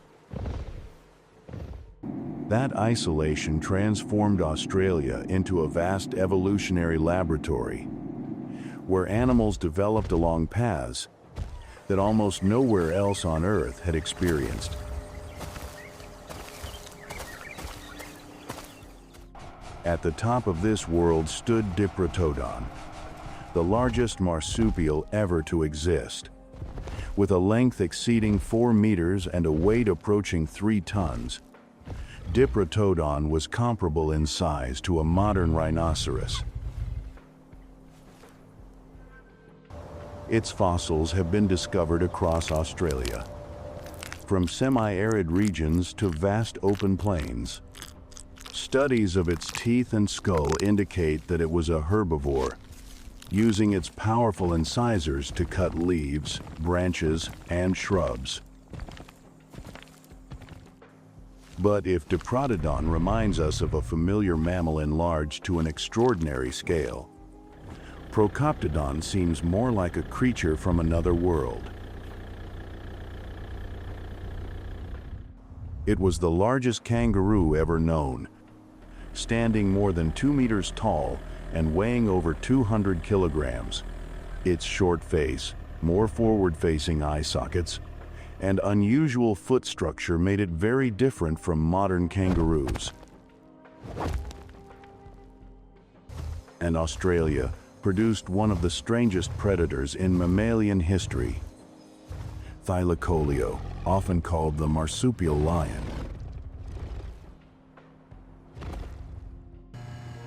That isolation transformed Australia into a vast evolutionary laboratory, where animals developed along paths that almost nowhere else on Earth had experienced. At the top of this world stood Diprotodon, the largest marsupial ever to exist. With a length exceeding 4 meters and a weight approaching 3 tons, Diprotodon was comparable in size to a modern rhinoceros. Its fossils have been discovered across Australia, from semi-arid regions to vast open plains. Studies of its teeth and skull indicate that it was a herbivore, using its powerful incisors to cut leaves, branches, and shrubs. But if Diprotodon reminds us of a familiar mammal enlarged to an extraordinary scale, Procoptodon seems more like a creature from another world. It was the largest kangaroo ever known, standing more than 2 meters tall and weighing over 200 kilograms. Its short face, more forward-facing eye sockets, and unusual foot structure made it very different from modern kangaroos. And Australia produced one of the strangest predators in mammalian history, Thylacoleo, often called the marsupial lion.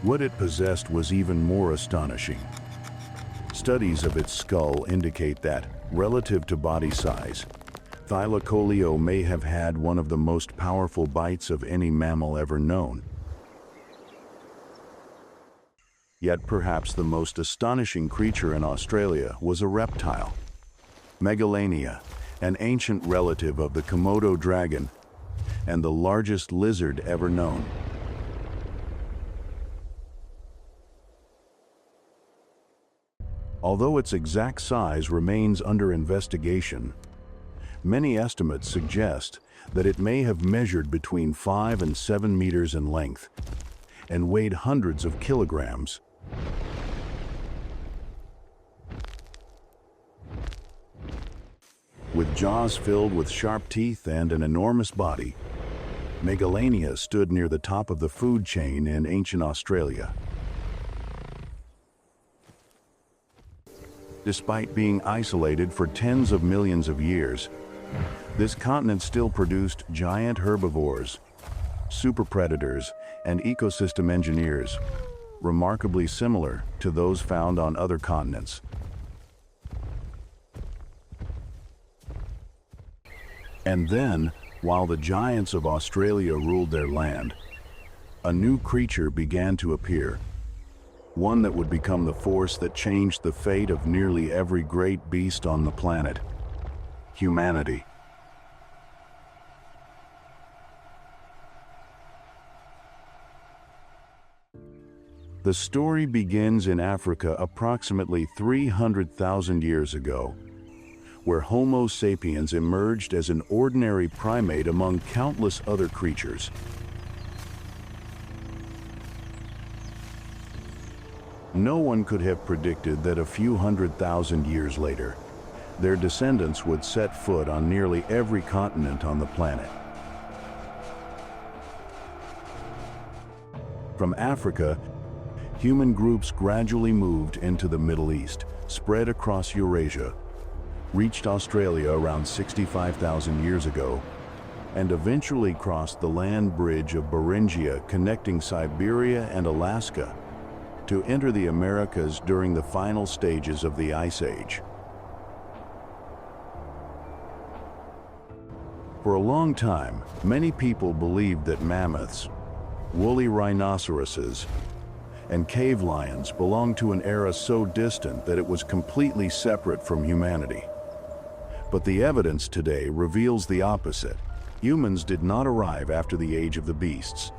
What it possessed was even more astonishing. Studies of its skull indicate that, relative to body size, Thylacoleo may have had one of the most powerful bites of any mammal ever known. Yet perhaps the most astonishing creature in Australia was a reptile, Megalania, an ancient relative of the Komodo dragon and the largest lizard ever known. Although its exact size remains under investigation, many estimates suggest that it may have measured between 5 and 7 meters in length and weighed hundreds of kilograms. With jaws filled with sharp teeth and an enormous body, Megalania stood near the top of the food chain in ancient Australia. Despite being isolated for tens of millions of years, this continent still produced giant herbivores, super predators, and ecosystem engineers, remarkably similar to those found on other continents. And then, while the giants of Australia ruled their land, a new creature began to appear, one that would become the force that changed the fate of nearly every great beast on the planet: humanity. The story begins in Africa approximately 300,000 years ago, where Homo sapiens emerged as an ordinary primate among countless other creatures. No one could have predicted that a few 100,000 years later, their descendants would set foot on nearly every continent on the planet. From Africa, human groups gradually moved into the Middle East, spread across Eurasia, reached Australia around 65,000 years ago, and eventually crossed the land bridge of Beringia connecting Siberia and Alaska to enter the Americas during the final stages of the Ice Age. For a long time, many people believed that mammoths, woolly rhinoceroses, and cave lions belonged to an era so distant that it was completely separate from humanity. But the evidence today reveals the opposite. Humans did not arrive after the age of the beasts.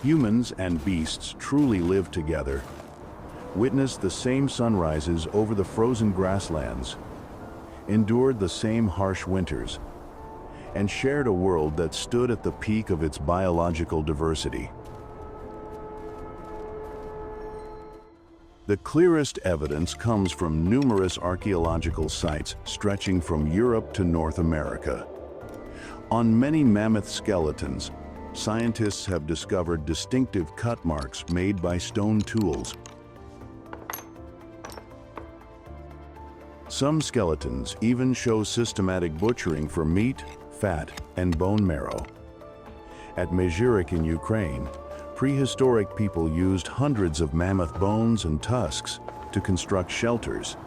Humans and beasts truly lived together, witnessed the same sunrises over the frozen grasslands, endured the same harsh winters, and shared a world that stood at the peak of its biological diversity. The clearest evidence comes from numerous archaeological sites stretching from Europe to North America. On many mammoth skeletons, scientists have discovered distinctive cut marks made by stone tools. Some skeletons even show systematic butchering for meat, fat, and bone marrow. At Mirovia in Ukraine, prehistoric people used hundreds of mammoth bones and tusks to construct shelters.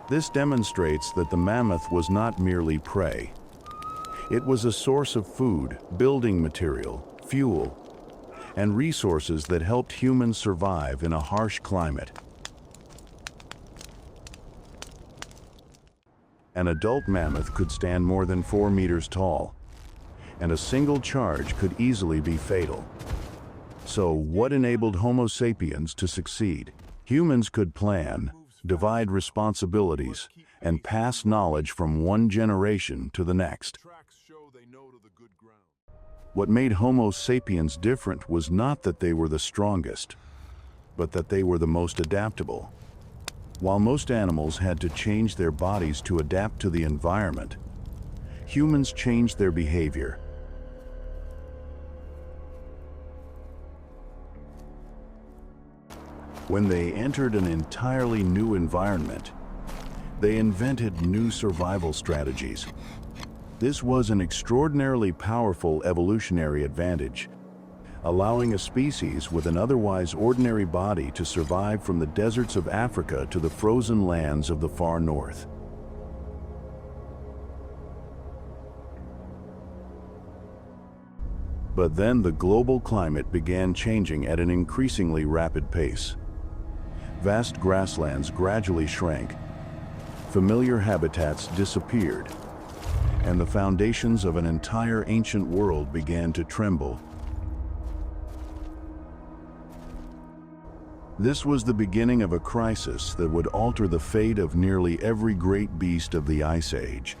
This demonstrates that the mammoth was not merely prey. It was a source of food, building material, fuel, and resources that helped humans survive in a harsh climate. An adult mammoth could stand more than 4 meters tall, and a single charge could easily be fatal. So, what enabled Homo sapiens to succeed? Humans could plan, divide responsibilities, and pass knowledge from one generation to the next. What made Homo sapiens different was not that they were the strongest, but that they were the most adaptable. While most animals had to change their bodies to adapt to the environment, humans changed their behavior. When they entered an entirely new environment, they invented new survival strategies. This was an extraordinarily powerful evolutionary advantage, allowing a species with an otherwise ordinary body to survive from the deserts of Africa to the frozen lands of the far north. But then the global climate began changing at an increasingly rapid pace. Vast grasslands gradually shrank, familiar habitats disappeared, and the foundations of an entire ancient world began to tremble. This was the beginning of a crisis that would alter the fate of nearly every great beast of the Ice Age.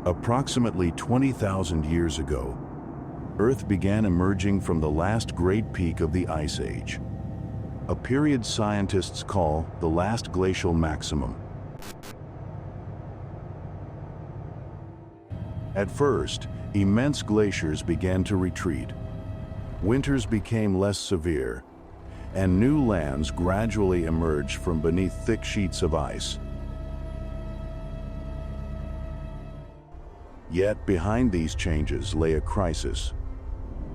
Approximately 20,000 years ago, Earth began emerging from the last great peak of the Ice Age, a period scientists call the last glacial maximum. At first, immense glaciers began to retreat. Winters became less severe, and new lands gradually emerged from beneath thick sheets of ice. Yet behind these changes lay a crisis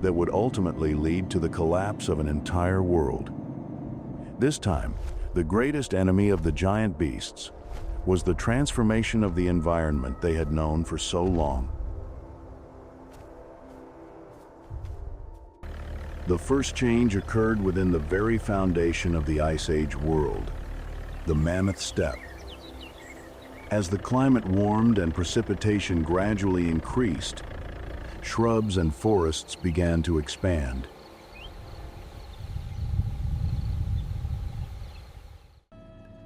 that would ultimately lead to the collapse of an entire world. This time, the greatest enemy of the giant beasts was the transformation of the environment they had known for so long. The first change occurred within the very foundation of the Ice Age world, the Mammoth Steppe. As the climate warmed and precipitation gradually increased, shrubs and forests began to expand.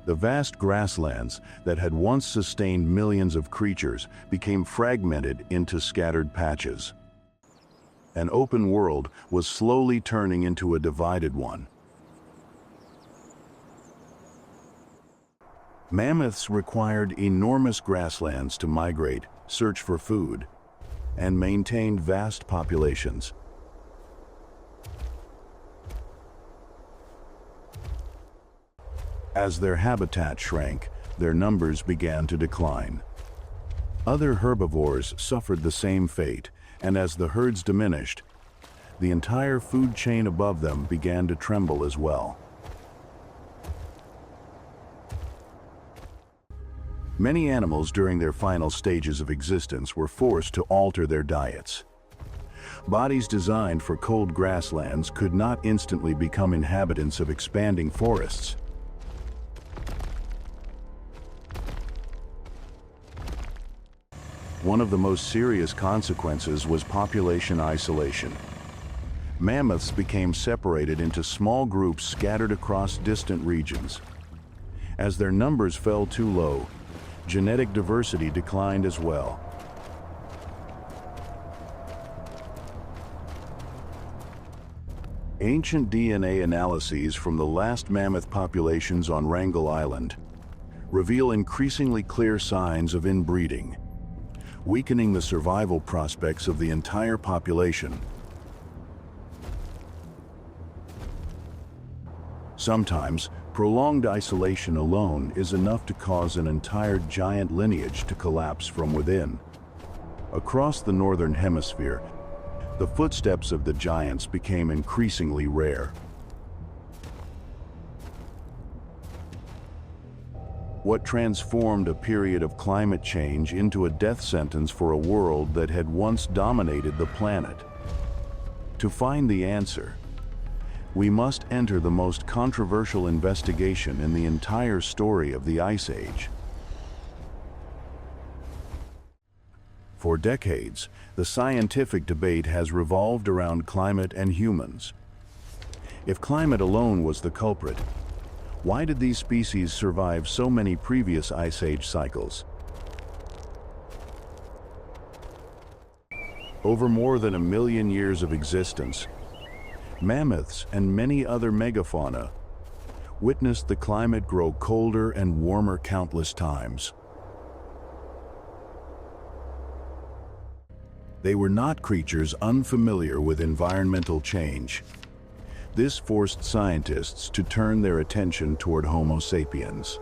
The vast grasslands that had once sustained millions of creatures became fragmented into scattered patches. An open world was slowly turning into a divided one. Mammoths required enormous grasslands to migrate, search for food, and maintain vast populations. As their habitat shrank, their numbers began to decline. Other herbivores suffered the same fate, and as the herds diminished, the entire food chain above them began to tremble as well. Many animals during their final stages of existence were forced to alter their diets. Bodies designed for cold grasslands could not instantly become inhabitants of expanding forests. One of the most serious consequences was population isolation. Mammoths became separated into small groups scattered across distant regions. As their numbers fell too low, genetic diversity declined as well. Ancient DNA analyses from the last mammoth populations on Wrangel Island reveal increasingly clear signs of inbreeding, weakening the survival prospects of the entire population. Sometimes, prolonged isolation alone is enough to cause an entire giant lineage to collapse from within. Across the northern hemisphere, the footsteps of the giants became increasingly rare. What transformed a period of climate change into a death sentence for a world that had once dominated the planet? To find the answer, we must enter the most controversial investigation in the entire story of the Ice Age. For decades, the scientific debate has revolved around climate and humans. If climate alone was the culprit, why did these species survive so many previous Ice Age cycles? Over more than 1 million years of existence, mammoths and many other megafauna witnessed the climate grow colder and warmer countless times. They were not creatures unfamiliar with environmental change. This forced scientists to turn their attention toward Homo sapiens.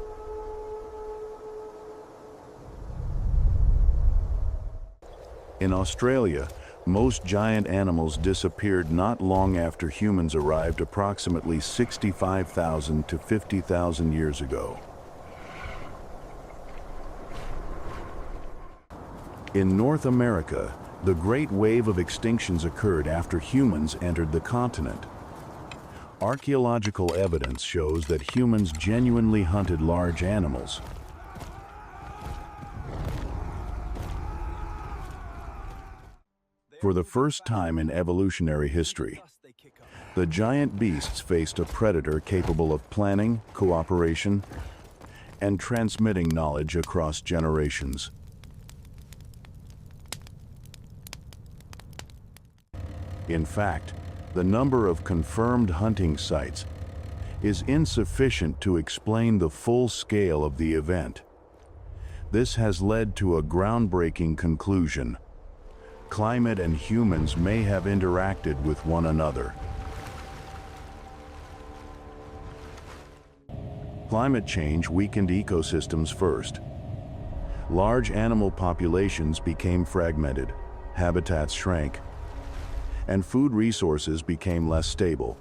In Australia, most giant animals disappeared not long after humans arrived, approximately 65,000 to 50,000 years ago. In North America, the Great Wave of extinctions occurred after humans entered the continent. Archaeological evidence shows that humans genuinely hunted large animals. For the first time in evolutionary history, the giant beasts faced a predator capable of planning, cooperation, and transmitting knowledge across generations. In fact, the number of confirmed hunting sites is insufficient to explain the full scale of the event. This has led to a groundbreaking conclusion. Climate and humans may have interacted with one another. Climate change weakened ecosystems first. Large animal populations became fragmented, habitats shrank, and food resources became less stable.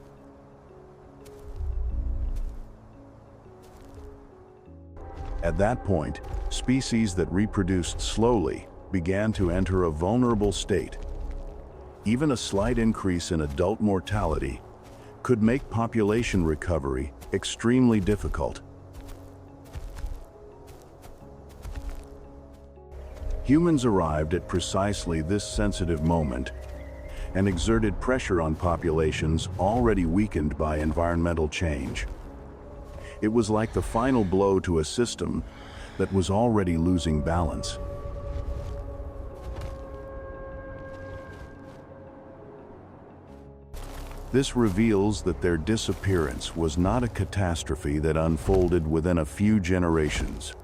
At that point, species that reproduced slowly began to enter a vulnerable state. Even a slight increase in adult mortality could make population recovery extremely difficult. Humans arrived at precisely this sensitive moment and exerted pressure on populations already weakened by environmental change. It was like the final blow to a system that was already losing balance. This reveals that their disappearance was not a catastrophe that unfolded within a few generations.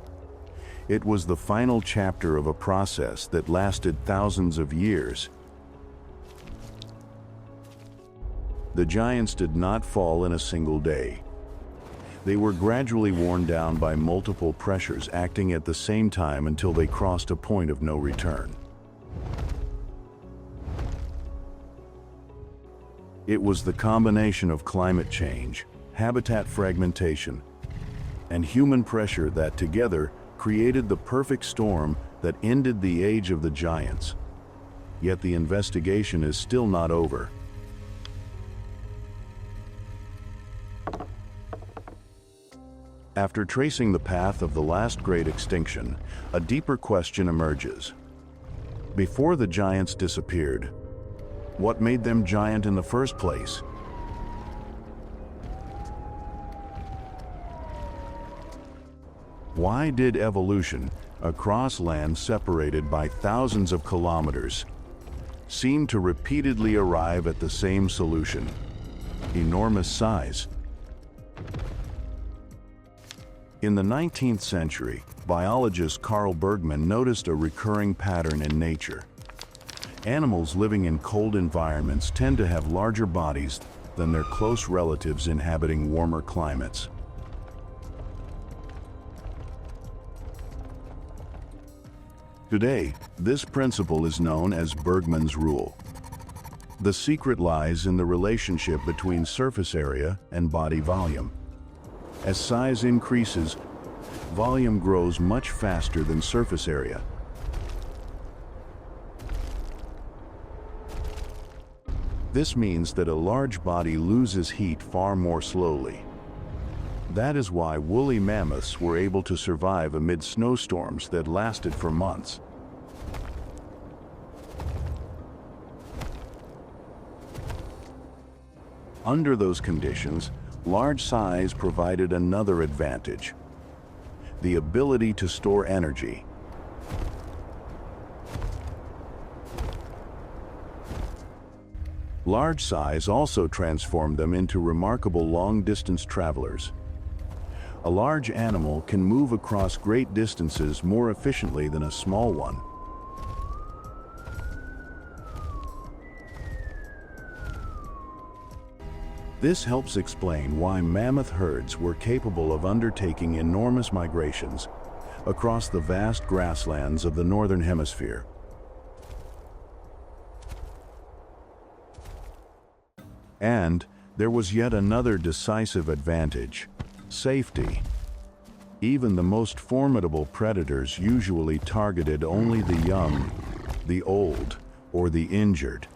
It was the final chapter of a process that lasted thousands of years. The giants did not fall in a single day. They were gradually worn down by multiple pressures acting at the same time until they crossed a point of no return. It was the combination of climate change, habitat fragmentation, and human pressure that together created the perfect storm that ended the age of the giants. Yet the investigation is still not over. After tracing the path of the last great extinction, a deeper question emerges. Before the giants disappeared, what made them giant in the first place? Why did evolution, across land separated by thousands of kilometers, seem to repeatedly arrive at the same solution? Enormous size. In the 19th century, biologist Carl Bergman noticed a recurring pattern in nature. Animals living in cold environments tend to have larger bodies than their close relatives inhabiting warmer climates. Today, this principle is known as Bergman's rule. The secret lies in the relationship between surface area and body volume. As size increases, volume grows much faster than surface area. This means that a large body loses heat far more slowly. That is why woolly mammoths were able to survive amid snowstorms that lasted for months. Under those conditions, large size provided another advantage: the ability to store energy. Large size also transformed them into remarkable long-distance travelers. A large animal can move across great distances more efficiently than a small one. This helps explain why mammoth herds were capable of undertaking enormous migrations across the vast grasslands of the northern hemisphere. And there was yet another decisive advantage: safety. Even the most formidable predators usually targeted only the young, the old, or the injured.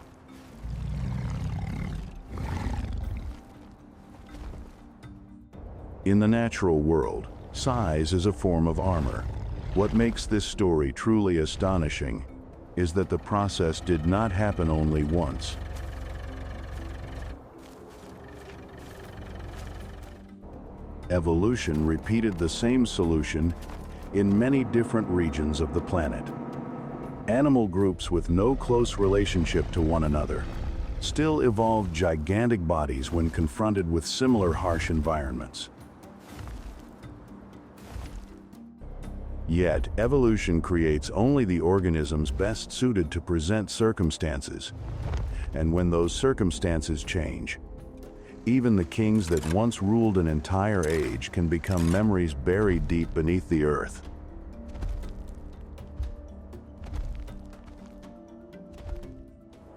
In the natural world, size is a form of armor. What makes this story truly astonishing is that the process did not happen only once. Evolution repeated the same solution in many different regions of the planet. Animal groups with no close relationship to one another still evolved gigantic bodies when confronted with similar harsh environments. Yet, evolution creates only the organisms best suited to present circumstances. And when those circumstances change, even the kings that once ruled an entire age can become memories buried deep beneath the earth.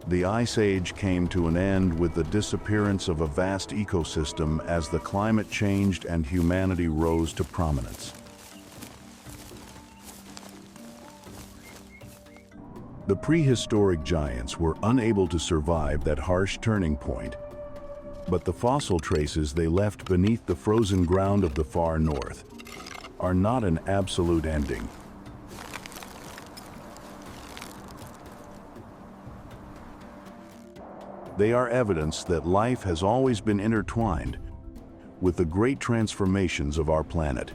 The Ice Age came to an end with the disappearance of a vast ecosystem as the climate changed and humanity rose to prominence. The prehistoric giants were unable to survive that harsh turning point, but the fossil traces they left beneath the frozen ground of the far north are not an absolute ending. They are evidence that life has always been intertwined with the great transformations of our planet.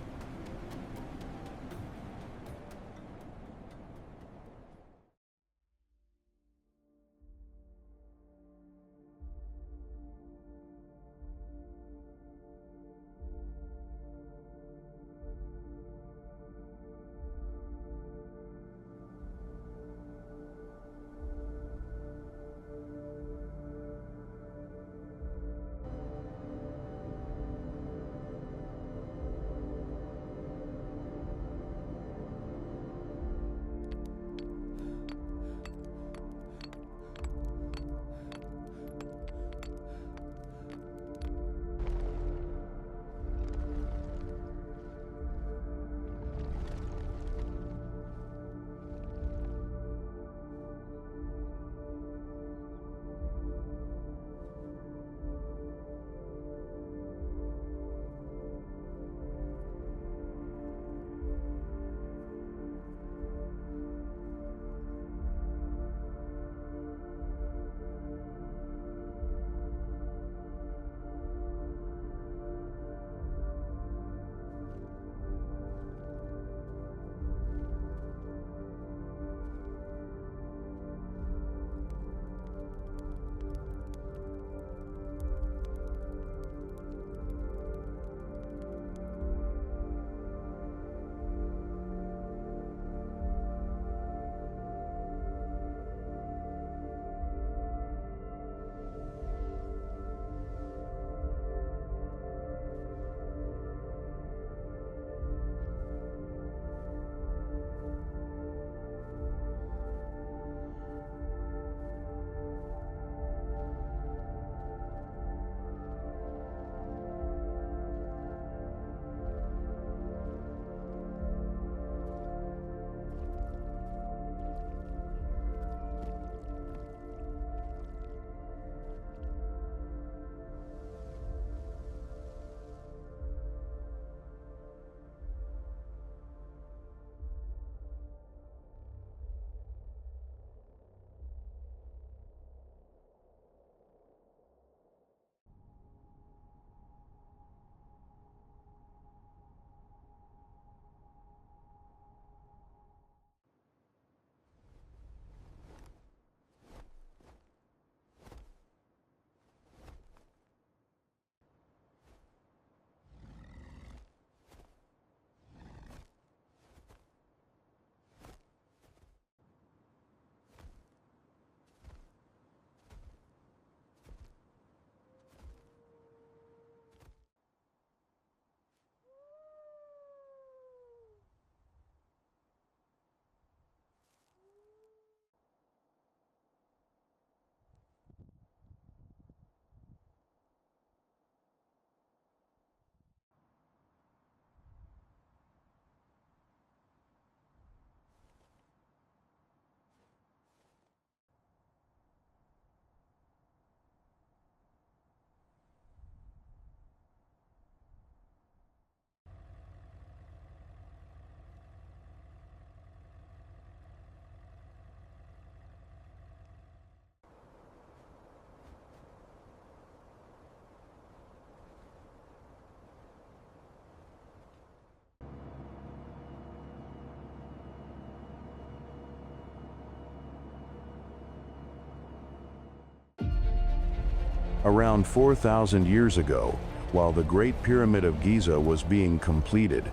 Around 4,000 years ago, while the Great Pyramid of Giza was being completed,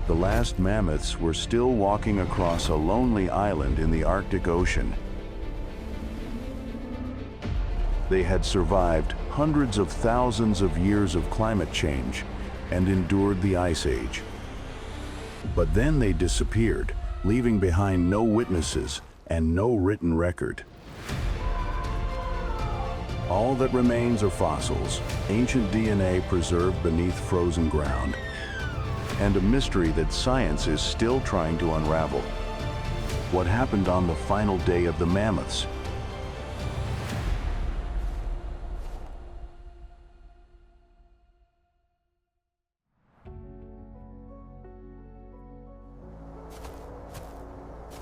the last mammoths were still walking across a lonely island in the Arctic Ocean. They had survived hundreds of thousands of years of climate change and endured the Ice Age. But then they disappeared, leaving behind no witnesses and no written record. All that remains are fossils, ancient DNA preserved beneath frozen ground, and a mystery that science is still trying to unravel. What happened on the final day of the mammoths?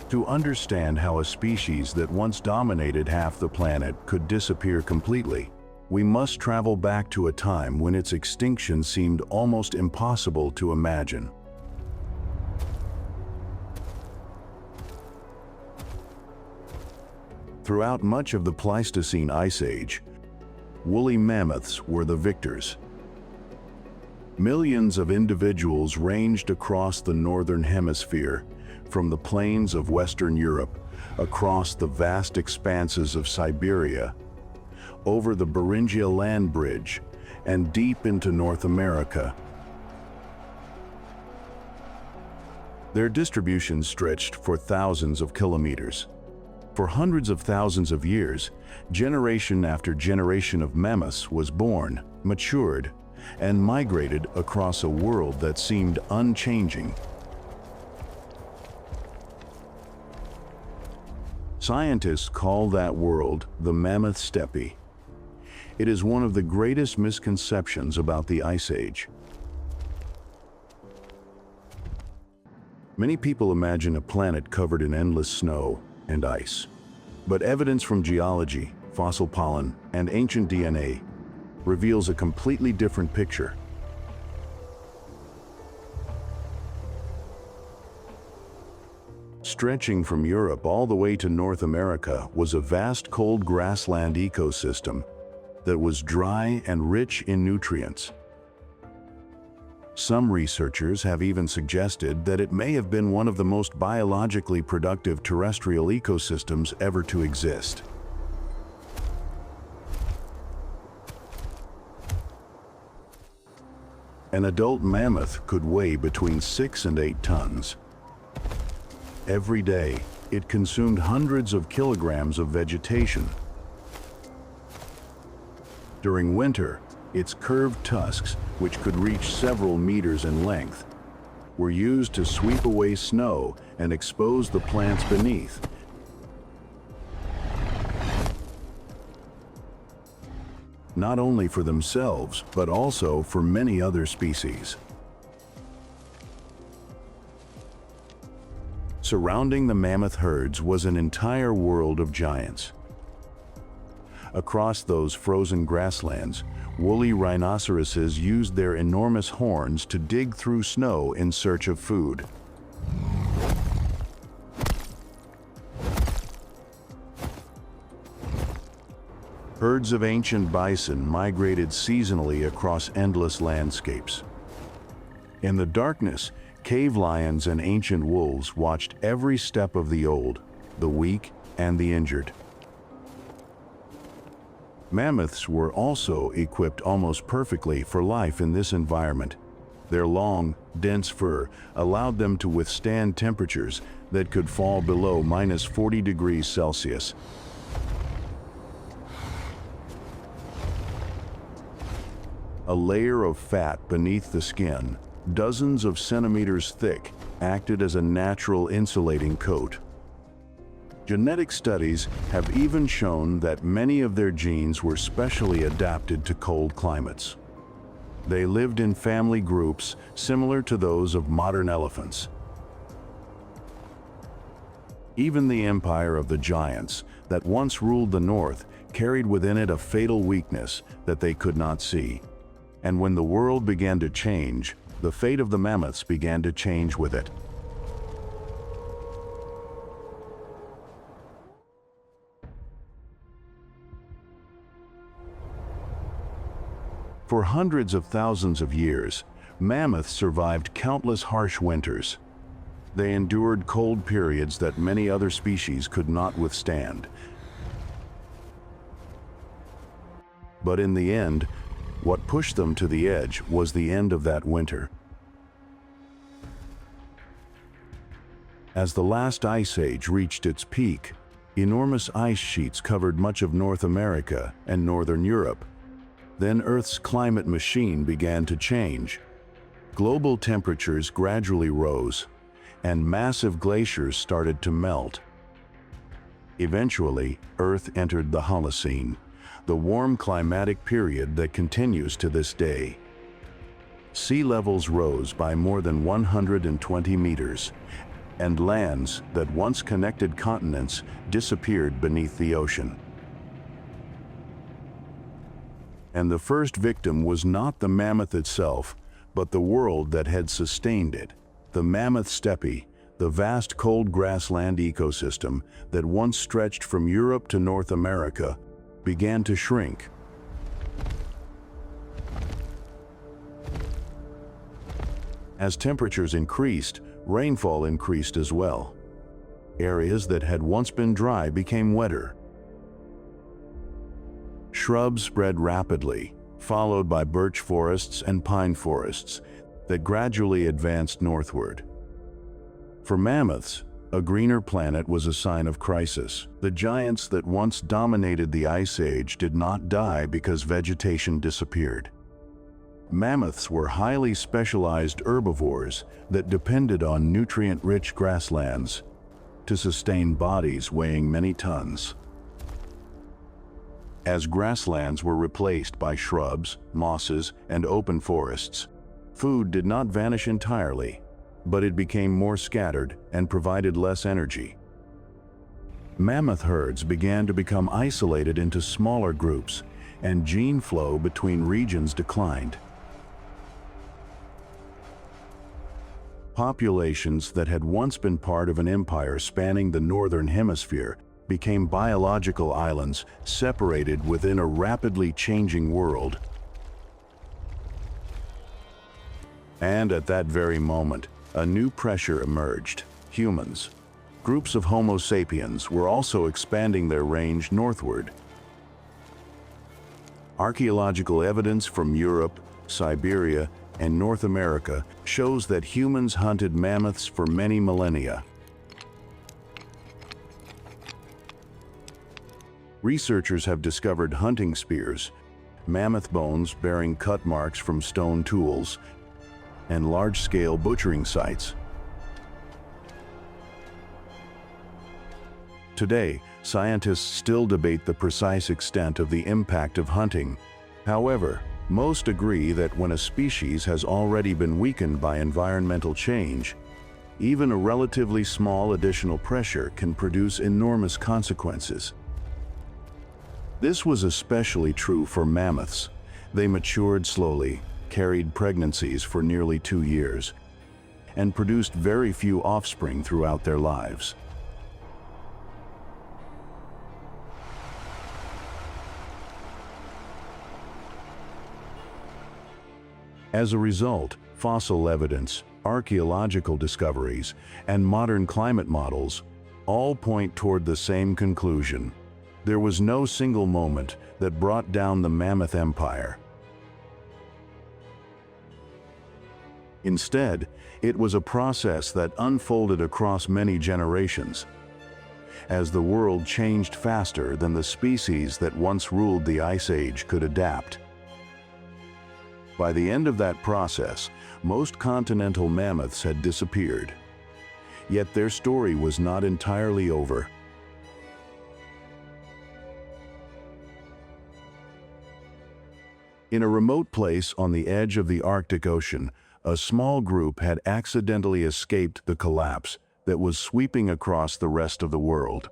To understand how a species that once dominated half the planet could disappear completely, we must travel back to a time when its extinction seemed almost impossible to imagine. Throughout much of the Pleistocene Ice Age, woolly mammoths were the victors. Millions of individuals ranged across the northern hemisphere, from the plains of Western Europe, across the vast expanses of Siberia, over the Beringia land bridge, and deep into North America. Their distribution stretched for thousands of kilometers. For hundreds of thousands of years, generation after generation of mammoths was born, matured, and migrated across a world that seemed unchanging. Scientists call that world the Mammoth Steppe. It is one of the greatest misconceptions about the Ice Age. Many people imagine a planet covered in endless snow and ice. But evidence from geology, fossil pollen, and ancient DNA reveals a completely different picture. Stretching from Europe all the way to North America was a vast cold grassland ecosystem that was dry and rich in nutrients. Some researchers have even suggested that it may have been one of the most biologically productive terrestrial ecosystems ever to exist. An adult mammoth could weigh between 6 and 8 tons. Every day, it consumed hundreds of kilograms of vegetation. During winter, its curved tusks, which could reach several meters in length, were used to sweep away snow and expose the plants beneath. Not only for themselves, but also for many other species. Surrounding the mammoth herds was an entire world of giants. Across those frozen grasslands, woolly rhinoceroses used their enormous horns to dig through snow in search of food. Herds of ancient bison migrated seasonally across endless landscapes. In the darkness, cave lions and ancient wolves watched every step of the old, the weak, and the injured. Mammoths were also equipped almost perfectly for life in this environment. Their long, dense fur allowed them to withstand temperatures that could fall below -40 degrees Celsius. A layer of fat beneath the skin, dozens of centimeters thick, acted as a natural insulating coat. Genetic studies have even shown that many of their genes were specially adapted to cold climates. They lived in family groups similar to those of modern elephants. Even the empire of the giants that once ruled the north carried within it a fatal weakness that they could not see. And when the world began to change, the fate of the mammoths began to change with it. For hundreds of thousands of years, mammoths survived countless harsh winters. They endured cold periods that many other species could not withstand. But in the end, what pushed them to the edge was the end of that winter. As the last ice age reached its peak, enormous ice sheets covered much of North America and Northern Europe. Then Earth's climate machine began to change. Global temperatures gradually rose, and massive glaciers started to melt. Eventually, Earth entered the Holocene, the warm climatic period that continues to this day. Sea levels rose by more than 120 meters, and lands that once connected continents disappeared beneath the ocean. And the first victim was not the mammoth itself, but the world that had sustained it. The mammoth steppe, the vast cold grassland ecosystem that once stretched from Europe to North America, began to shrink. As temperatures increased, rainfall increased as well. Areas that had once been dry became wetter. Shrubs spread rapidly, followed by birch forests and pine forests that gradually advanced northward. For mammoths, a greener planet was a sign of crisis. The giants that once dominated the Ice Age did not die because vegetation disappeared. Mammoths were highly specialized herbivores that depended on nutrient-rich grasslands to sustain bodies weighing many tons. As grasslands were replaced by shrubs, mosses, and open forests, food did not vanish entirely, but it became more scattered and provided less energy. Mammoth herds began to become isolated into smaller groups, and gene flow between regions declined. Populations that had once been part of an empire spanning the northern hemisphere became biological islands separated within a rapidly changing world. And at that very moment, a new pressure emerged: humans. Groups of Homo sapiens were also expanding their range northward. Archaeological evidence from Europe, Siberia, and North America shows that humans hunted mammoths for many millennia. Researchers have discovered hunting spears, mammoth bones bearing cut marks from stone tools, and large-scale butchering sites. Today, scientists still debate the precise extent of the impact of hunting. However, most agree that when a species has already been weakened by environmental change, even a relatively small additional pressure can produce enormous consequences. This was especially true for mammoths. They matured slowly, carried pregnancies for nearly 2 years, and produced very few offspring throughout their lives. As a result, fossil evidence, archaeological discoveries, and modern climate models all point toward the same conclusion. There was no single moment that brought down the mammoth empire. Instead, it was a process that unfolded across many generations. As the world changed faster than the species that once ruled the Ice Age could adapt. By the end of that process, most continental mammoths had disappeared. Yet their story was not entirely over. In a remote place on the edge of the Arctic Ocean, a small group had accidentally escaped the collapse that was sweeping across the rest of the world.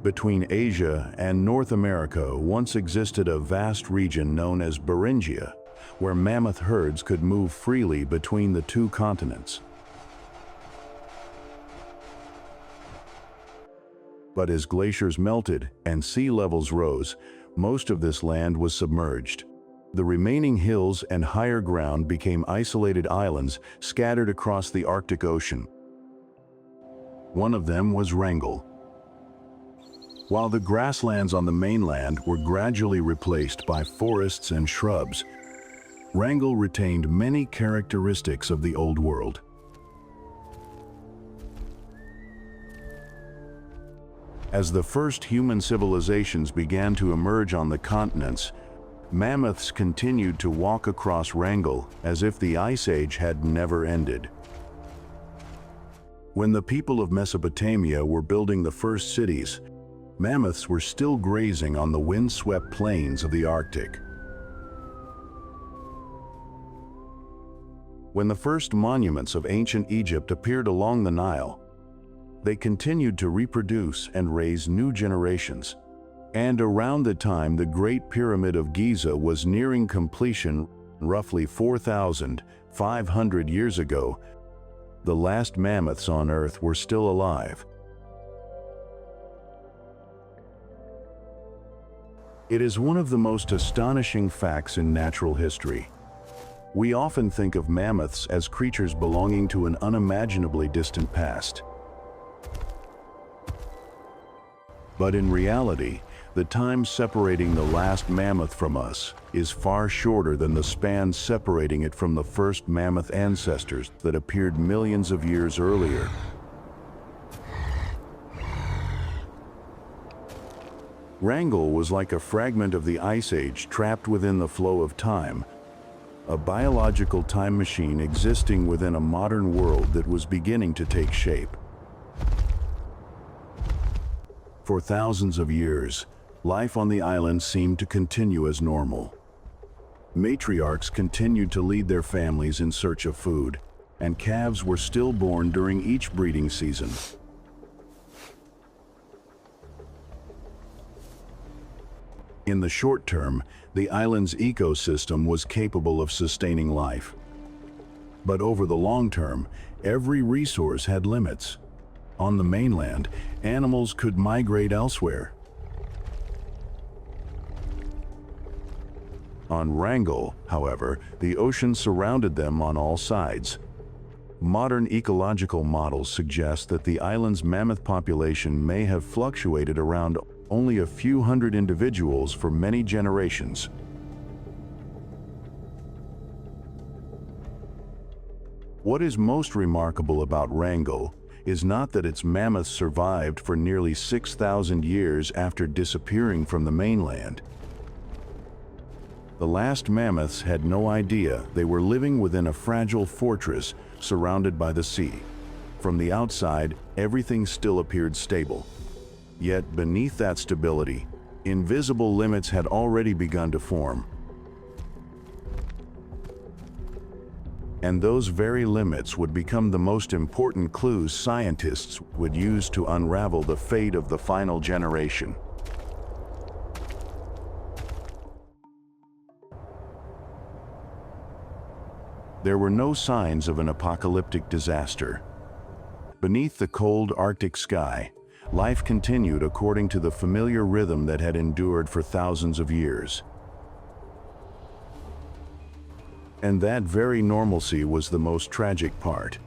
Between Asia and North America once existed a vast region known as Beringia, where mammoth herds could move freely between the two continents. But as glaciers melted and sea levels rose, most of this land was submerged. The remaining hills and higher ground became isolated islands scattered across the Arctic Ocean. One of them was Wrangel. While the grasslands on the mainland were gradually replaced by forests and shrubs, Wrangel retained many characteristics of the Old World. As the first human civilizations began to emerge on the continents, mammoths continued to walk across Wrangel as if the Ice Age had never ended. When the people of Mesopotamia were building the first cities, mammoths were still grazing on the windswept plains of the Arctic. When the first monuments of ancient Egypt appeared along the Nile, they continued to reproduce and raise new generations. And around the time the Great Pyramid of Giza was nearing completion, roughly 4,500 years ago, the last mammoths on Earth were still alive. It is one of the most astonishing facts in natural history. We often think of mammoths as creatures belonging to an unimaginably distant past. But in reality, the time separating the last mammoth from us is far shorter than the span separating it from the first mammoth ancestors that appeared millions of years earlier. Wrangel was like a fragment of the Ice Age trapped within the flow of time, a biological time machine existing within a modern world that was beginning to take shape. For thousands of years, life on the island seemed to continue as normal. Matriarchs continued to lead their families in search of food, and calves were still born during each breeding season. In the short term, the island's ecosystem was capable of sustaining life. But over the long term, every resource had limits. On the mainland, animals could migrate elsewhere. On Wrangel, however, the ocean surrounded them on all sides. Modern ecological models suggest that the island's mammoth population may have fluctuated around only a few hundred individuals for many generations. What is most remarkable about Wrangel is not that its mammoths survived for nearly 6,000 years after disappearing from the mainland. The last mammoths had no idea they were living within a fragile fortress surrounded by the sea. From the outside, everything still appeared stable. Yet beneath that stability, invisible limits had already begun to form. And those very limits would become the most important clues scientists would use to unravel the fate of the final generation. There were no signs of an apocalyptic disaster. Beneath the cold Arctic sky, life continued according to the familiar rhythm that had endured for thousands of years. And that very normalcy was the most tragic part,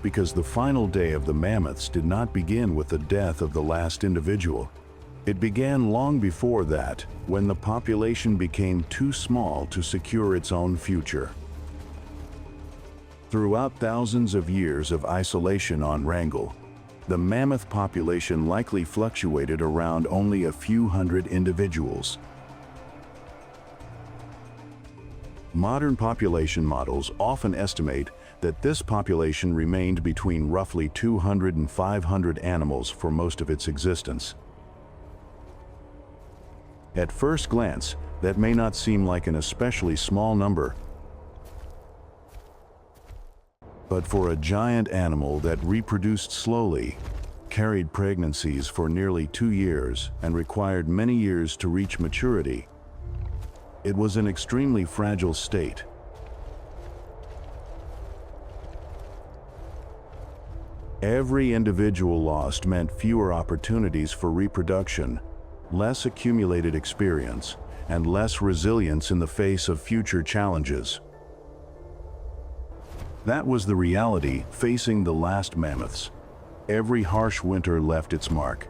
because the final day of the mammoths did not begin with the death of the last individual. It began long before that, when the population became too small to secure its own future. Throughout thousands of years of isolation on Wrangel, the mammoth population likely fluctuated around only a few hundred individuals. Modern population models often estimate that this population remained between roughly 200 and 500 animals for most of its existence. At first glance, that may not seem like an especially small number, but for a giant animal that reproduced slowly, carried pregnancies for nearly 2 years, and required many years to reach maturity, it was an extremely fragile state. Every individual lost meant fewer opportunities for reproduction, less accumulated experience, and less resilience in the face of future challenges. That was the reality facing the last mammoths. Every harsh winter left its mark.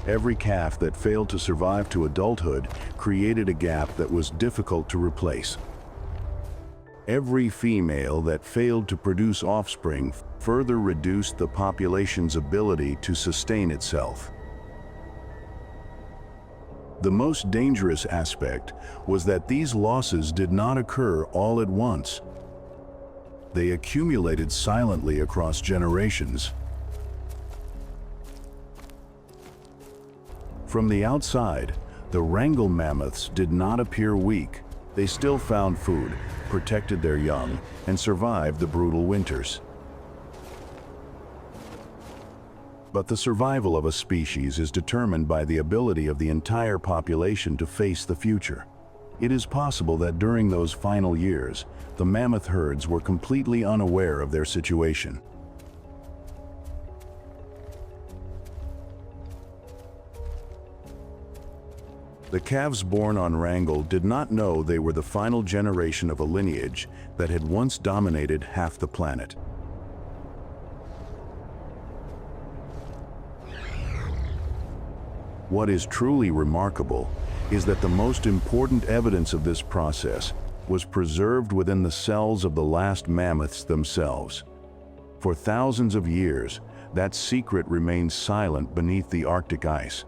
Every calf that failed to survive to adulthood created a gap that was difficult to replace. Every female that failed to produce offspring further reduced the population's ability to sustain itself. The most dangerous aspect was that these losses did not occur all at once. They accumulated silently across generations. From the outside, the Wrangell mammoths did not appear weak. They still found food, protected their young, and survived the brutal winters. But the survival of a species is determined by the ability of the entire population to face the future. It is possible that during those final years, the mammoth herds were completely unaware of their situation. The calves born on Wrangell did not know they were the final generation of a lineage that had once dominated half the planet. What is truly remarkable is that the most important evidence of this process was preserved within the cells of the last mammoths themselves. For thousands of years, that secret remained silent beneath the Arctic ice.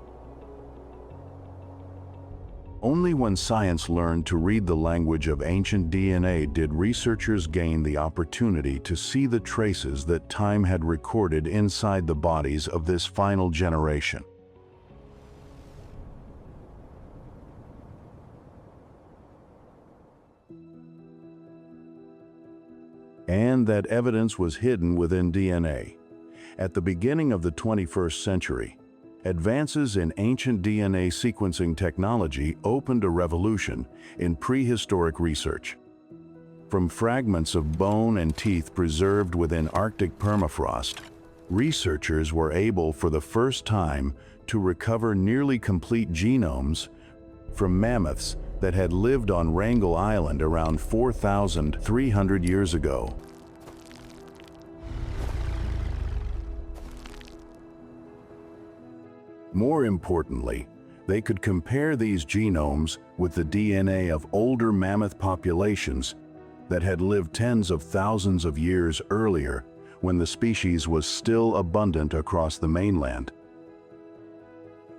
Only when science learned to read the language of ancient DNA did researchers gain the opportunity to see the traces that time had recorded inside the bodies of this final generation. And that evidence was hidden within DNA. At the beginning of the 21st century, advances in ancient DNA sequencing technology opened a revolution in prehistoric research. From fragments of bone and teeth preserved within Arctic permafrost, researchers were able for the first time to recover nearly complete genomes from mammoths that had lived on Wrangell Island around 4,300 years ago. More importantly, they could compare these genomes with the DNA of older mammoth populations that had lived tens of thousands of years earlier when the species was still abundant across the mainland.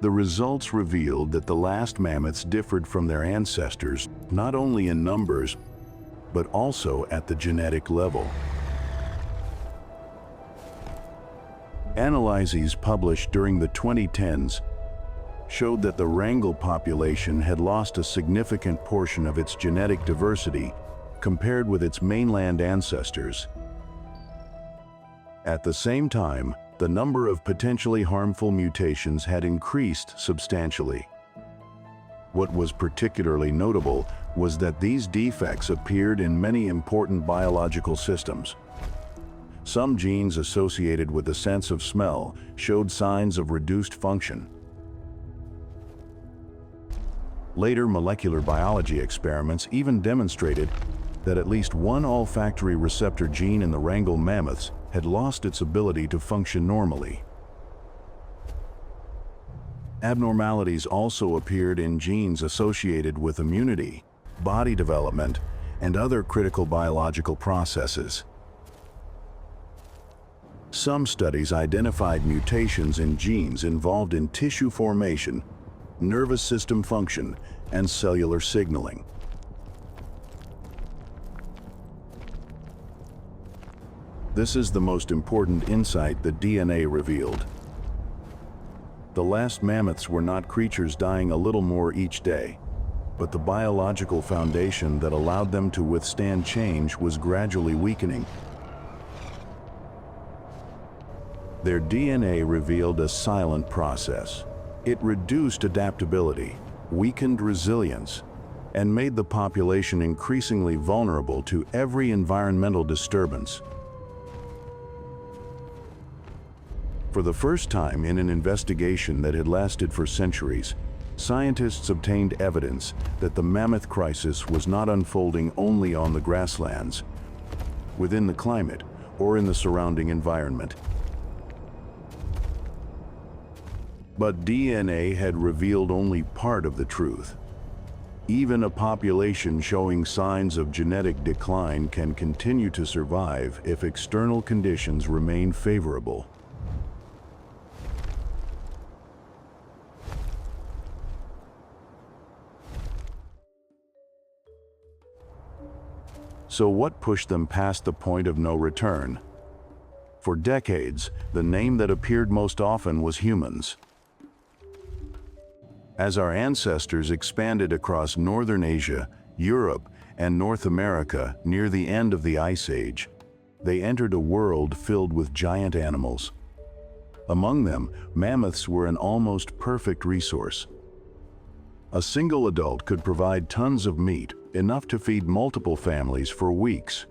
The results revealed that the last mammoths differed from their ancestors not only in numbers, but also at the genetic level. Analyses published during the 2010s showed that the Wrangell population had lost a significant portion of its genetic diversity compared with its mainland ancestors. At the same time, the number of potentially harmful mutations had increased substantially. What was particularly notable was that these defects appeared in many important biological systems. Some genes associated with the sense of smell showed signs of reduced function. Later molecular biology experiments even demonstrated that at least one olfactory receptor gene in the Wrangell mammoths had lost its ability to function normally. Abnormalities also appeared in genes associated with immunity, body development, and other critical biological processes. Some studies identified mutations in genes involved in tissue formation, nervous system function, and cellular signaling. This is the most important insight the DNA revealed. The last mammoths were not creatures dying a little more each day, but the biological foundation that allowed them to withstand change was gradually weakening. Their DNA revealed a silent process. It reduced adaptability, weakened resilience, and made the population increasingly vulnerable to every environmental disturbance. For the first time in an investigation that had lasted for centuries, scientists obtained evidence that the mammoth crisis was not unfolding only on the grasslands, within the climate, or in the surrounding environment. But DNA had revealed only part of the truth. Even a population showing signs of genetic decline can continue to survive if external conditions remain favorable. So what pushed them past the point of no return? For decades, the name that appeared most often was humans. As our ancestors expanded across northern Asia, Europe, and North America near the end of the Ice Age, they entered a world filled with giant animals. Among them, mammoths were an almost perfect resource. A single adult could provide tons of meat, enough to feed multiple families for weeks.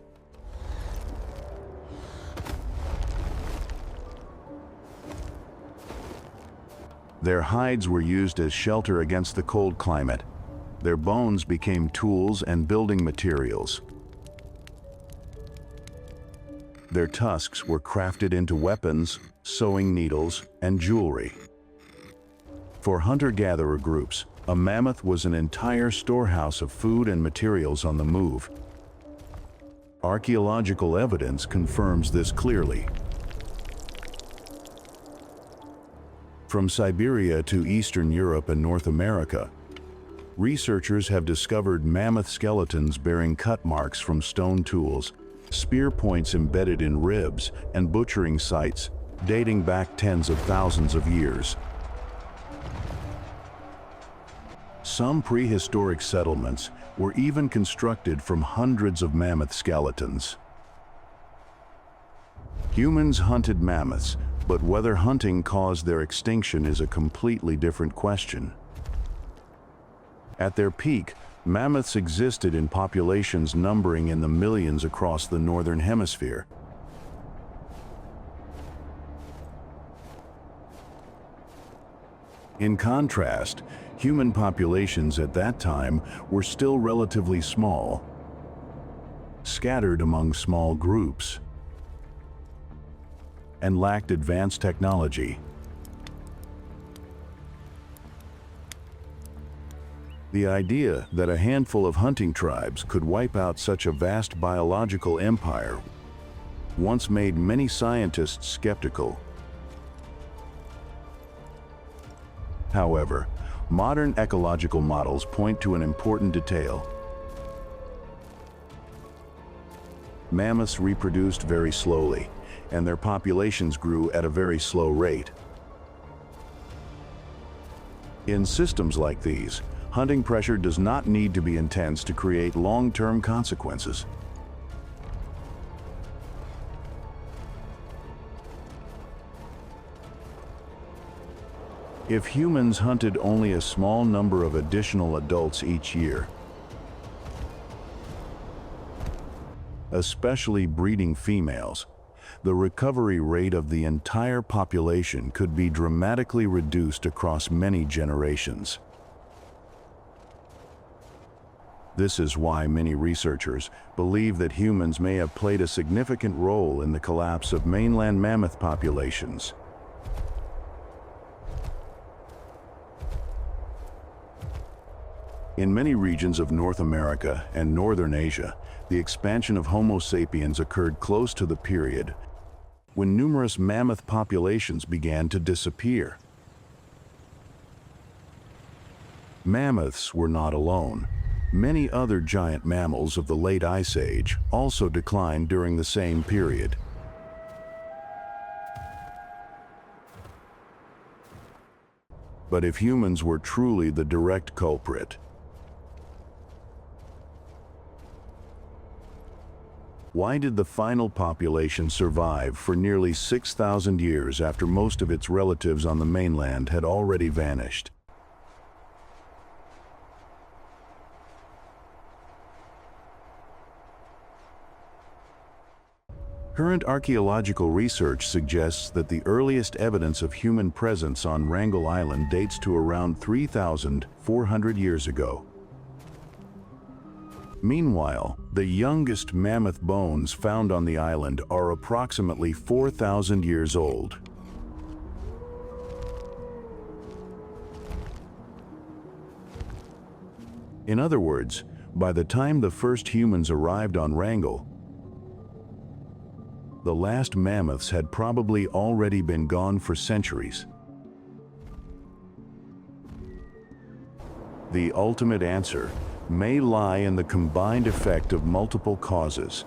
Their hides were used as shelter against the cold climate. Their bones became tools and building materials. Their tusks were crafted into weapons, sewing needles, and jewelry. For hunter-gatherer groups, a mammoth was an entire storehouse of food and materials on the move. Archaeological evidence confirms this clearly. From Siberia to Eastern Europe and North America, researchers have discovered mammoth skeletons bearing cut marks from stone tools, spear points embedded in ribs, and butchering sites dating back tens of thousands of years. Some prehistoric settlements were even constructed from hundreds of mammoth skeletons. Humans hunted mammoths, but whether hunting caused their extinction is a completely different question. At their peak, mammoths existed in populations numbering in the millions across the northern hemisphere. In contrast, human populations at that time were still relatively small, scattered among small groups, and lacked advanced technology. The idea that a handful of hunting tribes could wipe out such a vast biological empire once made many scientists skeptical. However, modern ecological models point to an important detail. Mammoths reproduced very slowly, and their populations grew at a very slow rate. In systems like these, hunting pressure does not need to be intense to create long-term consequences. If humans hunted only a small number of additional adults each year, especially breeding females, the recovery rate of the entire population could be dramatically reduced across many generations. This is why many researchers believe that humans may have played a significant role in the collapse of mainland mammoth populations. In many regions of North America and Northern Asia, the expansion of Homo sapiens occurred close to the period when numerous mammoth populations began to disappear. Mammoths were not alone. Many other giant mammals of the late Ice Age also declined during the same period. But if humans were truly the direct culprit, why did the final population survive for nearly 6,000 years after most of its relatives on the mainland had already vanished? Current archaeological research suggests that the earliest evidence of human presence on Wrangel Island dates to around 3,400 years ago. Meanwhile, the youngest mammoth bones found on the island are approximately 4,000 years old. In other words, by the time the first humans arrived on Wrangel, the last mammoths had probably already been gone for centuries. The ultimate answer may lie in the combined effect of multiple causes.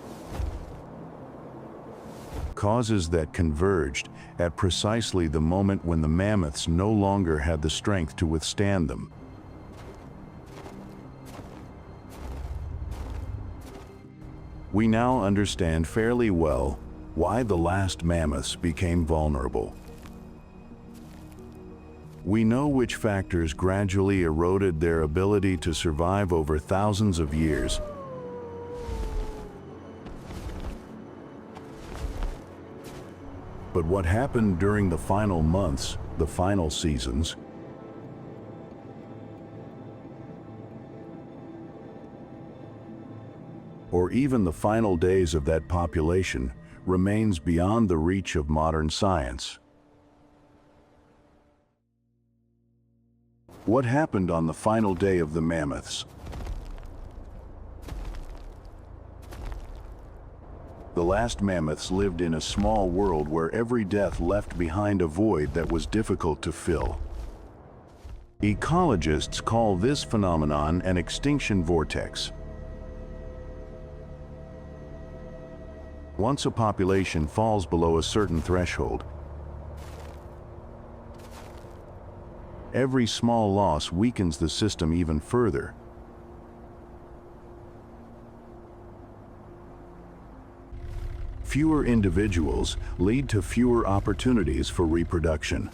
Causes that converged at precisely the moment when the mammoths no longer had the strength to withstand them. We now understand fairly well why the last mammoths became vulnerable. We know which factors gradually eroded their ability to survive over thousands of years. But what happened during the final months, the final seasons, or even the final days of that population remains beyond the reach of modern science. What happened on the final day of the mammoths? The last mammoths lived in a small world where every death left behind a void that was difficult to fill. Ecologists call this phenomenon an extinction vortex. Once a population falls below a certain threshold, every small loss weakens the system even further. Fewer individuals lead to fewer opportunities for reproduction.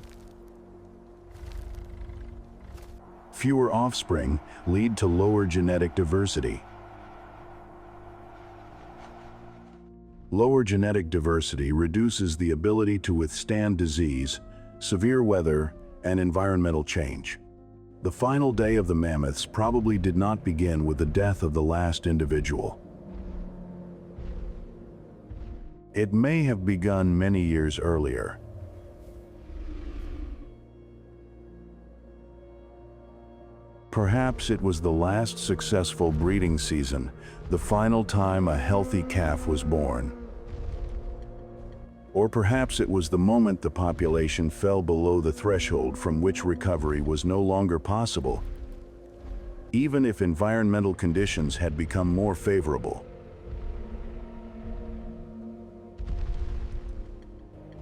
Fewer offspring lead to lower genetic diversity. Lower genetic diversity reduces the ability to withstand disease, severe weather, and environmental change. The final day of the mammoths probably did not begin with the death of the last individual. It may have begun many years earlier. Perhaps it was the last successful breeding season, the final time a healthy calf was born. Or perhaps it was the moment the population fell below the threshold from which recovery was no longer possible, even if environmental conditions had become more favorable.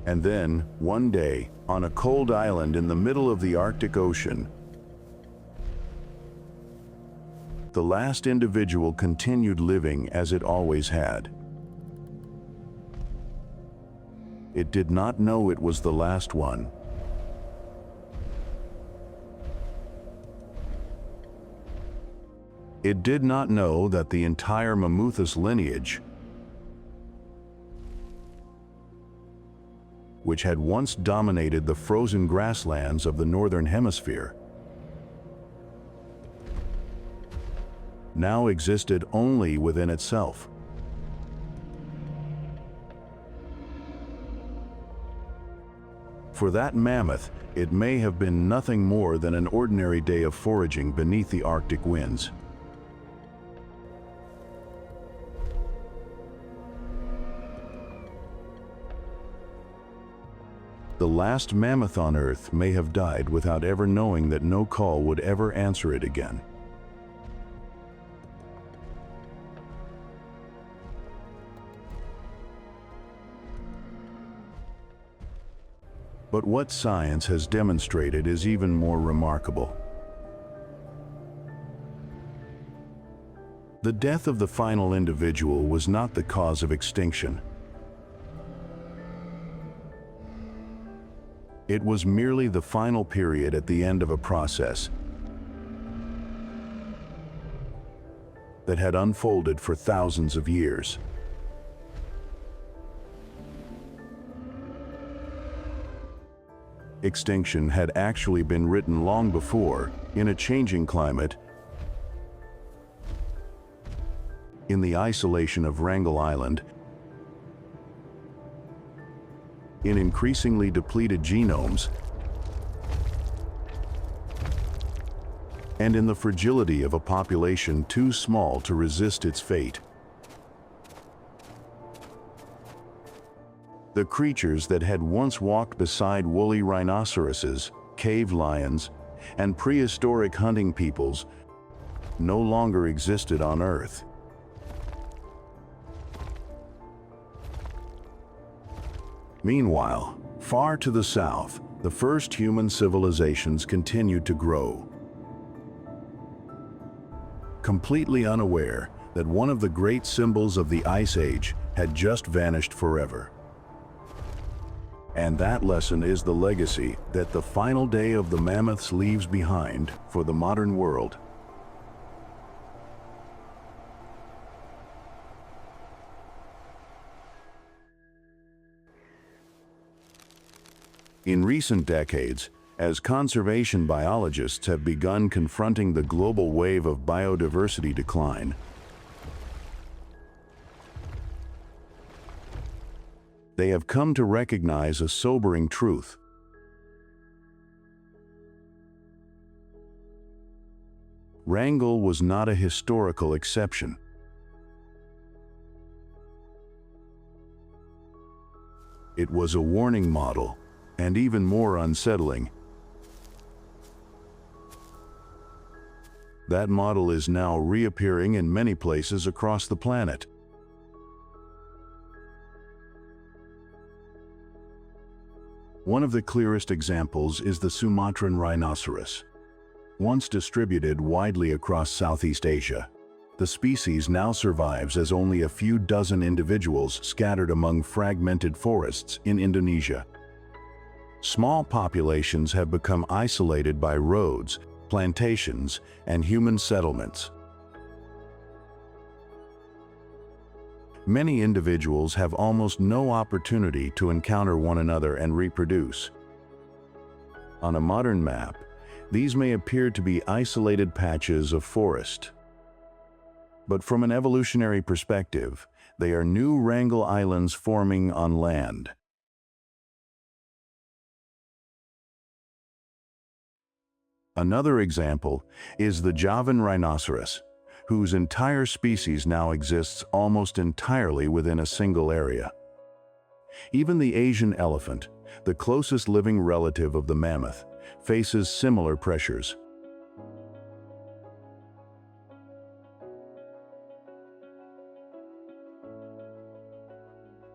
And then, one day, on a cold island in the middle of the Arctic Ocean, the last individual continued living as it always had. It did not know it was the last one. It did not know that the entire Mammuthus lineage, which had once dominated the frozen grasslands of the northern hemisphere, now existed only within itself. For that mammoth, it may have been nothing more than an ordinary day of foraging beneath the Arctic winds. The last mammoth on Earth may have died without ever knowing that no call would ever answer it again. But what science has demonstrated is even more remarkable. The death of the final individual was not the cause of extinction. It was merely the final period at the end of a process that had unfolded for thousands of years. extinction had actually been written long before, in a changing climate, in the isolation of Wrangel Island, in increasingly depleted genomes, and in the fragility of a population too small to resist its fate. The creatures that had once walked beside woolly rhinoceroses, cave lions, and prehistoric hunting peoples no longer existed on Earth. Meanwhile, far to the south, the first human civilizations continued to grow. Completely unaware that one of the great symbols of the Ice Age had just vanished forever. And that lesson is the legacy that the final day of the mammoths leaves behind for the modern world. In recent decades, as conservation biologists have begun confronting the global wave of biodiversity decline, they have come to recognize a sobering truth. Wrangel was not a historical exception. It was a warning model, and even more unsettling. That model is now reappearing in many places across the planet. One of the clearest examples is the Sumatran rhinoceros. Once distributed widely across Southeast Asia, the species now survives as only a few dozen individuals scattered among fragmented forests in Indonesia. Small populations have become isolated by roads, plantations, and human settlements. Many individuals have almost no opportunity to encounter one another and reproduce. On a modern map, these may appear to be isolated patches of forest. But from an evolutionary perspective, they are new Wrangel Islands forming on land. Another example is the Javan rhinoceros, whose entire species now exists almost entirely within a single area. Even the Asian elephant, the closest living relative of the mammoth, faces similar pressures.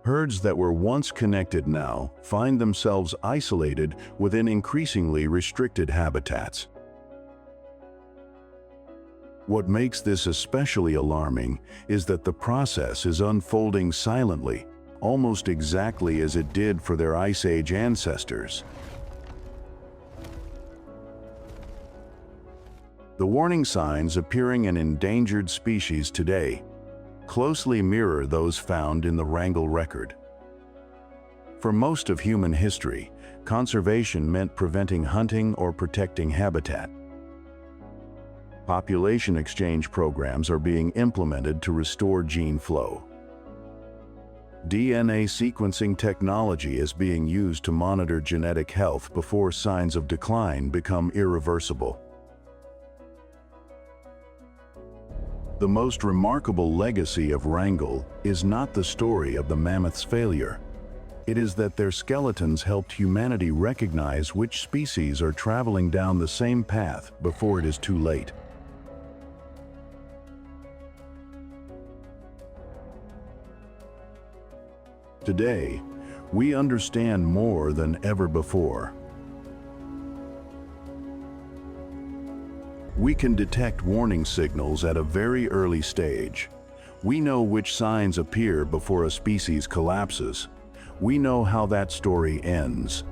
Herds that were once connected now find themselves isolated within increasingly restricted habitats. What makes this especially alarming is that the process is unfolding silently, almost exactly as it did for their Ice Age ancestors. The warning signs appearing in endangered species today closely mirror those found in the Wrangel record. For most of human history, conservation meant preventing hunting or protecting habitat. Population exchange programs are being implemented to restore gene flow. DNA sequencing technology is being used to monitor genetic health before signs of decline become irreversible. The most remarkable legacy of Wrangel is not the story of the mammoth's failure. It is that their skeletons helped humanity recognize which species are traveling down the same path before it is too late. Today, we understand more than ever before. We can detect warning signals at a very early stage. We know which signs appear before a species collapses. We know how that story ends.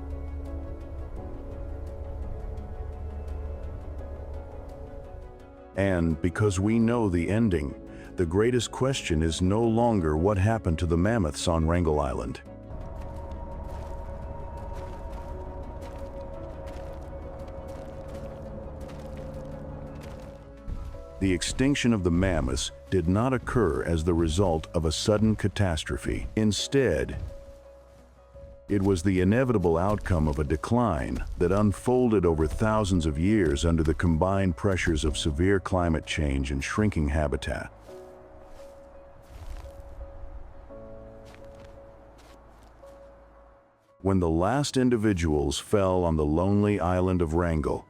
And because we know the ending, the greatest question is no longer what happened to the mammoths on Wrangel Island. The extinction of the mammoths did not occur as the result of a sudden catastrophe. Instead, it was the inevitable outcome of a decline that unfolded over thousands of years under the combined pressures of severe climate change and shrinking habitat. When the last individuals fell on the lonely island of Wrangel,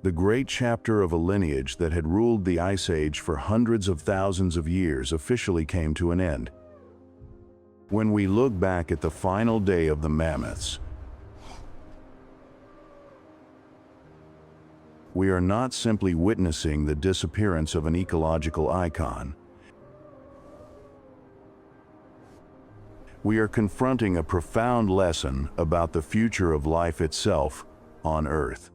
the great chapter of a lineage that had ruled the Ice Age for hundreds of thousands of years officially came to an end. When we look back at the final day of the mammoths, we are not simply witnessing the disappearance of an ecological icon. We are confronting a profound lesson about the future of life itself on Earth.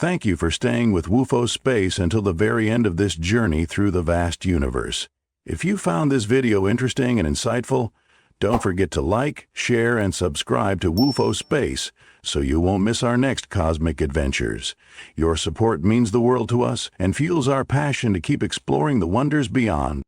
Thank you for staying with WUFO Space until the very end of this journey through the vast universe. If you found this video interesting and insightful, don't forget to like, share, and subscribe to WUFO Space so you won't miss our next cosmic adventures. Your support means the world to us and fuels our passion to keep exploring the wonders beyond.